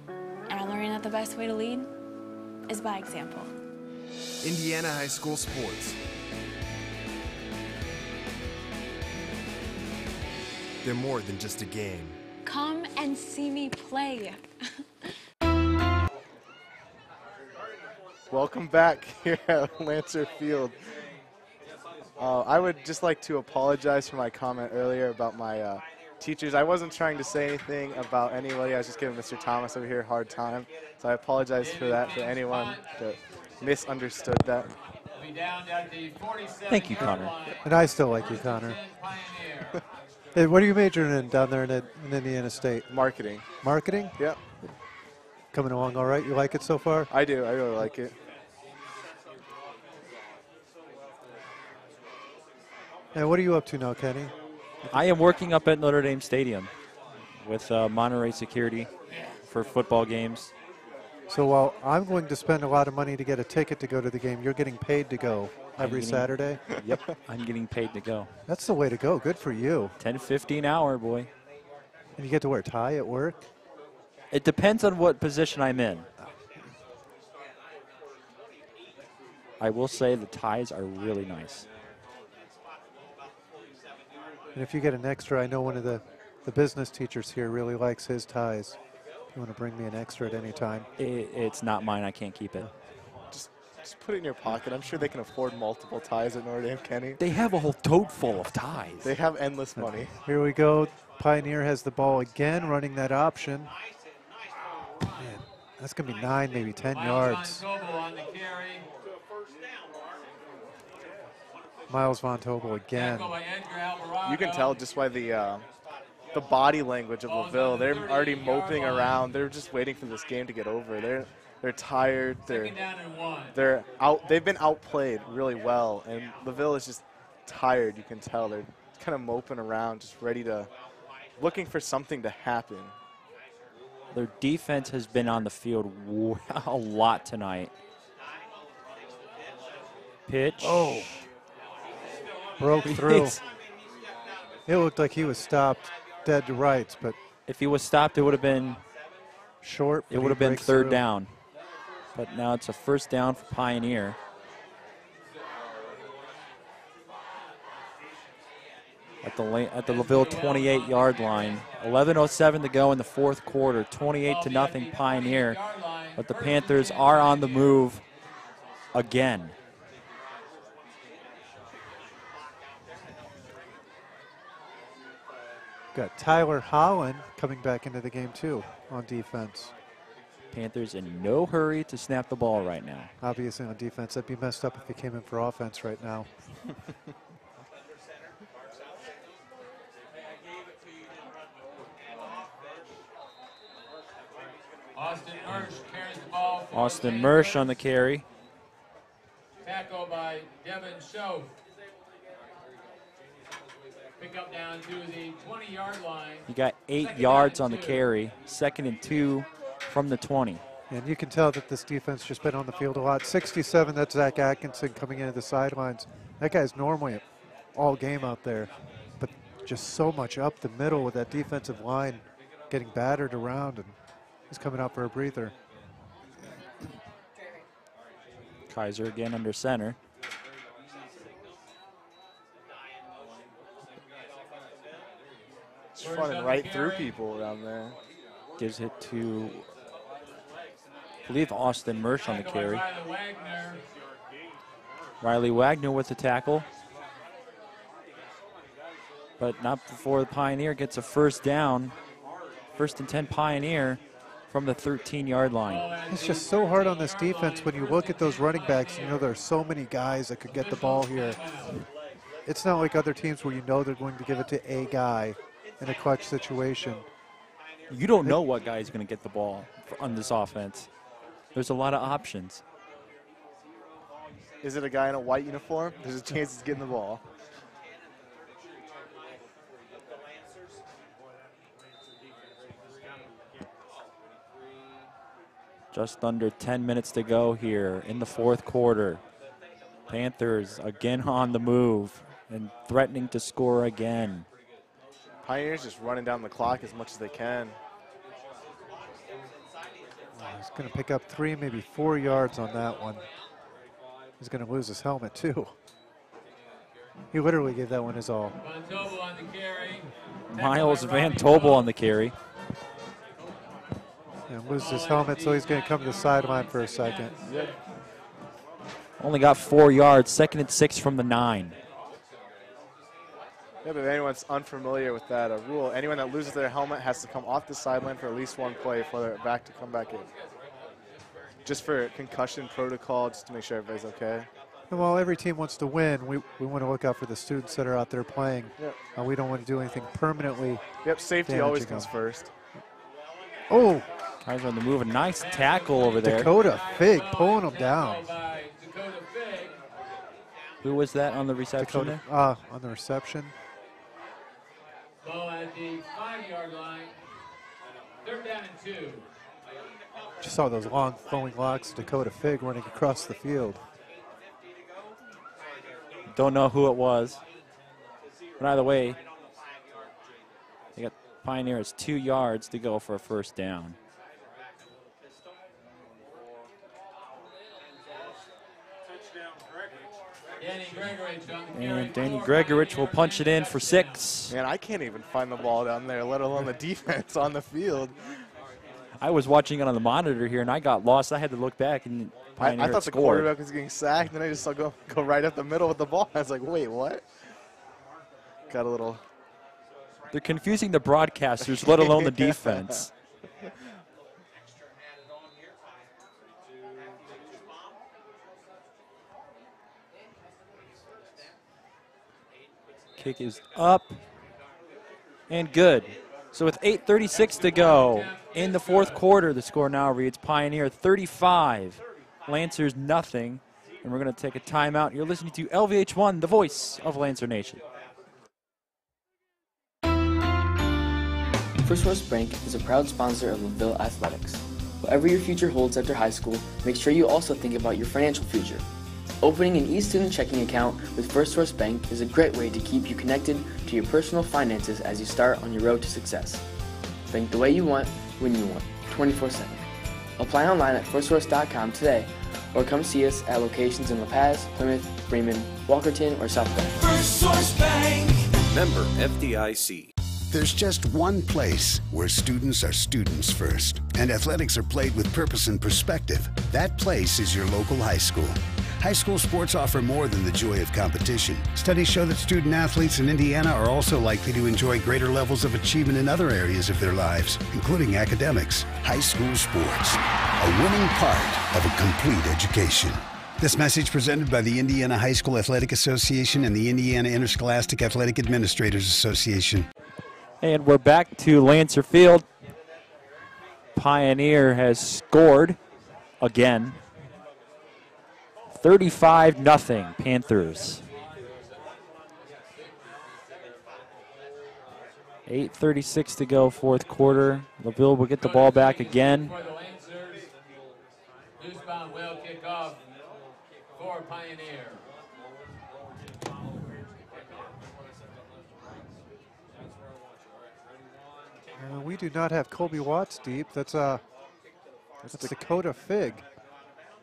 And I'm learning that the best way to lead is by example. Indiana High School Sports. They're more than just a game. Come and see me play. Welcome back here at Lancer Field. I would just like to apologize for my comment earlier about my teachers. I wasn't trying to say anything about anybody. I was just giving Mr. Thomas over here a hard time. So I apologize for that, for anyone that misunderstood that. Thank you, Connor. And I still like you, Connor. Hey, what are you majoring in down there in Indiana State? Marketing. Marketing? Yep. Coming along all right? You like it so far? I do. I really like it. And what are you up to now, Kenny? I am working up at Notre Dame Stadium with Monterey Security for football games. So while I'm going to spend a lot of money to get a ticket to go to the game, you're getting paid to go every Saturday? Yep, I'm getting paid to go. That's the way to go. Good for you. $10.50 an hour, boy. And you get to wear a tie at work? It depends on what position I'm in. I will say the ties are really nice. And if you get an extra, I know one of the business teachers here really likes his ties. If you want to bring me an extra at any time. It's not mine. I can't keep it. Just put it in your pocket. I'm sure they can afford multiple ties at Notre Dame, Kenny. They have a whole tote full of ties. They have endless money. Here we go. Pioneer has the ball again, running that option. Man, that's going to be 9, maybe 10 yards. Miles Von Tobel again. You can tell just by the body language of Laville. They're already moping around. They're just waiting for this game to get over. They're tired. They're out. They've been outplayed really well, and Laville is just tired. You can tell they're kind of moping around, just ready to, looking for something to happen. Their defense has been on the field a lot tonight. Pitch. Oh. Broke through. It looked like he was stopped dead to rights, but if he was stopped, it would have been short. It would have been third down. But now it's a first down for Pioneer. At the Laville 28-yard line. 11:07 to go in the fourth quarter. 28-0 Pioneer. But the Panthers are on the move again. Got Tyler Holland coming back into the game too on defense. Panthers in no hurry to snap the ball right now. Obviously on defense, that'd be messed up if he came in for offense right now. Austin Mersch carries the ball. Austin Mersch on the carry. Tackle by Devin Shove. pickup down to the 20-yard line. You got 8 yards on the carry, 2nd and 2 from the 20. And you can tell that this defense just been on the field a lot. 67, that's Zach Atkinson coming into the sidelines. That guy's normally all game out there, but just so much up the middle with that defensive line getting battered around, and he's coming out for a breather. Kaiser again under center. It's running right through people around there. Gives it to, I believe, Austin Mersch on the carry. Riley Wagner with the tackle. But not before the Pioneer gets a first down. 1st and 10 Pioneer from the 13-yard line. It's just so hard on this defense when you look at those running backs. You know, there are so many guys that could get the ball here. It's not like other teams where you know they're going to give it to a guy in a clutch situation. You don't know what guy is going to get the ball on this offense. There's a lot of options. Is it a guy in a white uniform? There's a chance he's getting the ball. Just under 10 minutes to go here in the 4th quarter. Panthers again on the move and threatening to score again. Pioneers just running down the clock as much as they can. He's going to pick up 3, maybe 4 yards on that one. He's going to lose his helmet too. He literally gave that one his all. Miles Van Tobel on the carry. And loses his helmet, so he's going to come to the sideline for a second. Yep. Only got 4 yards, 2nd and 6 from the 9. Yeah, but if anyone's unfamiliar with that rule, anyone that loses their helmet has to come off the sideline for at least one play for their back to come back in. Just for concussion protocol, just to make sure everybody's okay. And while every team wants to win, we want to look out for the students that are out there playing. Yep. We don't want to do anything permanently. Yep, safety always comes first. Oh! Kaiser on the move, a nice tackle over there. Dakota Fig pulling him down. Who was that on the reception? Dakota, on the reception. Ball at the 5-yard line. 3rd down and 2. Just saw those long flowing locks, Dakota Fig running across the field. Don't know who it was. But either way, they got Pioneers 2 yards to go for a first down. And Danny Gregorich will punch it in for 6. Man, I can't even find the ball down there, let alone the defense on the field. I was watching it on the monitor here, and I got lost. I had to look back, and Pioneer I thought the scored. quarterback was getting sacked, and then I just saw go right up the middle with the ball. I was like, wait, what? Got a little. They're confusing the broadcasters, let alone the defense. Kick is up and good. So with 8:36 to go in the 4th quarter, the score now reads Pioneer 35, Lancers nothing. And we're going to take a timeout. You're listening to LVH1, the voice of Lancer Nation. First West Bank is a proud sponsor of Laville Athletics. Whatever your future holds after high school, make sure you also think about your financial future. Opening an e-student checking account with First Source Bank is a great way to keep you connected to your personal finances as you start on your road to success. Bank the way you want, when you want, 24/7. Apply online at firstsource.com today, or come see us at locations in La Paz, Plymouth, Bremen, Walkerton, or South Bend. First Source Bank. Member FDIC. There's just one place where students are students first, and athletics are played with purpose and perspective. That place is your local high school. High school sports offer more than the joy of competition. Studies show that student athletes in Indiana are also likely to enjoy greater levels of achievement in other areas of their lives, including academics. High school sports, a winning part of a complete education. This message presented by the Indiana High School Athletic Association and the Indiana Interscholastic Athletic Administrators Association. And we're back to Lancer Field. Pioneer has scored again. 35-0 Panthers. 8:36 to go, fourth quarter. Laville will get the ball back again. For the Lancers, Newsbound will kick off for Pioneer. We do not have Colby Watts deep. That's Dakota Fig.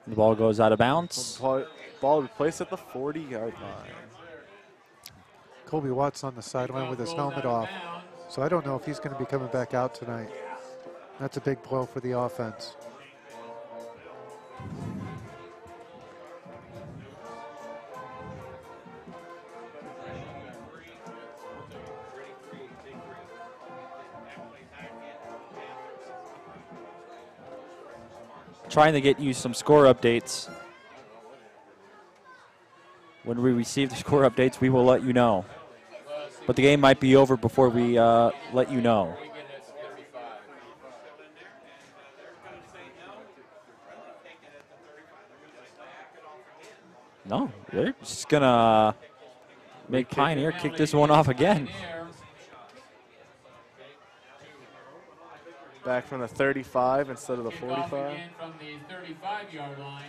The ball goes out of bounds. Ball will be placed at the 40-yard line. Colby Watts on the sideline with his helmet off. So I don't know if he's going to be coming back out tonight. That's a big blow for the offense. Trying to get you some score updates. When we receive the score updates, we will let you know. But the game might be over before we let you know. No, they're just going to make Pioneer kick this one off again. Back from the 35 instead of the 45. From the 35-yard line.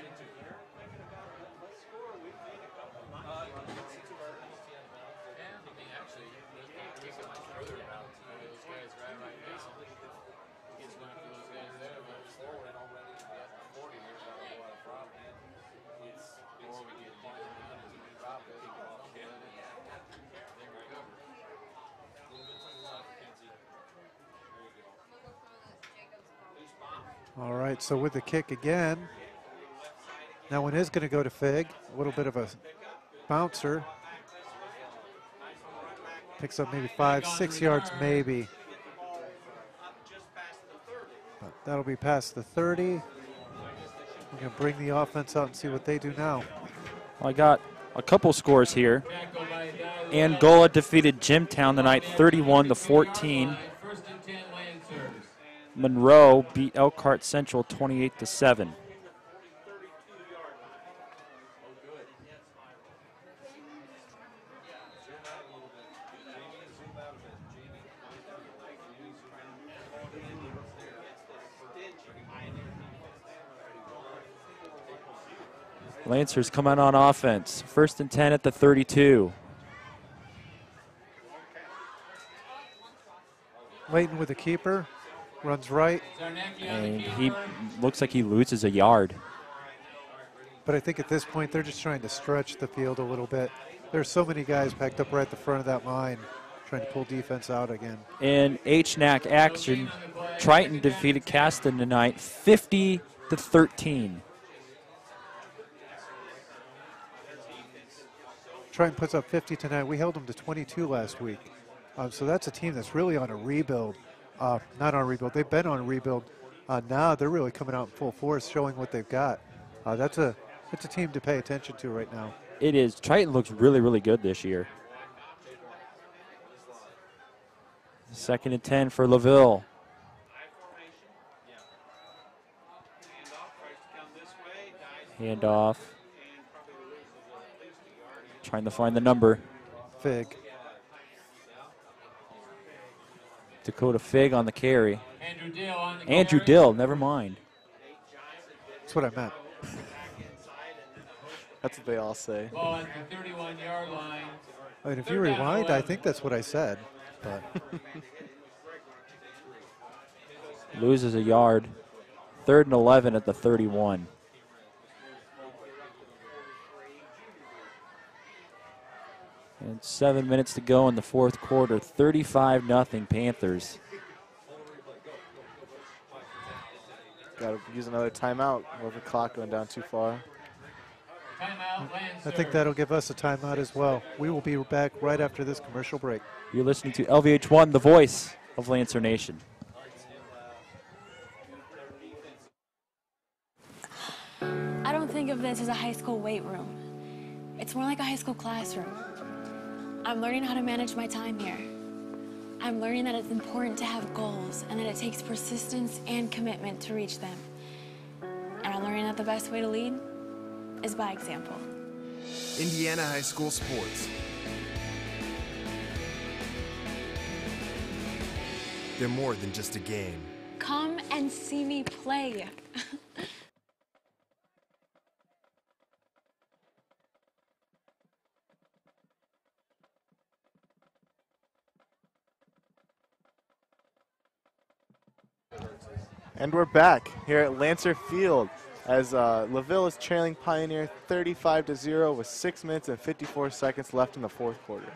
All right, so with the kick again. That one is going to go to Fig. A little bit of a bouncer. Picks up maybe 5-6 yards maybe. But that'll be past the 30. We're going to bring the offense out and see what they do now. Well, I got a couple scores here. Angola defeated Jimtown tonight 31-14. Monroe beat Elkhart Central 28-7. Lancers come out on offense. 1st and 10 at the 32. Layton with the keeper. Runs right. And he looks like he loses a yard. But I think at this point, they're just trying to stretch the field a little bit. There's so many guys packed up right at the front of that line, trying to pull defense out again. In HNAC action, Triton defeated Caston tonight 50-13. Triton puts up 50 tonight. We held them to 22 last week. So that's a team that's really on a rebuild. Not on a rebuild. They've been on a rebuild. Now they're really coming out in full force, showing what they've got. That's a team to pay attention to right now. It is. Triton looks really, really good this year. 2nd and 10 for Laville. Handoff. Trying to find the number. Fig. Dakota Fig on the carry. Andrew Dill, never mind. That's what I meant. That's what they all say. Ball at the 31-yard line. I mean, if you rewind, I think that's what I said. But Loses a yard. 3rd and 11 at the 31. And 7 minutes to go in the fourth quarter. 35-0 Panthers. Got to use another timeout with the clock going down too far. I think that'll give us a timeout as well. We will be back right after this commercial break. You're listening to LVH1, the voice of Lancer Nation. I don't think of this as a high school weight room. It's more like a high school classroom. I'm learning how to manage my time here. I'm learning that it's important to have goals and that it takes persistence and commitment to reach them. And I'm learning that the best way to lead is by example. Indiana High School Sports. They're more than just a game. Come and see me play. And we're back here at Lancer Field as Laville is trailing Pioneer 35-0 with 6 minutes and 54 seconds left in the fourth quarter.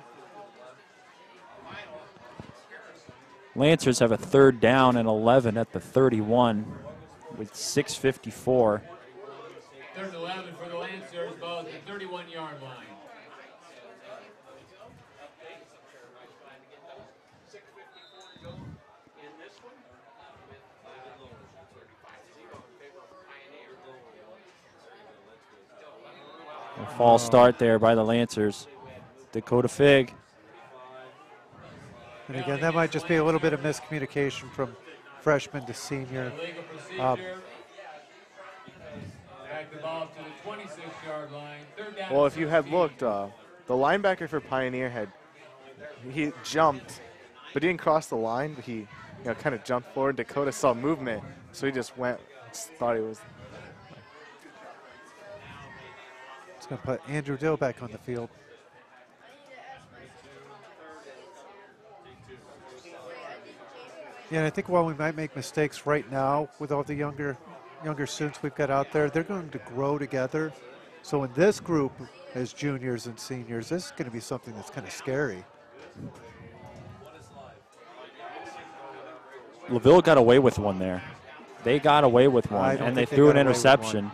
Lancers have a 3rd down and 11 at the 31 with 6:54. 3rd and 11 for the Lancers, ball at the 31-yard line. A false start there by the Lancers. Dakota Fig. And again, that might just be a little bit of miscommunication from freshman to senior. Back the ball to the 26-yard line. 3rd down. Well, if you had looked, the linebacker for Pioneer he jumped, but he didn't cross the line. But he kind of jumped forward. Dakota saw movement, so he just went. Just thought he was. It's going to put Andrew Dill back on the field. Yeah, and I think while we might make mistakes right now with all the younger students we've got out there, they're going to grow together. So in this group, as juniors and seniors, this is going to be something that's kind of scary. Laville got away with one there. They got away with one, and they threw an interception.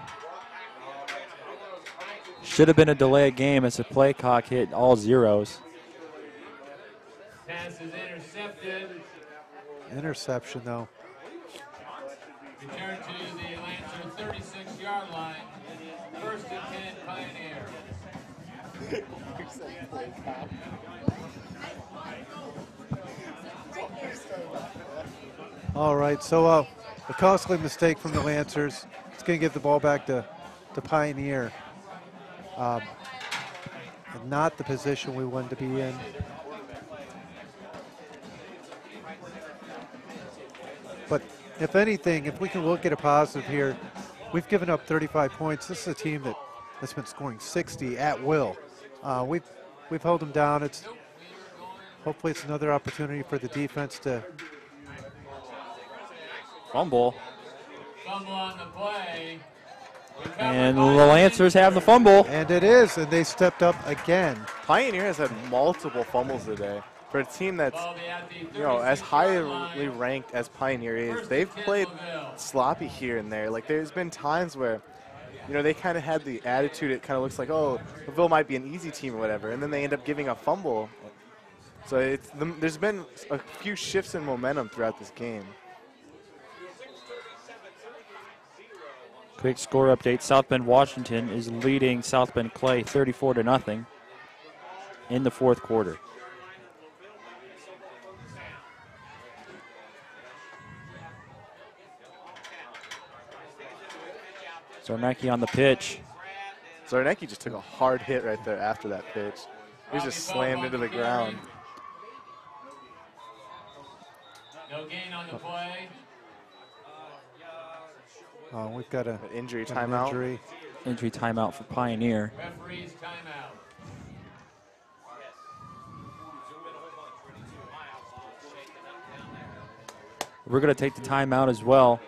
Should have been a delay of game as the play clock hit all zeros. Pass is intercepted. Interception, though. Return to the Lancer 36-yard line. 1st and 10, Pioneer. All right, so a costly mistake from the Lancers. It's going to give the ball back to Pioneer. And not the position we wanted to be in. But if anything, if we can look at a positive here, we've given up 35 points. This is a team that's been scoring 60 at will. We've held them down. Hopefully it's another opportunity for the defense to fumble. Fumble on the play. And the Lancers have the fumble. And it is, and they stepped up again. Pioneer has had multiple fumbles today. For a team that's, as highly ranked as Pioneer is, they've played sloppy here and there. Like, there's been times where, they kind of had the attitude, it kind of looks like, oh, Laville might be an easy team or whatever, and then they end up giving a fumble. So there's been a few shifts in momentum throughout this game. Quick score update. South Bend Washington is leading South Bend Clay 34-0 in the fourth quarter. Zarnecki on the pitch. Zarnecki just took a hard hit right there after that pitch. He was just slammed into the ground. No gain on the play. We've got an injury timeout. Injury timeout for Pioneer. Referee's timeout. We're going to take the timeout as well.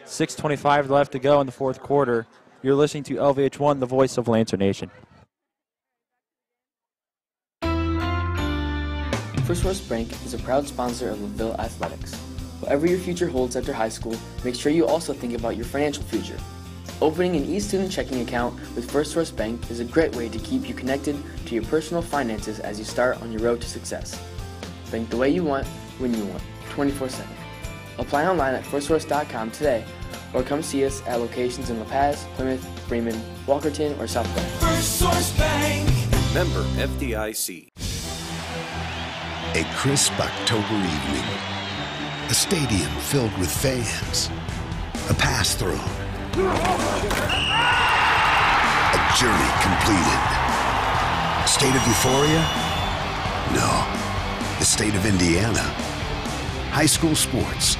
6:25 left to go in the fourth quarter. You're listening to LVH1, the voice of Lancer Nation. First West Bank is a proud sponsor of Laville Athletics. Whatever your future holds after high school, make sure you also think about your financial future. Opening an e-student checking account with First West Bank is a great way to keep you connected to your personal finances as you start on your road to success. Bank the way you want, when you want, 24/7. Apply online at firstsource.com today, or come see us at locations in La Paz, Plymouth, Bremen, Walkerton, or South Bend. First Source Bank. Member FDIC. A crisp October evening. A stadium filled with fans. A pass throw. A journey completed. State of euphoria? No. The state of Indiana. High school sports.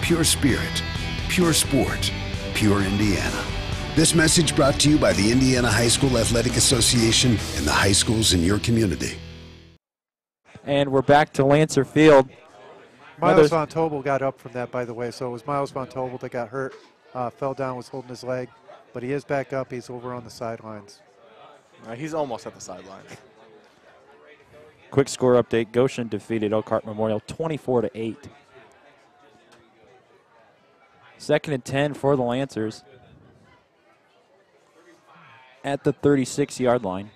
Pure spirit, pure sport, pure Indiana. This message brought to you by the Indiana High School Athletic Association and the high schools in your community. And we're back to Lancer Field. Miles Von Tobel got up from that, by the way. So it was Miles Von Tobel that got hurt, fell down, was holding his leg. But he is back up. He's over on the sidelines. He's almost at the sideline. Quick score update. Goshen defeated Elkhart Memorial 24-8. 2nd and 10 for the Lancers at the 36-yard line.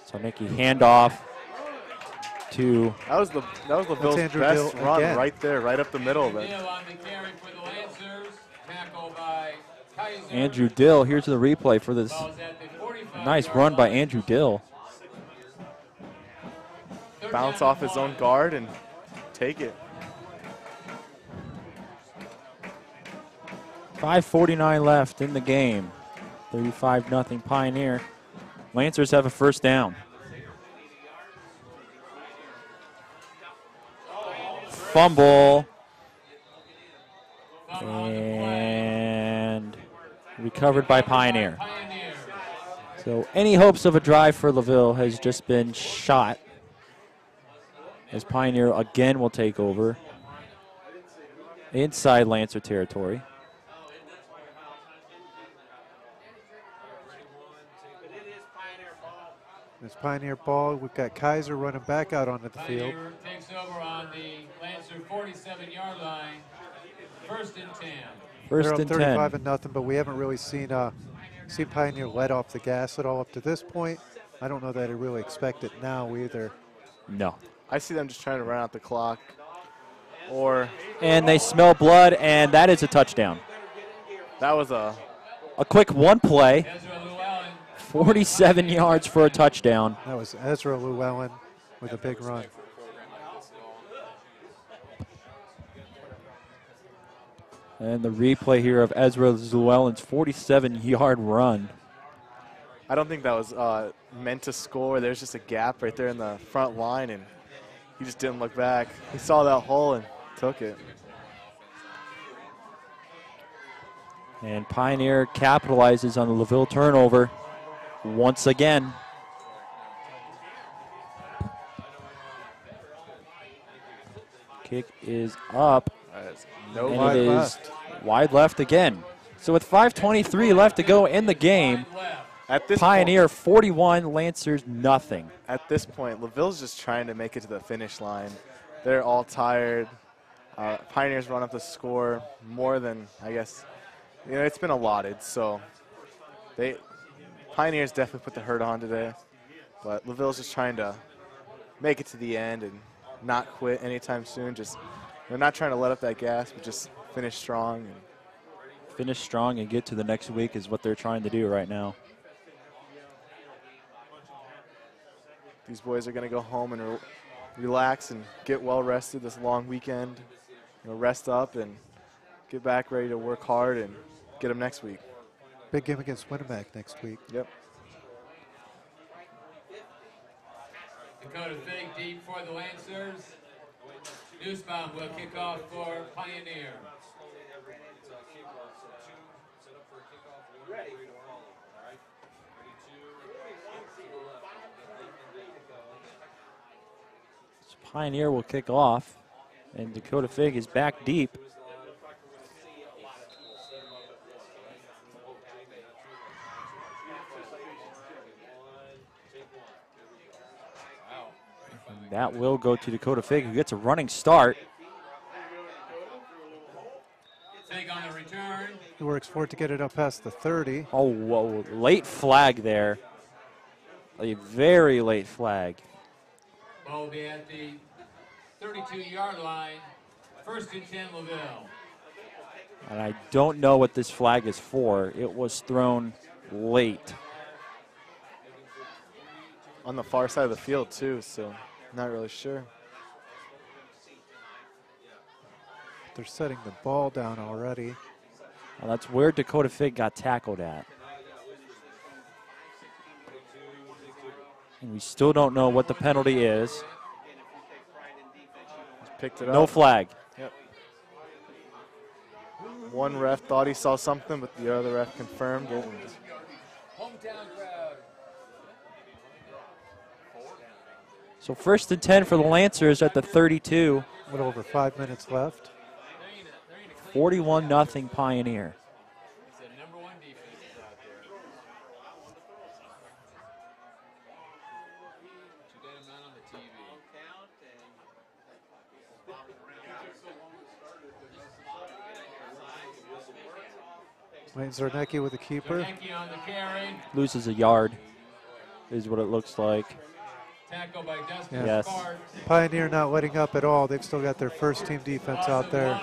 So Nicky handoff to that was Laville's best run again. Right there, right up the middle of it. Andrew Dill. Here's the replay for this nice run by Andrew Dill. Bounce off his own guard and take it. 5:49 left in the game. 35-0 Pioneer. Lancers have a first down. Fumble. And recovered by Pioneer. So any hopes of a drive for Laville has just been shot, as Pioneer again will take over inside Lancer territory. It's Pioneer ball. We've got Kaiser running back out onto the field. Takes over on the Lancer 47-yard line. 1st and 10. They're up 35-0, but we haven't really seen Pioneer let off the gas at all up to this point. I don't know that I really expect it now either. No. I see them just trying to run out the clock. And they smell blood, and that is a touchdown. That was a quick one play. 47 yards for a touchdown. That was Ezra Llewellyn with a big run. And the replay here of Ezra Llewellyn's 47-yard run. I don't think that was meant to score. There's just a gap right there in the front line, and he just didn't look back. He saw that hole and took it. And Pioneer capitalizes on the Laville turnover once again. Kick is up. No and it is wide left again. So with 5:23 left to go in the game, at this Pioneer 41, Lancers nothing. At this point, Laville's just trying to make it to the finish line. They're all tired. Pioneers run up the score more than, I guess, it's been allotted. So Pioneers definitely put the hurt on today. But Laville's just trying to make it to the end and not quit anytime soon. They're not trying to let up that gas, but just finish strong. Finish strong and get to the next week is what they're trying to do right now. These boys are going to go home and relax and get well rested this long weekend. Rest up and get back ready to work hard and get them next week. Big game against Winnipeg next week. Yep. Dakota Fig deep for the Lancers. Newsbaum will kick off for Pioneer. Pioneer will kick off, and Dakota Fig is back deep. That will go to Dakota Fig, who gets a running start. Fig on the return. He works for it to get it up past the 30. Oh, whoa, late flag there. A very late flag. Ball will be at the 32-yard line. 1st and 10, Laville. And I don't know what this flag is for. It was thrown late. On the far side of the field, too, so not really sure. They're setting the ball down already. Well, that's where Dakota Fig got tackled at. And we still don't know what the penalty is. Picked it No up. flag. Yep. One ref thought he saw something, but the other ref confirmed it. So 1st and 10 for the Lancers at the 32. A little over 5 minutes left. 41-0 Pioneer. Wayne Zarnecki with the keeper. Loses a yard, is what it looks like. Yeah. Yes. Pioneer not letting up at all. They've still got their first team defense out there.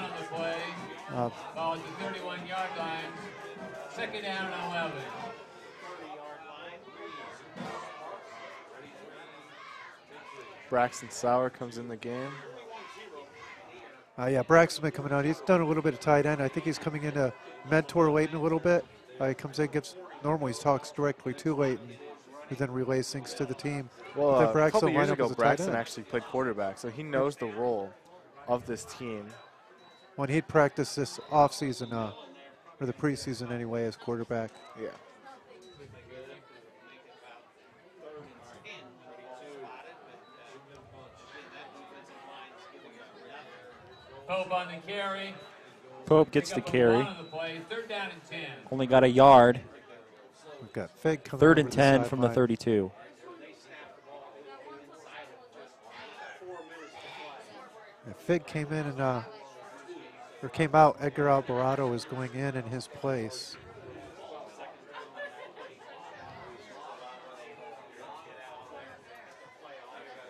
Ball at the 31-yard line. 2nd down and 11. Braxton Sauer comes in the game. Yeah, Braxton's been coming out. He's done a little bit of tight end. I think he's coming in to mentor Leighton a little bit. He comes in, normally he talks directly to Leighton, who then relays things to the team. Well, a couple years ago, Braxton end. actually played quarterback, so he knows the role of this team. When he'd practiced this offseason, or the preseason anyway, as quarterback. Yeah. Pope on the carry. Pope gets the carry. Play. 3rd down and 10. Only got a yard. We've got Fig coming 3rd over and the 10 from the sideline. 32. Yeah, Fig came in and or came out. Edgar Alvarado is going in his place.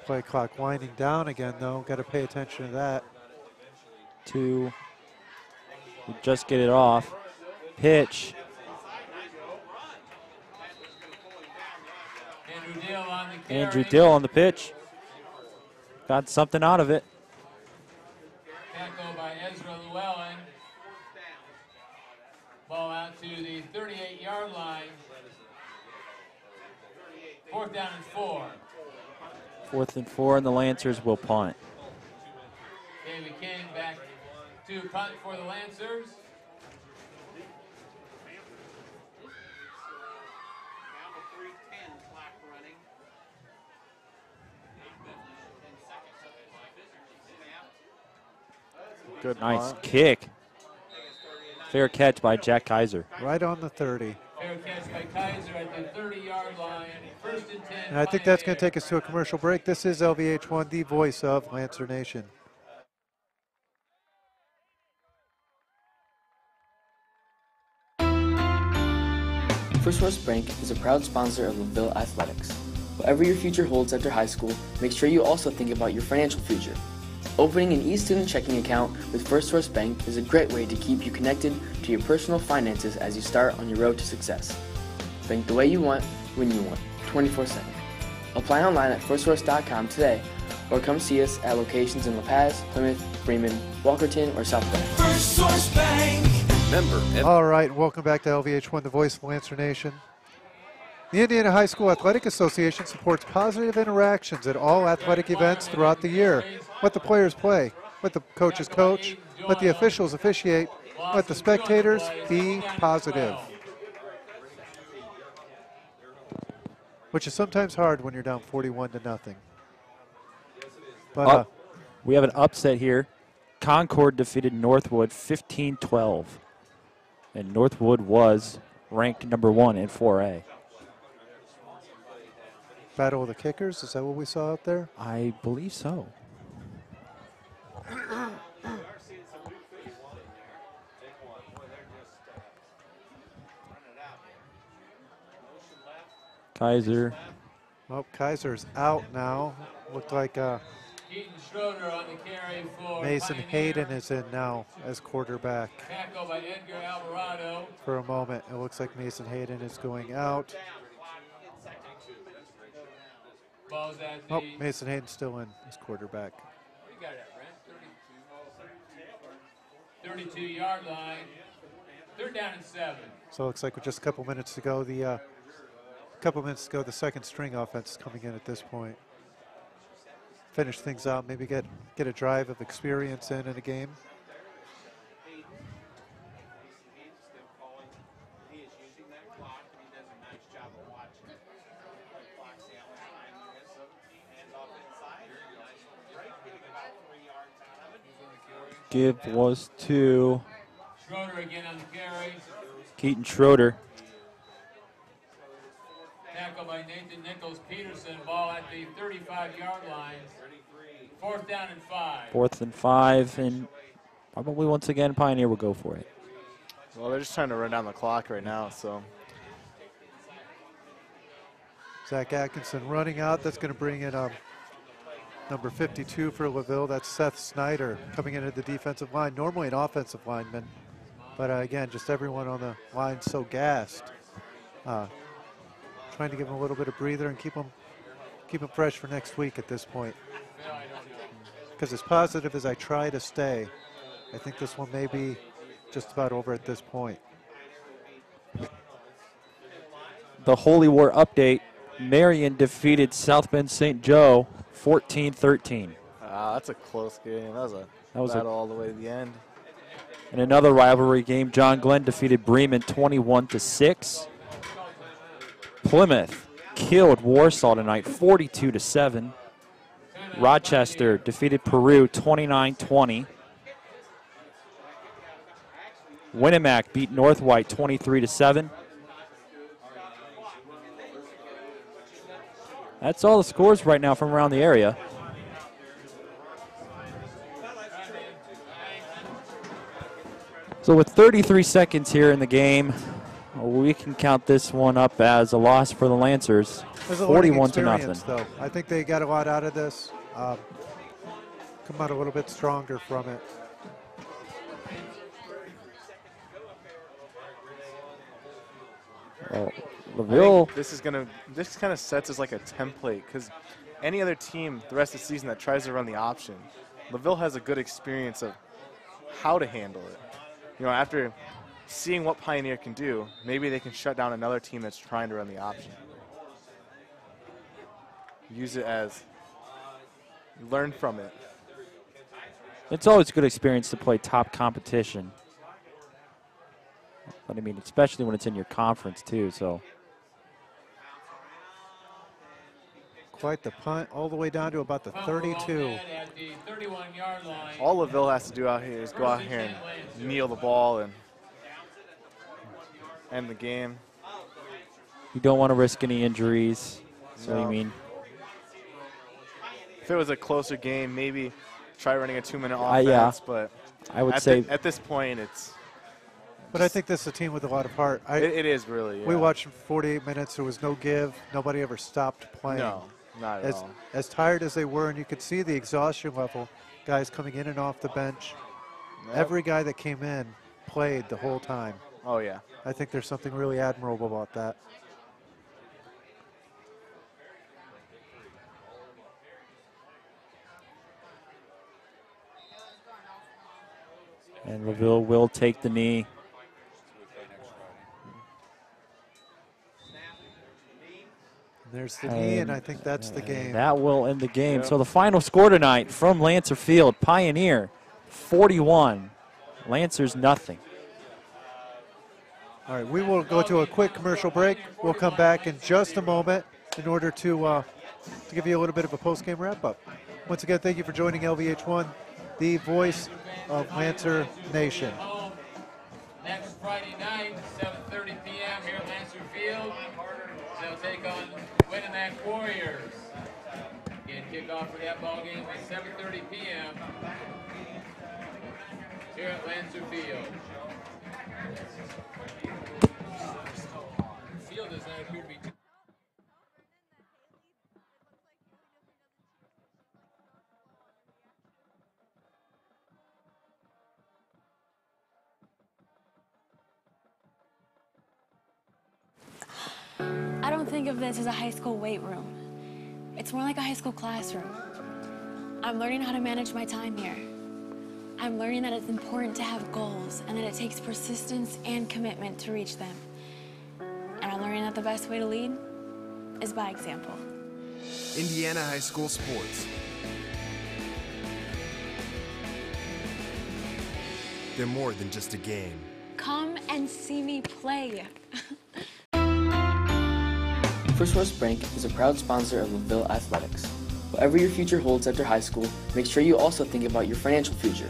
Play clock winding down again, though. Got to pay attention to that. We just get it off. Pitch. Andrew Dill on the pitch. Got something out of it. Tackle by Ezra Llewellyn. Ball out to the 38-yard line. 4th down and 4. 4th and 4, and the Lancers will punt. David King back to punt for the Lancers. Good nice punt. kick. Fair catch by Jack Kaiser. Right on the 30. Fair catch by Kaiser at the 30-yard line. 1st and 10. And I think that's going to take us to a commercial break. This is LVH1, the voice of Lancer Nation. First West Bank is a proud sponsor of Laville Athletics. Whatever your future holds after high school, make sure you also think about your financial future. Opening an e-student checking account with First Source Bank is a great way to keep you connected to your personal finances as you start on your road to success. Bank the way you want, when you want, 24/7. Apply online at firstsource.com today, or come see us at locations in La Paz, Plymouth, Bremen, Walkerton, or South Bend. First Source Bank. Member. All right, welcome back to LVH1, the voice of Lancer Nation. The Indiana High School Athletic Association supports positive interactions at all athletic events throughout the year. Let the players play, let the coaches coach, let the officials officiate, let the spectators be positive. Which is sometimes hard when you're down 41-0. But we have an upset here. Concord defeated Northwood 15-12. And Northwood was ranked number 1 in 4A. Battle of the Kickers, is that what we saw out there? I believe so. Kaiser. Well, Kaiser's out now. Looked like Keaton Schroeder on the carry for Mason Pioneer. Hayden is in now as quarterback. Tackle by Edgar Alvarado. For a moment, it looks like Mason Hayden is going out. Ball's at Oh, the Mason Hayden's still in as quarterback. What you got at, Brent? 32-yard line. Third down and 7. So it looks like with just a couple minutes to go, the second string offense is coming in at this point. Finish things out, maybe get a drive of experience in a game. Give was to Schroeder again on the carry. Keaton Schroeder. Tackle by Nathan Nichols-Peterson. Ball at the 35-yard line. 4th down and 5. 4th and 5, and probably once again Pioneer will go for it. Well, they're just trying to run down the clock right now, so. Zach Atkinson running out. That's going to bring in number 52 for Laville. That's Seth Snyder coming into the defensive line. Normally an offensive lineman, but again, just everyone on the line so gassed. Trying to give him a little bit of breather and keep him fresh for next week at this point. Because as positive as I try to stay, I think this one may be just about over at this point. The Holy War update. Marion defeated South Bend St. Joe 14-13. That's a close game. That was a battle all the way to the end. In another rivalry game, John Glenn defeated Bremen 21-6. Plymouth killed Warsaw tonight 42-7. Rochester defeated Peru 29-20. Winnemac beat North White 23-7. That's all the scores right now from around the area. So with 33 seconds here in the game, we can count this one up as a loss for the Lancers, 41-0. Though I think they got a lot out of this. Come out a little bit stronger from it. Well, Laville. This kind of sets as like a template, because any other team the rest of the season that tries to run the option, Laville has a good experience of how to handle it. You know, after seeing what Pioneer can do, maybe they can shut down another team that's trying to run the option. Use it as, learn from it. It's always a good experience to play top competition. But I mean, especially when it's in your conference too, so. Quite the punt, all the way down to about the 32. All Laville has to do out here is go out here and kneel the ball and end the game. You don't want to risk any injuries. So No. you mean? If it was a closer game, maybe try running a 2-minute offense, yeah. but I would say at this point it's. But I think this is a team with a lot of heart. It is really. We yeah. watched 48 minutes. There was no give. Nobody ever stopped playing. No, not at all. As tired as they were, and you could see the exhaustion level, guys coming in and off the bench. Yep. Every guy that came in played the whole time. Oh, yeah. I think there's something really admirable about that. And Laville will take the knee. There's the knee, and I think that's the game. That will end the game. Yep. So the final score tonight from Lancer Field, Pioneer 41, Lancers nothing. All right, we will go to a quick commercial break. We'll come back in just a moment in order to give you a little bit of a post-game wrap-up. Once again, thank you for joining LVH1, the voice of Lancer Nation. Next Friday night, 7:30 p.m. here at Lancer Field. They'll take on Winnemac Warriors. Again, kickoff for that ball game at 7:30 p.m. here at Lancer Field. Field does not appear to be too. I don't think of this as a high school weight room. It's more like a high school classroom. I'm learning how to manage my time here. I'm learning that it's important to have goals and that it takes persistence and commitment to reach them. And I'm learning that the best way to lead is by example. Indiana high school sports. They're more than just a game. Come and see me play. First West Bank is a proud sponsor of Laville Athletics. Whatever your future holds after high school, make sure you also think about your financial future.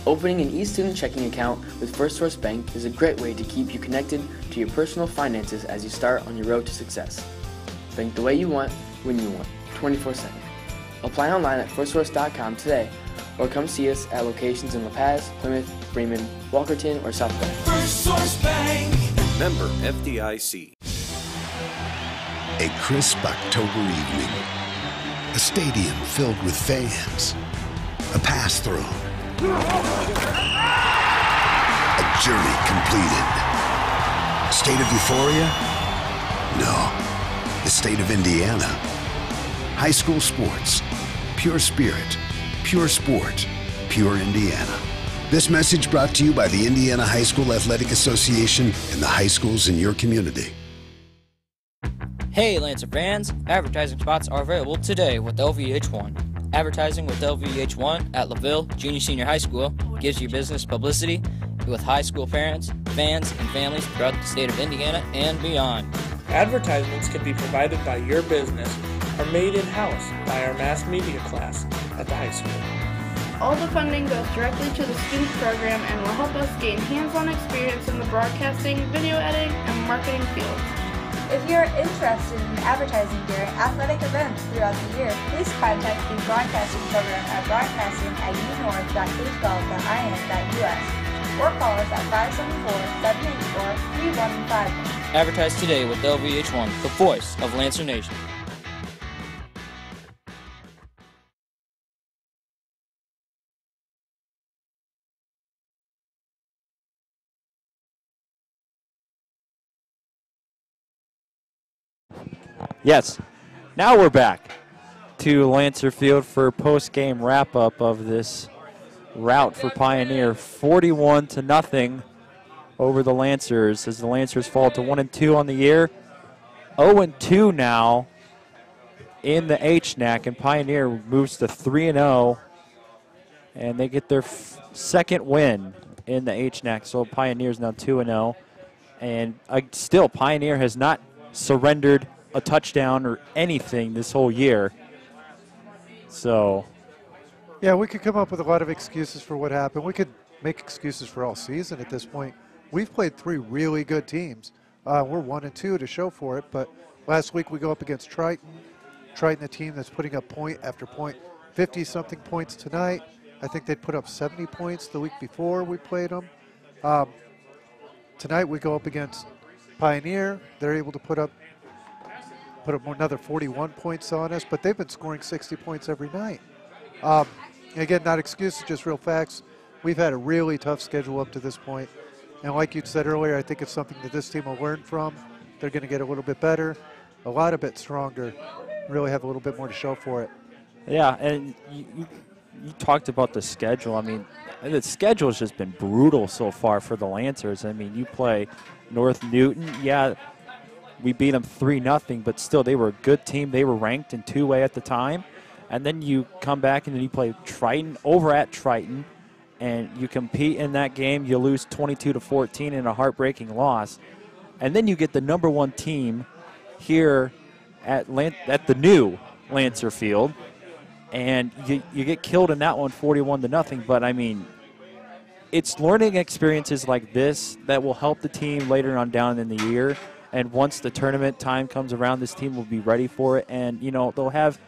Opening an e-student checking account with First Source Bank is a great way to keep you connected to your personal finances as you start on your road to success. Bank the way you want, when you want, 24/7. Apply online at firstsource.com today, or come see us at locations in La Paz, Plymouth, Bremen, Walkerton, or South Bend. First Source Bank. Member FDIC. A crisp October evening. A stadium filled with fans. A pass through. A journey completed. State of euphoria? No. The state of Indiana. High school sports. Pure spirit. Pure sport. Pure Indiana. This message brought to you by the Indiana High School Athletic Association and the high schools in your community. Hey Lancer fans, advertising spots are available today with LVH1. Advertising with LVH1 at Laville Junior Senior High School gives you business publicity with high school parents, fans, and families throughout the state of Indiana and beyond. Advertisements can be provided by your business or made in-house by our mass media class at the high school. All the funding goes directly to the student program and will help us gain hands-on experience in the broadcasting, video editing, and marketing fields. If you're interested in advertising during athletic events throughout the year, please contact the broadcasting program at broadcasting@unorth.k12.in.us or call us at 574-784-3115. Advertise today with LVH1, the voice of Lancer Nation. Yes, now we're back to Lancer Field for post-game wrap-up of this rout for Pioneer. 41-0 over the Lancers as the Lancers fall to 1-2 on the year. 0-2 now in the HNAC, and Pioneer moves to 3-0, and they get their second win in the HNAC. So Pioneer's now 2-0, and still Pioneer has not surrendered a touchdown or anything this whole year. So yeah, we could come up with a lot of excuses for what happened. We could make excuses for all season at this point. We've played three really good teams. We're 1-2 to show for it, but last week we go up against Triton. Triton, a team that's putting up point after point, 50-something points tonight. I think they'd put up 70 points the week before we played them. Tonight we go up against Pioneer. They're able to put up another 41 points on us, but they've been scoring 60 points every night. Again, not excuses, just real facts. We've had a really tough schedule up to this point. And like you said earlier, I think it's something that this team will learn from. They're going to get a little bit better, a lot of bit stronger, really have a little bit more to show for it. yeah, and you talked about the schedule. I mean, the schedule has just been brutal so far for the Lancers. I mean, you play North Newton. Yeah, we beat them 3-0, but still they were a good team. They were ranked in 2A at the time. And then you come back and then you play Triton over at Triton, and you compete in that game. You lose 22-14 in a heartbreaking loss. And then you get the #1 team here at the new Lancer Field, and you get killed in that one 41-0. But, I mean, it's learning experiences like this that will help the team later on down in the year. And once the tournament time comes around, this team will be ready for it. And, you know, they'll have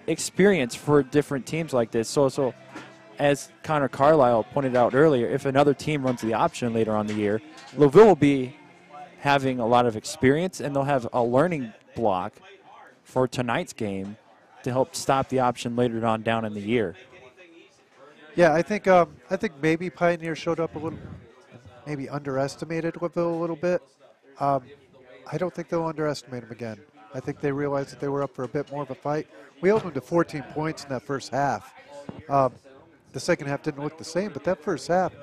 experience for different teams like this. So as Connor Carlisle pointed out earlier, if another team runs the option later on the year, Laville will be having a lot of experience, and they'll have a learning block for tonight's game to help stop the option later on down in the year. Yeah, I think maybe Pioneer showed up a little, maybe underestimated Laville a little bit. I don't think they'll underestimate them again. I think they realized that they were up for a bit more of a fight. We held them to 14 points in that first half. the second half didn't look the same, but that first half,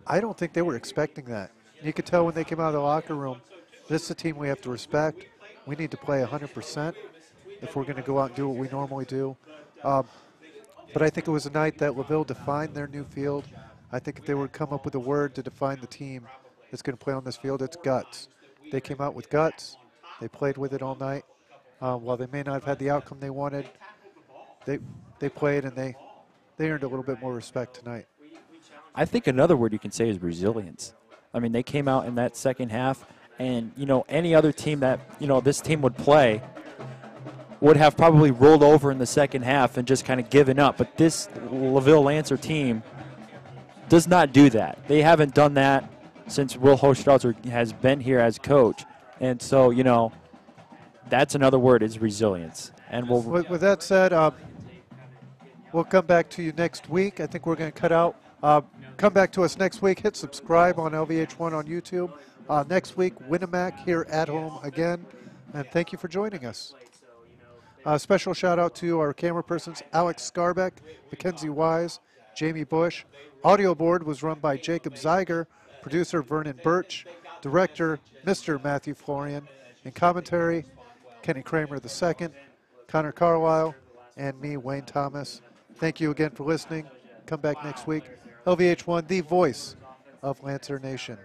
I don't think they were expecting that. You could tell when they came out of the locker room, this is a team we have to respect. We need to play 100% if we're going to go out and do what we normally do. But I think it was a night that Laville defined their new field. I think if they were to come up with a word to define the team that's going to play on this field, it's guts. They came out with guts. They played with it all night. While they may not have had the outcome they wanted, they played and they earned a little bit more respect tonight. I think another word you can say is resilience. I mean, they came out in that second half, and, you know, any other team that, you know, this team would play would have probably rolled over in the second half and just kind of given up. But this Laville Lancer team does not do that. They haven't done that since Will Hochstrauser has been here as coach. And so, you know, that's another word, is resilience. And we'll with that said, we'll come back to you next week. I think we're going to cut out. Come back to us next week. Hit subscribe on LVH1 on YouTube. Next week, Winnemac here at home again. And thank you for joining us. Special shout out to our camera persons, Alex Scarbeck, Mackenzie Wise, Jamie Bush. Audio board was run by Jacob Zeiger, producer Vernon Birch, director Mr. Matthew Florian, and commentary Kenny Kramer II, Connor Carlisle, and me, Wayne Thomas. Thank you again for listening. Come back next week. LVH1, the voice of Lancer Nation.